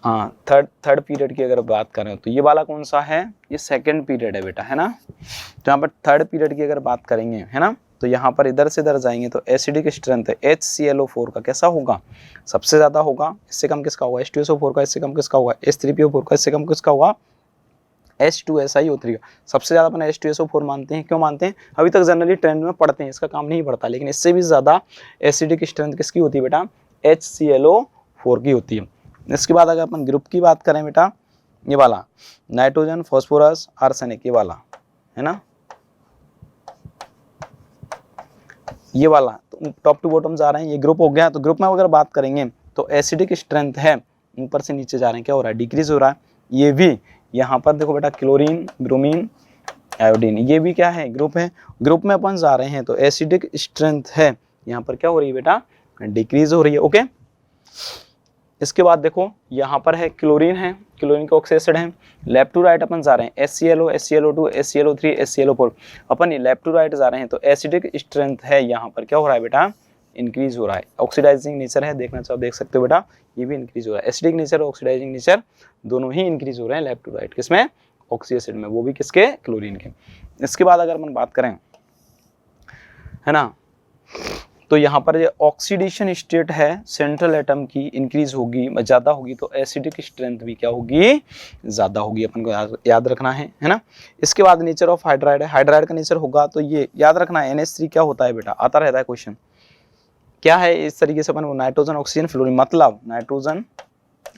Speaker 1: हाँ थर्ड पीरियड की अगर बात करें तो ये वाला कौन सा है, ये सेकंड पीरियड है बेटा, है ना। तो यहाँ पर थर्ड पीरियड की अगर बात करेंगे, है ना, तो यहाँ पर इधर से इधर जाएंगे तो एसिडिक स्ट्रेंथ है HClO4 का कैसा होगा, सबसे ज़्यादा होगा। इससे कम किसका होगा, H2SO4 का। इससे कम किसका होगा, H3PO4 का। इससे कम किसका होगा, H2SiO3 का। सबसे ज़्यादा अपन H2SO4 मानते हैं, क्यों मानते हैं, अभी तक जनरली ट्रेंड में पढ़ते हैं, इसका काम नहीं पड़ता, लेकिन इससे भी ज़्यादा एसिडिक स्ट्रेंथ किसकी होती है बेटा, HClO4 की होती है। इसके बाद अगर अपन ग्रुप की बात करें बेटा, ये वाला नाइट्रोजन, फॉस्फोरस, आर्सेनिक, ये वाला, है ना, ये वाला तो टॉप टू बॉटम जा रहे हैं, ये ग्रुप हो गया। तो ग्रुप में अगर बात करेंगे तो एसिडिक स्ट्रेंथ है, ऊपर से नीचे जा रहे हैं, क्या हो रहा है, डिक्रीज हो रहा है। ये भी यहाँ पर देखो बेटा, क्लोरीन, ब्रोमीन, आयोडीन, ये भी क्या है, ग्रुप है। ग्रुप में अपन जा रहे हैं तो एसिडिक स्ट्रेंथ है, यहाँ पर क्या हो रही है बेटा, डिक्रीज हो रही है, ओके। इसके बाद देखो यहाँ पर है क्लोरीन है, क्लोरीन का ऑक्सी एसिड है। लेफ्ट टू राइट अपन जा रहे हैं, HClO, HClO2, HClO3, HClO4, अपन लेफ्ट टू राइट जा रहे हैं तो एसिडिक स्ट्रेंथ है, यहाँ पर क्या हो रहा है बेटा, इंक्रीज हो रहा है। ऑक्सीडाइजिंग नेचर है, देखना चाहो देख सकते हो बेटा, ये भी इंक्रीज हो रहा है। एसिडिक नेचर और ऑक्सीडाइजिंग नेचर दोनों ही इंक्रीज हो रहे हैं लेफ्ट टू राइट, किसमें, ऑक्सी एसिड में, वो भी किसके, क्लोरीन के। इसके बाद अगर हम बात करें, है ना, तो यहाँ पर ये ऑक्सीडेशन स्टेट है सेंट्रल एटम की इंक्रीज होगी, ज़्यादा होगी, तो एसिडिक स्ट्रेंथ भी क्या होगी, ज़्यादा होगी, अपन को याद रखना है ना। इसके बाद नेचर ऑफ हाइड्राइड है, हाइड्राइड का नेचर होगा तो ये याद रखना है, NH3 क्या होता है बेटा, आता रहता है क्वेश्चन, क्या है, इस तरीके से अपन नाइट्रोजन ऑक्सीजन फ्लोरीन, मतलब नाइट्रोजन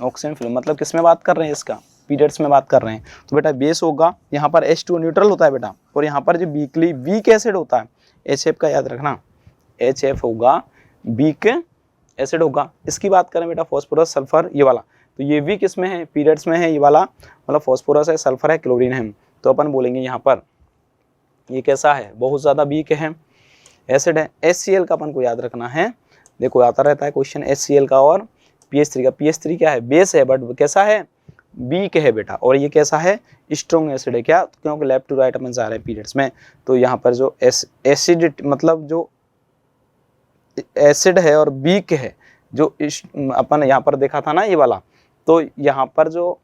Speaker 1: ऑक्सीजन फ्लोरीन, मतलब किस में बात कर रहे हैं, इसका पीरियड्स में बात कर रहे हैं। तो बेटा बेस होगा, यहाँ पर H2 न्यूट्रल होता है बेटा, और यहाँ पर जो वीक एसिड होता है HF का याद रखना, HF होगा, वीक एसिड होगा। इसकी बात करें बेटा फॉस्फोरस सल्फर, ये वाला, तो ये भी किस में है, पीरियड्स में है, ये वाला मतलब फॉस्फोरस है, सल्फर है, क्लोरीन है, तो अपन बोलेंगे यहाँ पर ये कैसा है, बहुत ज़्यादा वीक है, एसिड है। HCl का अपन को याद रखना है, देखो आता रहता है क्वेश्चन HCl का और PH3 का। PH3 क्या है, बेस है बट कैसा है, वीक है बेटा, और ये कैसा है, स्ट्रॉन्ग एसिड है, क्या, क्योंकि लेफ्ट टू राइट अपन जा रहे हैं पीरियड्स में, तो यहाँ पर जो एसिड मतलब जो एसिड है और वीक है, जो अपन यहाँ पर देखा था ना ये वाला, तो यहाँ पर जो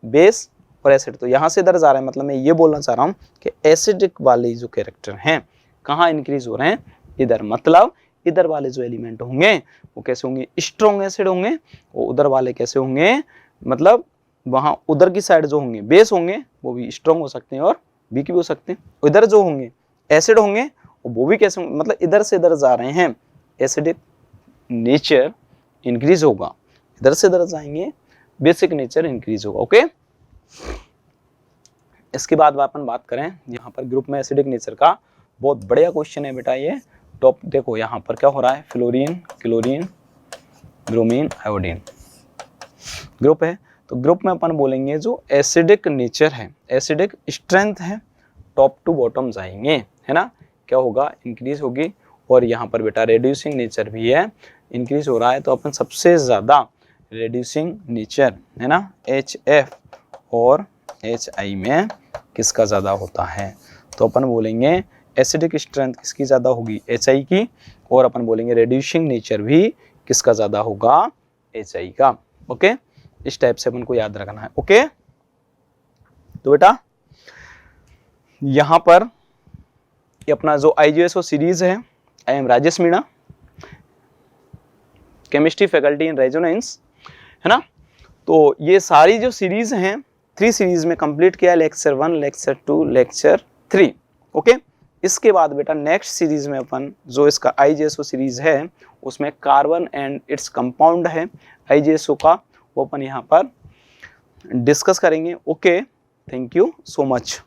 Speaker 1: बेस और एसिड, तो यहाँ से इधर जा रहे हैं, मतलब मैं ये बोलना चाह रहा हूँ कि एसिडिक वाले जो कैरेक्टर हैं कहाँ इंक्रीज हो रहे हैं, इधर, मतलब इधर वाले जो एलिमेंट होंगे वो कैसे होंगे, स्ट्रॉन्ग एसिड होंगे, और उधर वाले कैसे होंगे, मतलब वहाँ उधर की साइड जो होंगे बेस होंगे वो भी स्ट्रॉन्ग हो सकते हैं और वीक भी हो सकते हैं। इधर जो होंगे एसिड होंगे वो भी कैसे होंगे, मतलब इधर से इधर जा रहे हैं, एसिडिक नेचर इंक्रीज होगा, इधर से इधर जाएंगे, बेसिक नेचर इंक्रीज होगा। ओके, इसके बाद अपन बात करें यहाँ पर ग्रुप में एसिडिक नेचर का, बहुत बढ़िया क्वेश्चन है बेटा ये टॉप। देखो यहाँ पर क्या हो रहा है, fluorine, chlorine, bromine, iodine group है, तो ग्रुप में अपन बोलेंगे जो एसिडिक नेचर है, एसिडिक स्ट्रेंथ है, टॉप टू बॉटम जाएंगे, है ना, क्या होगा, इंक्रीज होगी। और यहाँ पर बेटा रेड्यूसिंग नेचर भी है, इंक्रीज हो रहा है, तो अपन सबसे ज़्यादा रेड्यूसिंग नेचर, है ना, HF और HI में किसका ज़्यादा होता है, तो अपन बोलेंगे एसिडिक स्ट्रेंथ किसकी ज़्यादा होगी, HI की, और अपन बोलेंगे रेड्यूसिंग नेचर भी किसका ज़्यादा होगा, HI का। ओके, इस टाइप से अपन को याद रखना है। ओके, तो बेटा यहाँ पर ये अपना जो IGSO सीरीज है, I am Rajesh Meena, chemistry faculty in resonance, है ना, तो ये सारी जो सीरीज हैं 3 सीरीज में कंप्लीट किया, लेक्चर 1, लेक्चर 2, लेक्चर 3। ओके, इसके बाद बेटा नेक्स्ट सीरीज में अपन जो इसका IGSO सीरीज है उसमें कार्बन एंड इट्स कंपाउंड है IGSO का, वो अपन यहाँ पर डिस्कस करेंगे। Okay, thank you so much.